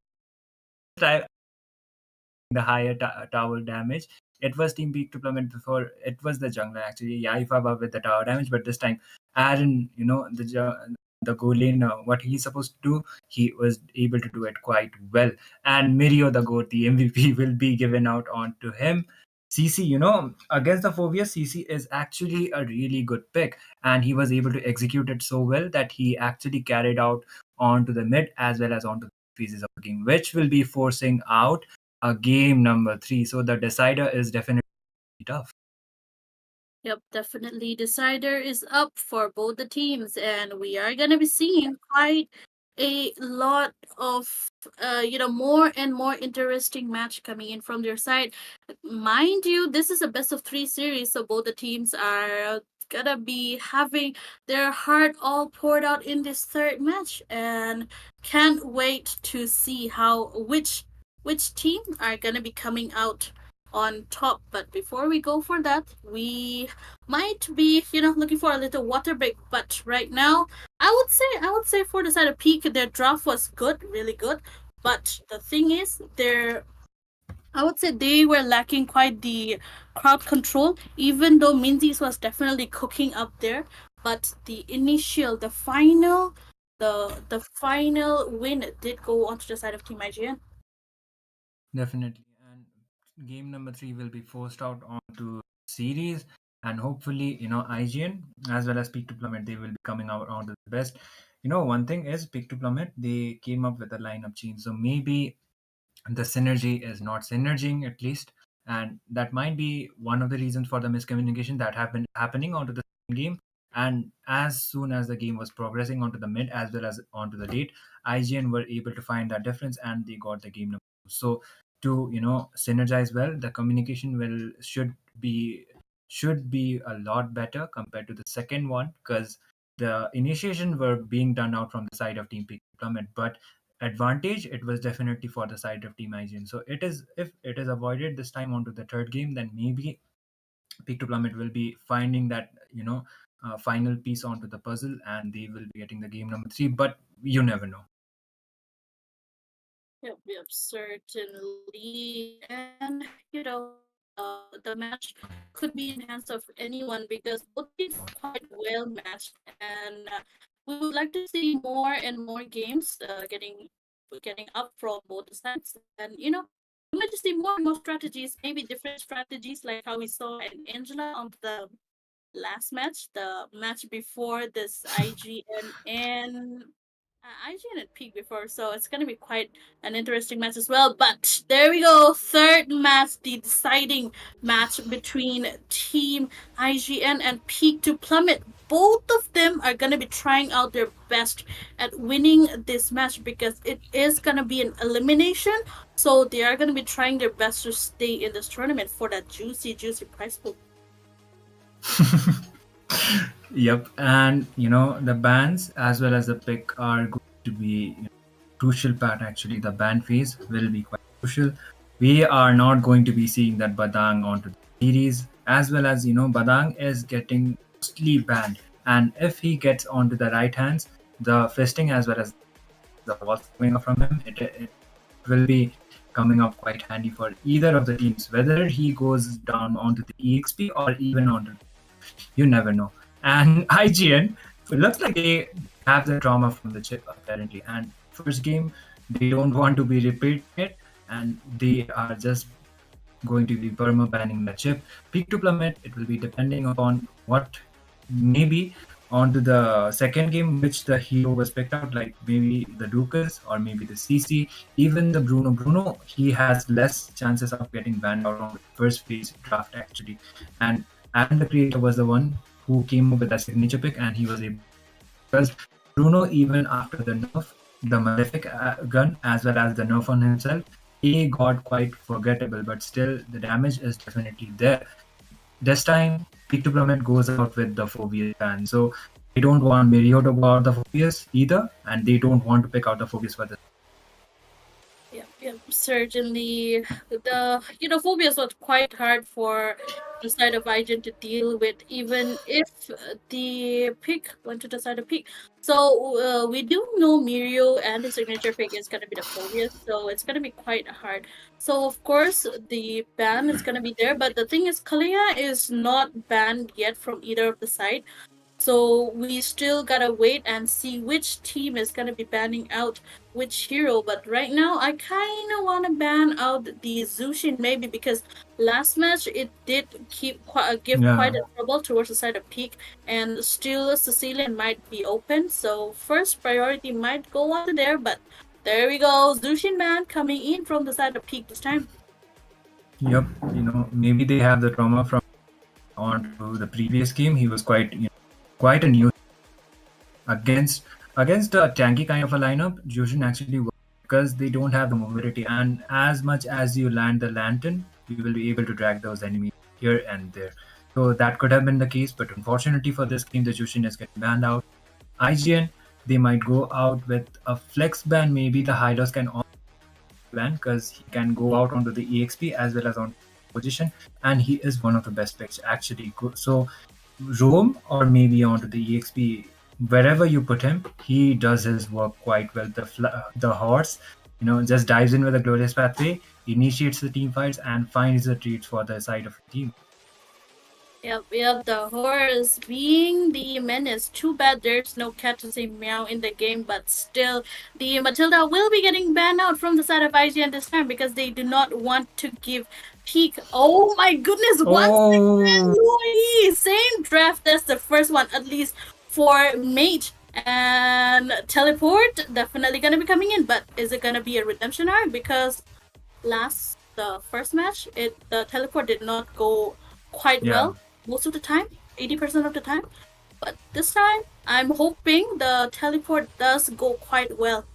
the higher tower damage. It was Team Peak Deployment before. It was the jungler actually, Yaifa with the tower damage, but this time Aaron, the goal lane, what he's supposed to do, he was able to do it quite well. And Mirio, the goat, the MVP, will be given out onto him. CC, against the Phobius, CC is actually a really good pick, and he was able to execute it so well that he actually carried out onto the mid as well as onto the phases of the game, which will be forcing out a game number three. So the decider is definitely tough. Yep, definitely. Decider is up for both the teams, and we are gonna be seeing quite a lot of more and more interesting match coming in from their side. Mind you, this is a best of three series, so both the teams are gonna be having their heart all poured out in this third match, and can't wait to see how which team are gonna be coming out on top. But before we go for that, we might be, looking for a little water break. But right now, I would say for the side of Peak, their draft was good, really good. But the thing is, I would say they were lacking quite the crowd control, even though Minzy's was definitely cooking up there. But the final win did go onto the side of Team IGN. Definitely. And game number three will be forced out onto series. And hopefully, IGN as well as Peak to Plummet, they will be coming out on the best. One thing is Peak to Plummet, they came up with a lineup change. So maybe the synergy is not synerging at least, and that might be one of the reasons for the miscommunication that have been happening onto the game. And as soon as the game was progressing onto the mid as well as onto the late, IGN were able to find that difference, and they got the game number two. So to synergize well, the communication will should be a lot better compared to the second one, because the initiation were being done out from the side of Team Peak Deployment, but advantage, it was definitely for the side of Team IGN. So it is, if it is avoided this time onto the third game, then maybe Peak to Plummet will be finding that final piece onto the puzzle, and they will be getting the game number three. But you never know. Yep, certainly. And the match could be in hands of anyone because both teams are quite well matched, and we would like to see more and more games getting up from both sides, and we might just see more and more strategies, maybe different strategies like how we saw in Angela on the last match, the match before this IGN and IGN and Peak before, so it's gonna be quite an interesting match as well. But there we go, third match, the deciding match between Team IGN and Peak to Plummet. Both of them are gonna be trying out their best at winning this match because it is gonna be an elimination. So they are gonna be trying their best to stay in this tournament for that juicy prize pool. Yep, and the bans as well as the pick are going to be crucial part. Actually, the ban phase will be quite crucial. We are not going to be seeing that Badang onto the series, as well as Badang is getting mostly banned, and if he gets onto the right hands, the fisting as well as the walls coming up from him, it will be coming up quite handy for either of the teams, whether he goes down onto the EXP or even onto, you never know. And IGN, it looks like they have the trauma from the chip apparently. And first game, they don't want to be repeating it, and they are just going to be perma banning the chip. Peak to plummet, it will be depending upon what maybe onto the second game which the hero was picked out, like maybe the Lucas or maybe the CC, even the Bruno. He has less chances of getting banned out on the first phase draft actually. And the creator was the one who came up with that signature pick, and he was able, because Bruno, even after the nerf, the Malefic gun as well as the nerf on himself, he got quite forgettable, but still the damage is definitely there. This time, Peak to Plummet goes out with the Phobius ban, so they don't want Mirio to go out the Phobius either, and they don't want to pick out the Phobius for this. Yeah, certainly. The phobias was quite hard for the side of IGN to deal with, even if the pick went to the side of pick. So we do know Mirio and his signature pick is gonna be the phobias, so it's gonna be quite hard. So of course the ban is gonna be there, but the thing is, Kalia is not banned yet from either of the side. So we still gotta wait and see which team is gonna be banning out which hero. But right now, I kind of want to ban out the Zushin maybe, because last match it did give quite a trouble towards the side of Peak, and still Sicilian might be open. So first priority might go on to there, but there we go, Zushin ban coming in from the side of Peak this time. Yep, maybe they have the trauma from on to the previous game. He was quite a new against a tanky kind of a lineup. Jushin actually works because they don't have the mobility, and as much as you land the lantern, you will be able to drag those enemies here and there. So that could have been the case, but unfortunately for this game, the Jushin is getting banned out. IGN, they might go out with a flex ban. Maybe the Hylos can also ban because he can go out onto the EXP as well as on position, and he is one of the best picks actually. So roam or maybe onto the EXP, wherever you put him, he does his work quite well. The horse, just dives in with a glorious pathway, initiates the team fights, and finds the treats for the side of the team. Yep, the horse being the menace. Too bad there's no cat to say meow in the game, but still, the Matilda will be getting banned out from the side of IGN this time because they do not want to give Peak. Oh my goodness, once again, Louis! Same draft as the first one, at least for Mage. And Teleport, definitely gonna be coming in, but is it gonna be a redemption arc? Because the first match, the Teleport did not go quite well most of the time, 80% of the time. But this time, I'm hoping the teleport does go quite well.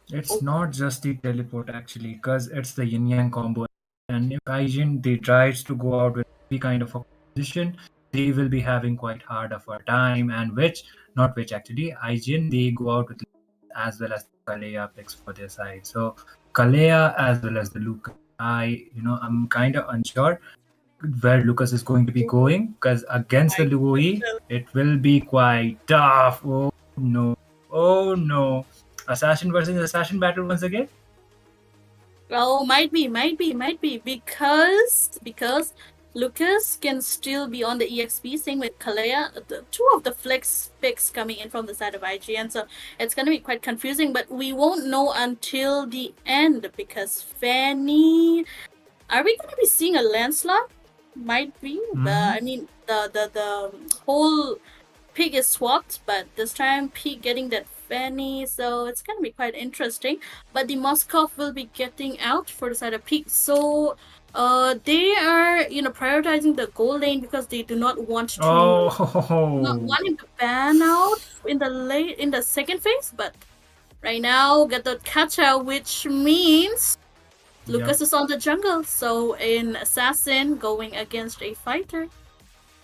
It's not just the teleport actually, because it's the yin yang combo. And if IGN they tries to go out with any kind of a position, they will be having quite hard of a time. And IGN they go out with as well as Kalea picks for their side. So Kalea as well as the Lucas, I'm kind of unsure where Lucas is going to be going, because against the Louis, it will be quite tough. Oh no. Assassin versus Assassin battle once again? Oh, might be, because Lucas can still be on the EXP, same with Kalea. The two of the flex picks coming in from the side of IGN, so it's gonna be quite confusing, but we won't know until the end, because Fanny... Are we gonna be seeing a Lancelot? Might be. Hmm. I mean, the whole Pig is swapped, but this time Pig getting that Fanny, so it's gonna be quite interesting. But the Moskov will be getting out for the side of Pig, so they are prioritizing the goal lane because they do not want to not Oh, want him to ban out in the second phase. But right now get the catch out, which means yep. Lucas is on the jungle, so an assassin going against a fighter.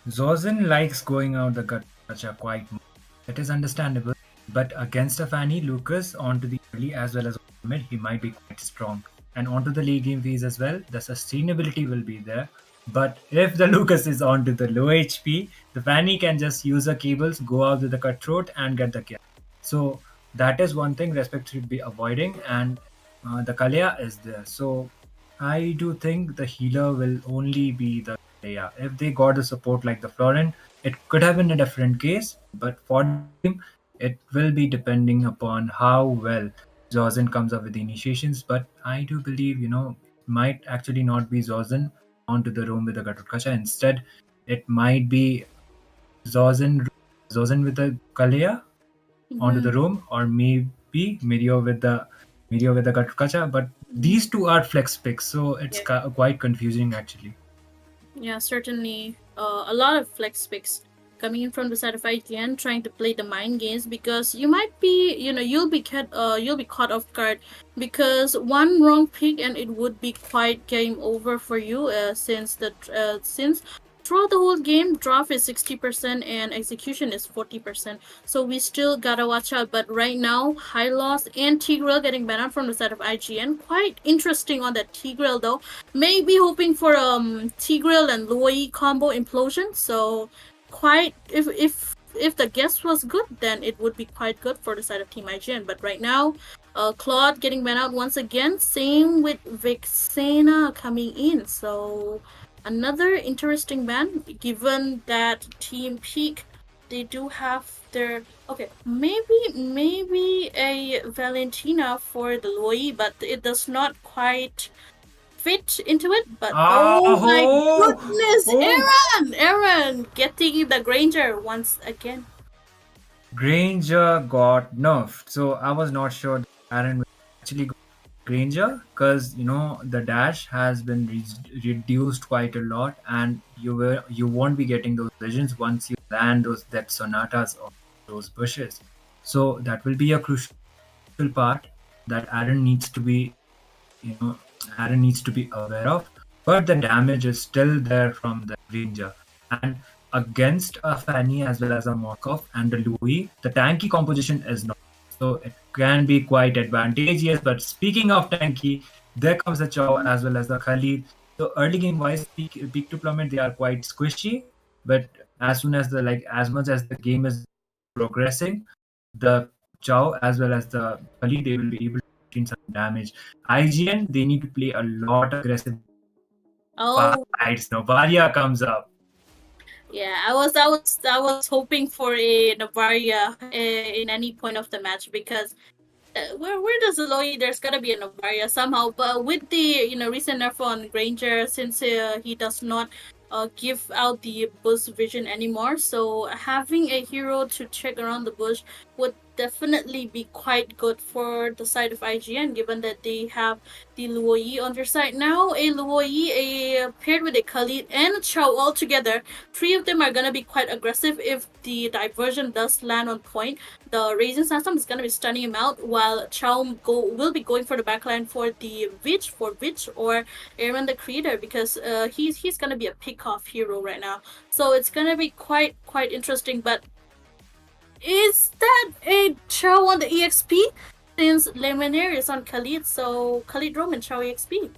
Zozin likes going out the gacha quite much. It is understandable, but against a Fanny, Lucas onto the early as well as on the mid, he might be quite strong. And onto the late game phase as well, the sustainability will be there. But if the Lucas is onto the low HP, the Fanny can just use the cables, go out with the cutthroat, and get the kill. So that is one thing Respect should be avoiding, and the Kalia is there. So I do think the healer will only be the Kalia. If they got the support like the Florent, it could have been a different case, but for this game, it will be depending upon how well Zorzin comes up with the initiations. But I do believe, might actually not be Zorzin onto the room with the Gatotkacha. Instead, it might be Zorzin, Zorzin with the Kalia onto Mm-hmm. the room, or maybe Mirio with the Gatotkacha. But these two are flex picks, so it's Yeah. quite confusing actually. Yeah, certainly a lot of flex picks coming in from the side of IGN trying to play the mind games because you might be, you'll be caught off guard because one wrong pick and it would be quite game over for you since throughout the whole game draft is 60% and execution is 40%. So we still gotta watch out. But right now, High Loss and Tigreal getting banned from the side of IGN. Quite interesting on that Tigreal though. Maybe hoping for Tigreal and Loi combo implosion. So quite if the guess was good, then it would be quite good for the side of Team IGN. But right now, Claude getting banned out once again. Same with Vixena coming in. So another interesting ban, given that Team Peak they do have their okay maybe a Valentina for the Loi, but it does not quite fit into it. But Ah, oh my oh, goodness, oh. Aaron getting the Granger once again. Granger got nerfed, so I was not sure that Aaron will actually go Granger because the dash has been reduced quite a lot, and you won't be getting those visions once you land those that sonatas or those bushes. So that will be a crucial part that Aaron needs to be aware of. But the damage is still there from the Ranger. And against a Fanny as well as a Morkov and a Louis, the tanky composition is not. So it can be quite advantageous. But speaking of tanky, there comes the Chow as well as the Khalid. So early game wise, peak to plummet, they are quite squishy. But as soon as as much as the game is progressing, the Chow as well as the Khalid, they will be able to some damage. IGN, they need to play a lot aggressive Oh fights. Novaria comes up. yeah, I was hoping for a Navaria in any point of the match because where does Aloy? There's gotta be a Novaria somehow. But with the recent nerf on Granger, since he does not give out the bush vision anymore, so having a hero to check around the bush would definitely be quite good for the side of IGN, given that they have the Luoyi on their side now. A Luoyi, a paired with a Khalid and a Chow all together. Three of them are gonna be quite aggressive if the diversion does land on point. The Raisin Sandstorm is going to be stunning him out, while Chow will be going for the backline for the Witch or Aaron the Creator because he's going to be a pick-off hero right now. So it's going to be quite interesting. But is that a Chow on the EXP? Since Lemonade is on Khalid, so Khalid Rome and Chow EXP.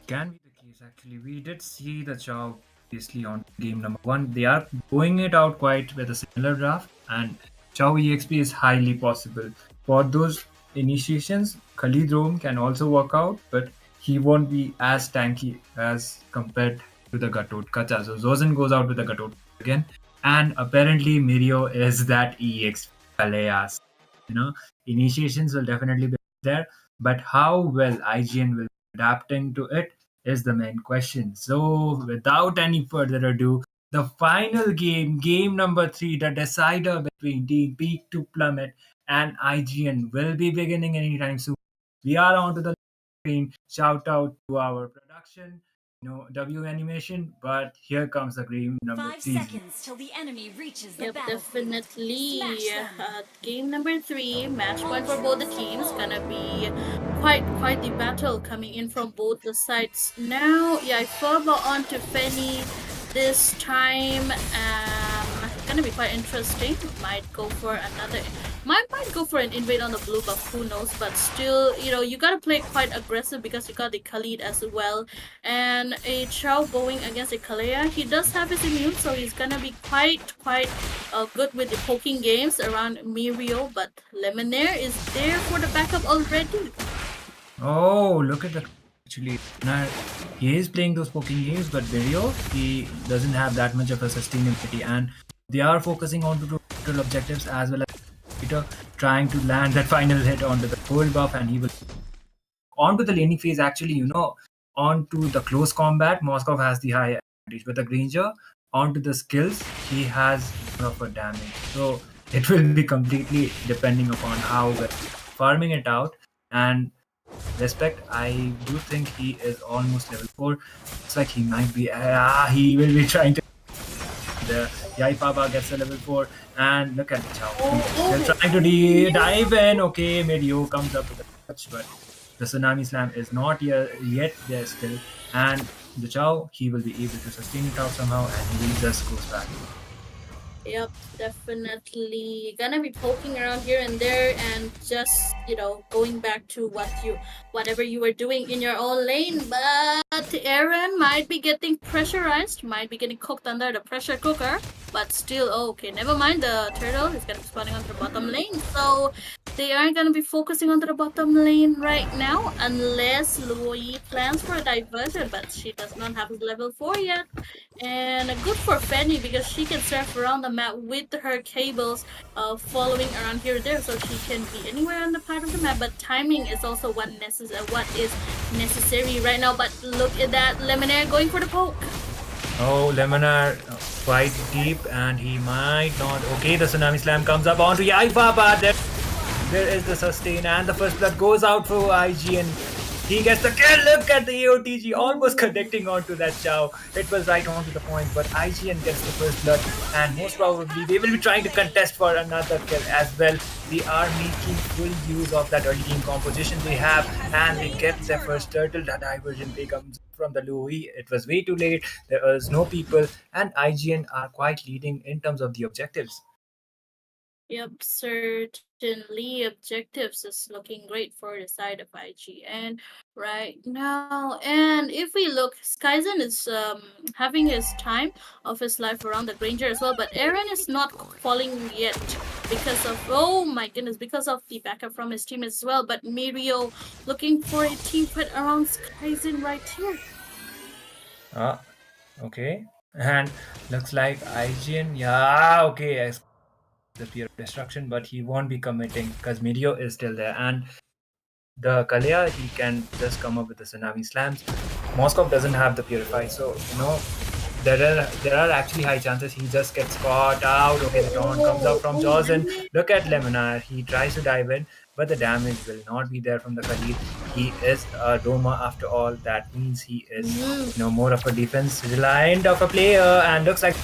Can be the case actually. We did see the Chow previously on game number one. They are going it out quite with a similar draft, and Chow EXP is highly possible. For those initiations, Khalid Rome can also work out, but he won't be as tanky as compared to the Gatot Kacha. So Zozin goes out with the Gatot again, and apparently Mirio is that EXP Kaleas. Initiations will definitely be there, but how well IGN will be adapting to it is the main question. So, without any further ado, the final game, game number 3, the decider between Team Peak to Plummet and IGN, will be beginning anytime soon. We are on to the screen. Shout out to our production, W animation. But here comes the game number 3. 5 seconds till the enemy reaches the Yep, battlefield. definitely. Smash them. Game number 3, match point for both the teams. Gonna be quite the battle coming in from both the sides. Now, yeah, Furba on to Fenny this time. Gonna be quite interesting. Might go for another. Might go for an invade on the blue buff. Who knows? But still, you gotta play quite aggressive because you got the Khalid as well. And a Chow going against a Kalea. He does have his immune, so he's gonna be quite good with the poking games around Mirio. But Lemonaire is there for the backup already. Oh, look at the actually. Now he is playing those poking games, but Virio, he doesn't have that much of a sustainability, and they are focusing on the total objectives as well as Peter trying to land that final hit onto the gold buff, and he will onto the laning phase. Actually, onto the close combat, Moskov has the high advantage, but the Granger onto the skills, he has more of a damage. So it will be completely depending upon how we're farming it out. And respect, I do think he is almost level 4. Looks like he might be. He will be trying to. The Yaifaba gets a level 4, and look at the Chow. He's still trying to dive in. Okay, Medio comes up with a touch, but the Tsunami Slam is not yet there still. And the Chow, he will be able to sustain it out somehow, and he just goes back. Yep, definitely gonna be poking around here and there and just going back to whatever you were doing in your own lane. But Aaron might be getting pressurized, might be getting cooked under the pressure cooker. But still, okay, never mind. The turtle is gonna be spawning onto the bottom lane, so they aren't gonna be focusing onto the bottom lane right now unless Louis plans for a diversion. But she does not have level 4 yet. And good for Fanny because she can surf around the map with her cables following around here and there, so she can be anywhere on the part of the map. But timing is also what is necessary right now. But look at that, Lemonaire going for the poke. Oh, Lemonaire quite deep, and he might not. Okay, the Tsunami Slam comes up onto Yaifa, but there is the sustain, and the first blood goes out for IGN. He gets the kill. Look at the AOTG almost connecting onto that Chow. It was right onto the point, but IGN gets the first blood, and most probably they will be trying to contest for another kill as well. They are making full use of that early game composition they have, and they get their first turtle. That diversion play comes from the Louis. It was way too late. There was no people, and IGN are quite leading in terms of the objectives. Yep, certainly objectives is looking great for the side of IGN right now. And if we look, Skyzen is having his time of his life around the Granger as well, but Aaron is not falling yet because of, oh my goodness, because of the backup from his team as well. But Mirio looking for a team fight around Skyzen right here. Okay. And looks like IGN, yeah, okay, the fear of destruction, but he won't be committing because Medio is still there, and the Kalea, he can just come up with the Tsunami Slams. Moskov doesn't have the Purify, so there are actually high chances he just gets caught out. Okay, the Dawn comes out from Jaws, and look at Lemonaire. He tries to dive in, but the damage will not be there from the Khalid. He is a Doma after all. That means he is more of a defense reliant of a player, and looks like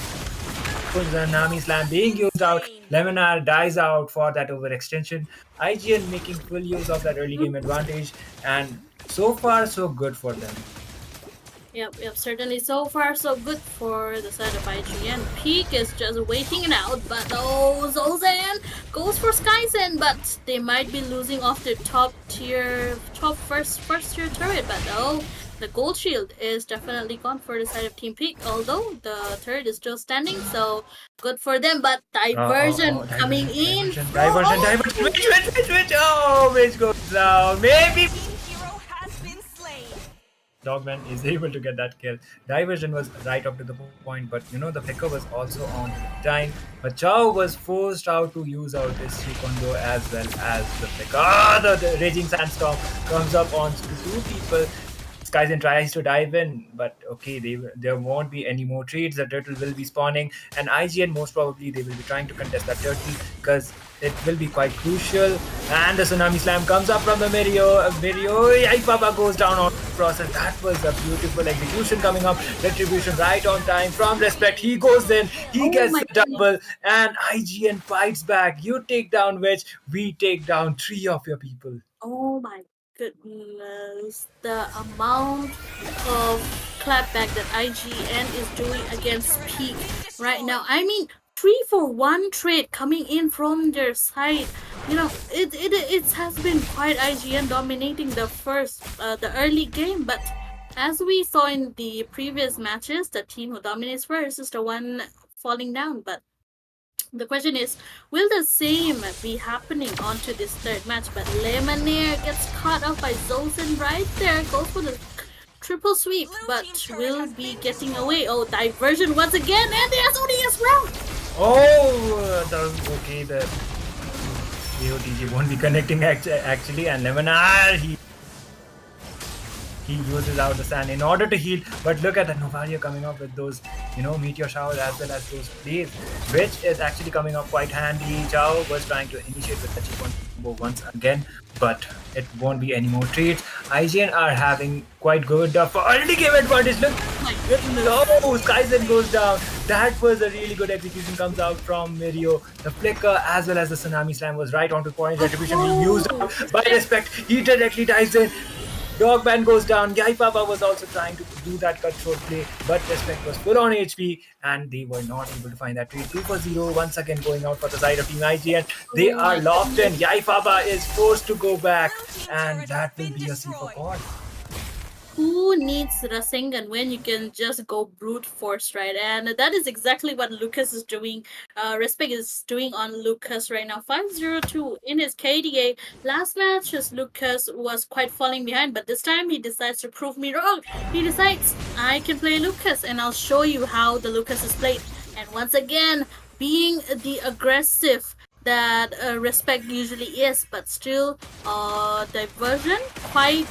Tsunami Slam being used out. Lemonaire dies out for that overextension. IGN making full use of that early game advantage, and so far so good for them. Yep, certainly. So far, so good for the side of IGN. Peak is just waiting it out, but Zolzan goes for Skyzen, but they might be losing off their first tier turret, but no. The gold shield is definitely gone for the side of Team Peak, although the turret is still standing, so good for them. But diversion coming in. Diversion. Which? Oh, which goes down. Maybe Dogman is able to get that kill. Diversion was right up to the point, but the picker was also on time. But Chow was forced out to use out his Shikondo as well as the picker. The Raging Sandstorm comes up on two people. Skyzen tries to dive in, but okay, there won't be any more trades. The turtle will be spawning, and IGN most probably they will be trying to contest that turtle because it will be quite crucial. And the tsunami slam comes up from the Mirio. Papa goes down on the process. That was a beautiful execution coming up. Retribution right on time from Respect. He goes in, he gets my the double, and IGN fights back. You take down Wedge, we take down 3 of your people. Oh my goodness. The amount of clapback that IGN is doing against Peak right now. I mean, 3-for-1 trade coming in from their side. You know, it has been quite IGN dominating the early game, but as we saw in the previous matches, the team who dominates first is the one falling down. But the question is, will the same be happening onto this third match? But Lemonade gets caught up by Zosen right there, goes for the triple sweep, but will be getting away. Oh, diversion once again, and the SOD as well! Oh, the AOTG won't be connecting actually, and Lemonade, he uses out the sand in order to heal, but look at the Novaria coming up with those, meteor showers as well as those plays, which is actually coming up quite handy. Chao was trying to initiate with the chip combo once again, but it won't be any more trades. IGN are having quite good early game advantage. Look, Skyzen goes down. That was a really good execution comes out from Mirio. The flicker as well as the tsunami slam was right onto point. Retribution he used up by Respect. He directly dives in. Dogman goes down. Yai Papa was also trying to do that cutthroat play, but Respect was full on HP and they were not able to find that trade. 2-for-0 once again going out for the side of Team IGN. They are locked in. Yai Papa is forced to go back, and that will be a C for God. Who needs Rasengan when you can just go brute force, right? And that is exactly what Lucas is doing. Respect is doing on Lucas right now. 5-0-2 in his KDA. Last match, Lucas was quite falling behind, but this time he decides to prove me wrong. He decides, I can play Lucas, and I'll show you how the Lucas is played. And once again, being the aggressive that Respect usually is, but still diversion quite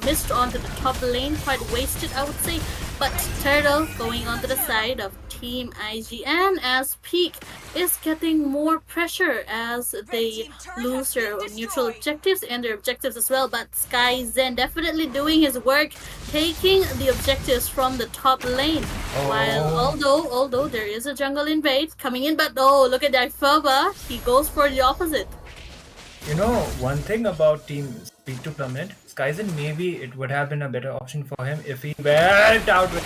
missed onto the top lane, quite wasted I would say. But Turtle going onto the side of Team IGN as Peak is getting more pressure as they lose their neutral objectives and their objectives as well. But Skyzen definitely doing his work, taking the objectives from the top lane. While although there is a jungle invade coming in, but look at that Ferba, he goes for the opposite. One thing about Team Speak to Plummet, Skyzen, maybe it would have been a better option for him if he went out with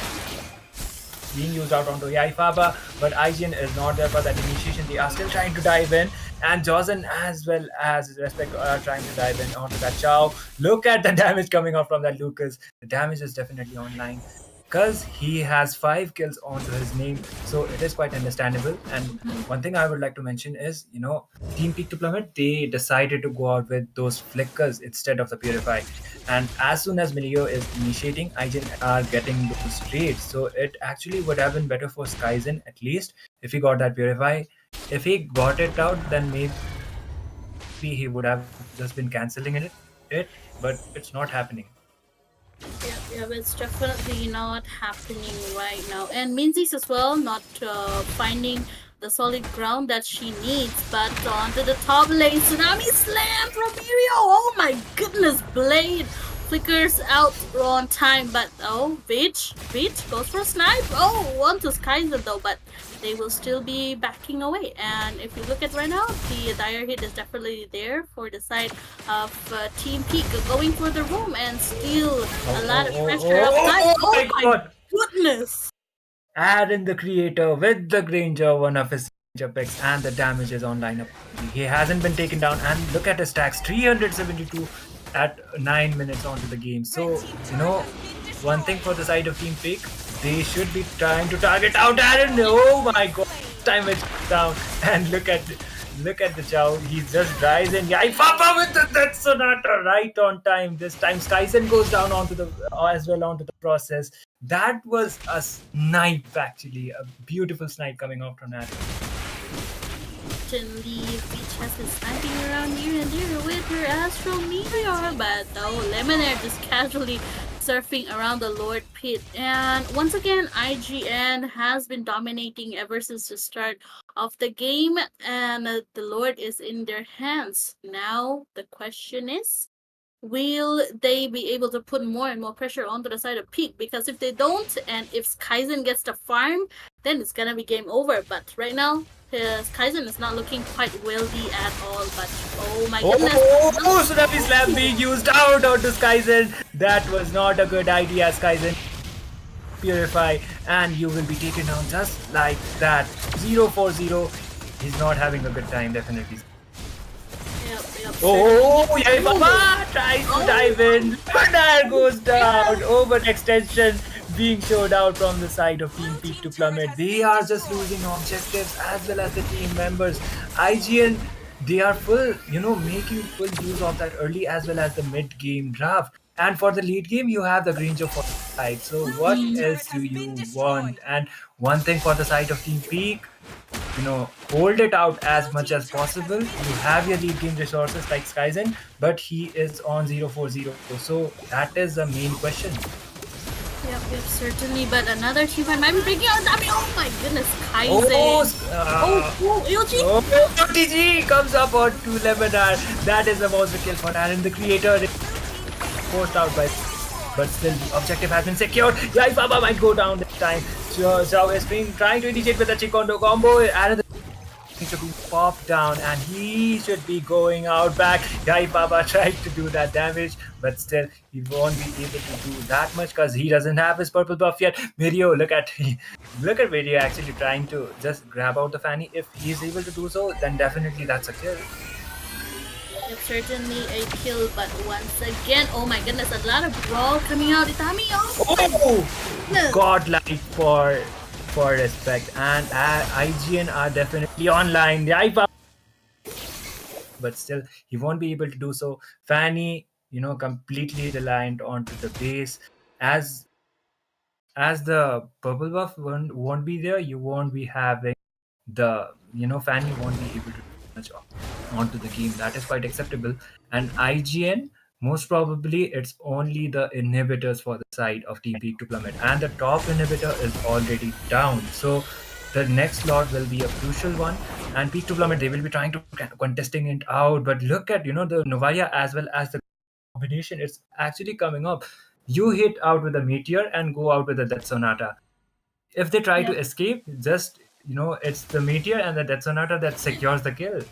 being used out onto Yaifaba, but IGN is not there for that initiation. They are still trying to dive in, and Jozen as well as Respect are trying to dive in onto that Chao. Look at the damage coming off from that Lucas. The damage is definitely online because he has 5 kills onto his name, so it is quite understandable. And one thing I would like to mention is, Team Peak to Plummet, they decided to go out with those flickers instead of the Purify. And as soon as Milio is initiating, IGN are getting those trades. So it actually would have been better for Skyzen, at least, if he got that Purify. If he got it out, then maybe he would have just been cancelling it, but it's not happening. Yeah, it's definitely not happening right now. And Minzy's as well, not finding the solid ground that she needs. But onto the top lane, Tsunami Slam from Mirio. Oh my goodness, Blade flickers out on time. But Beach goes for a snipe. Onto Skyzer though, but they will still be backing away. And if you look at right now, the dire hit is definitely there for the side of Team Peak, going for the room and still a lot of pressure up top. Oh my God! Goodness! Add in the creator with the Granger, one of his Granger picks, and the damage is on lineup. He hasn't been taken down, and look at his stacks, 372 at 9 minutes onto the game. So, one thing for the side of Team Peak, they should be trying to target out Aaron. Oh my God! Time it's down, and look at the Chao. He just drives in. Yaifapa with that Sonata right on time. This time Skyzen goes down onto the process. That was a snipe, actually, a beautiful snipe coming out from that. Beach has been sniping around here and there with her Astral Meteor, but Lemonade just casually surfing around the Lord Pit. And once again, IGN has been dominating ever since the start of the game, and the Lord is in their hands. Now, the question is, will they be able to put more and more pressure onto the side of Peak? Because if they don't, and if Kaizen gets the farm, then it's gonna be game over. But right now, Kaizen is not looking quite wealthy at all. But oh my goodness! Oh, Tsunami Slam being used out onto Skyzen. That was not a good idea, Skyzen. Purify, and you will be taken down just like that. 0-4-0. He's not having a good time, definitely. Yep, Oh, Papa tries to dive in, but there goes down. Overextension being showed out from the side of Team Peak to Plummet. They are just losing objectives as well as the team members. IGN, they are making full use of that early as well as the mid game draft. And for the late game, you have the Granger for side. So what else do you want? And one thing for the side of Team Peak, hold it out as much as possible. You have your lead game resources like Skyzen, but he is on 0-4-0. So that is the main question. Yep, certainly. But another team fight might be breaking out. I mean, oh my goodness, Kaizen. TG comes up on 2 Lebanon. That is the monster kill for Aaron, the creator. Forced out by, but still the objective has been secured. Yaifaba might go down this time. Zhao is trying to initiate with the Chikondo combo. Aaron to be popped down, and he should be going out back. Yaifaba tried to do that damage, but still he won't be able to do that much because he doesn't have his purple buff yet. Mirio, look at Mirio actually trying to just grab out the Fanny. If he's able to do so, then definitely that's a kill. It's certainly a kill, but once again, oh my goodness, a lot of brawl coming out. Itami, godlike for respect, and IGN are definitely online. But still, he won't be able to do so. Fanny, completely reliant onto the base. As the purple buff won't be there, you won't be having the Fanny won't be able to do much onto the game. That is quite acceptable. And IGN, most probably it's only the inhibitors for the side of Team Peak to Plummet, and the top inhibitor is already down. So the next slot will be a crucial one, and Peak to Plummet, they will be trying to contesting it out. But look at the Novaya as well as the combination. It's actually coming up. You hit out with a Meteor and go out with a Death Sonata. If they try to escape, just it's the Meteor and the Death Sonata that secures the kill.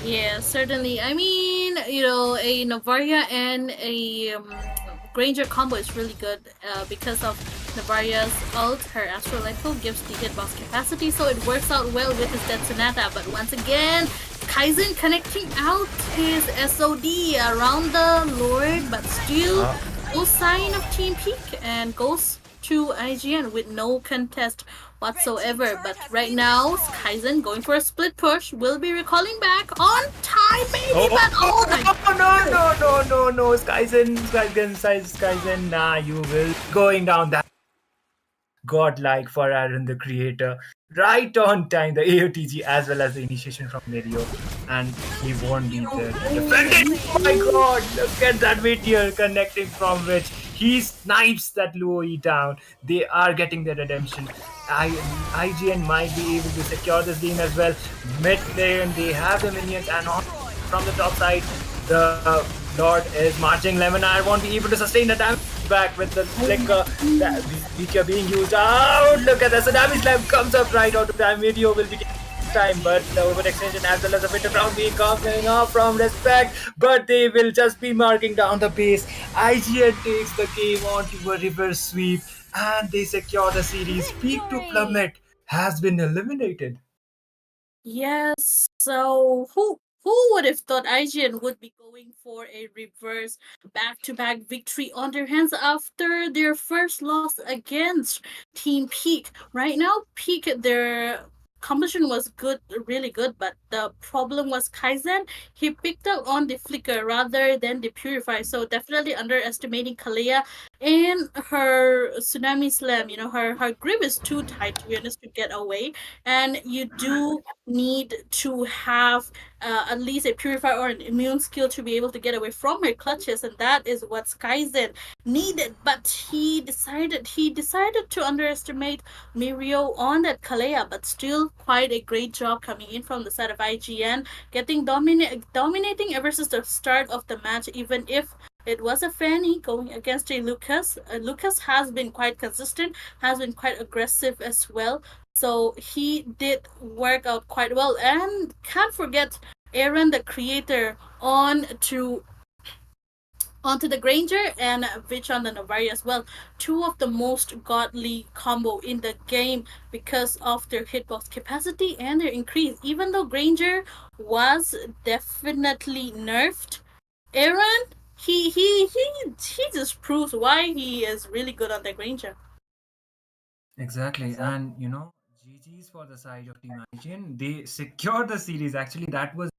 Yeah, certainly. I mean, a Navaria and a Granger combo is really good because of Navaria's ult. Her Astral Echo gives the hitbox capacity, so it works out well with his Death Sonata. But once again, Kaizen connecting out his SOD around the Lord, but still no sign of Team Peak, and goes to IGN with no contest whatsoever. But right now, Kaizen going for a split push, will be recalling back on time, maybe, but oh my no, Skyzen, nah, you will going down that godlike for Aaron the creator, right on time, the AOTG as well as the initiation from Mirio, and he won't be there to defend it. Oh my god, look at that Meteor connecting from which he snipes that Luoi down. They are getting the redemption. IGN might be able to secure this game as well. Mid lane, they have the minions, and on from the top side, the Lord is marching. Lemonar won't be able to sustain the damage back with the flicker. That feature being used out. Look at that. So damage slam comes up right out of time. Video will be time, but the overextension as well as the winter crown being coming off from respect, but they will just be marking down the base. IGN takes the game onto a reverse sweep, and they secure the series. Peak to Plummet has been eliminated. Yes, so who would have thought IGN would be going for a reverse back-to-back victory on their hands after their first loss against Team Peak? Right now, Peak, their composition was good, really good, but the problem was Kaizen. He picked up on the flicker rather than the purify, so definitely underestimating Kalea. And her tsunami slam, her grip is too tight, to be honest, to get away. And you do need to have at least a purifier or an immune skill to be able to get away from her clutches, and that is what Skyzen needed. But he decided to underestimate Mirio on that Kalea, but still quite a great job coming in from the side of IGN, getting dominating ever since the start of the match, even if it was a Fanny going against a Lucas. Lucas has been quite consistent, has been quite aggressive as well. So he did work out quite well. And can't forget Aaron, the creator, onto the Granger and Vich on the Novari as well. Two of the most godly combo in the game because of their hitbox capacity and their increase. Even though Granger was definitely nerfed, Aaron, he just proves why he is really good on the Granger. Exactly. And GG's for the side of Team IGN. They secured the series. Actually, that was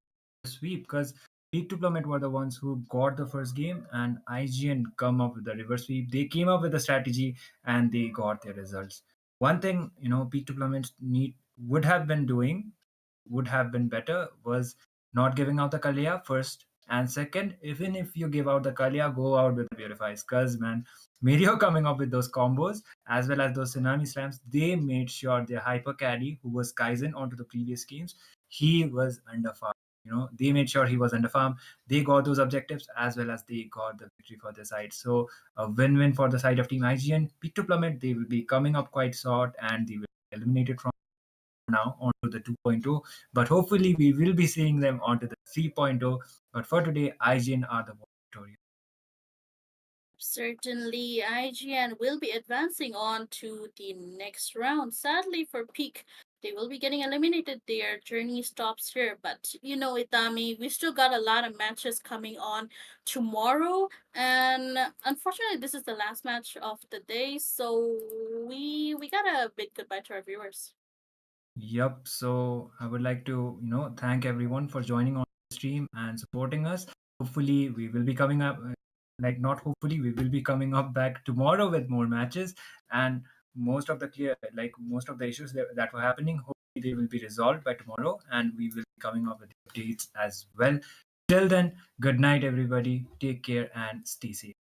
a sweep because Peak to Plummet were the ones who got the first game, and IGN come up with the reverse sweep. They came up with a strategy and they got their results. One thing, Peak to Plummet need would have been doing would have been better was not giving out the Kalia first. And second, even if you give out the Kalia, go out with the Purifies. Because, man, Mario coming up with those combos as well as those Tsunami Slams, they made sure their Hyper Carry, who was Kaizen onto the previous games, he was under farm. They made sure he was under farm. They got those objectives as well as they got the victory for their side. So, a win win for the side of Team IGN. Peak to Plummet, they will be coming up quite short and they will be eliminated from now onto the 2.0, but hopefully we will be seeing them onto the 3.0. But for today, IGN are the victorious. Certainly, IGN will be advancing on to the next round. Sadly for Peak, they will be getting eliminated. Their journey stops here. But Itami, we still got a lot of matches coming on tomorrow. And unfortunately, this is the last match of the day. So we gotta bid goodbye to our viewers. Yep. So I would like to, thank everyone for joining on the stream and supporting us. Hopefully, we will be coming up. Like not hopefully, we will be coming up back tomorrow with more matches, and most of the issues that were happening. Hopefully, they will be resolved by tomorrow, and we will be coming up with updates as well. Till then, good night, everybody. Take care and stay safe.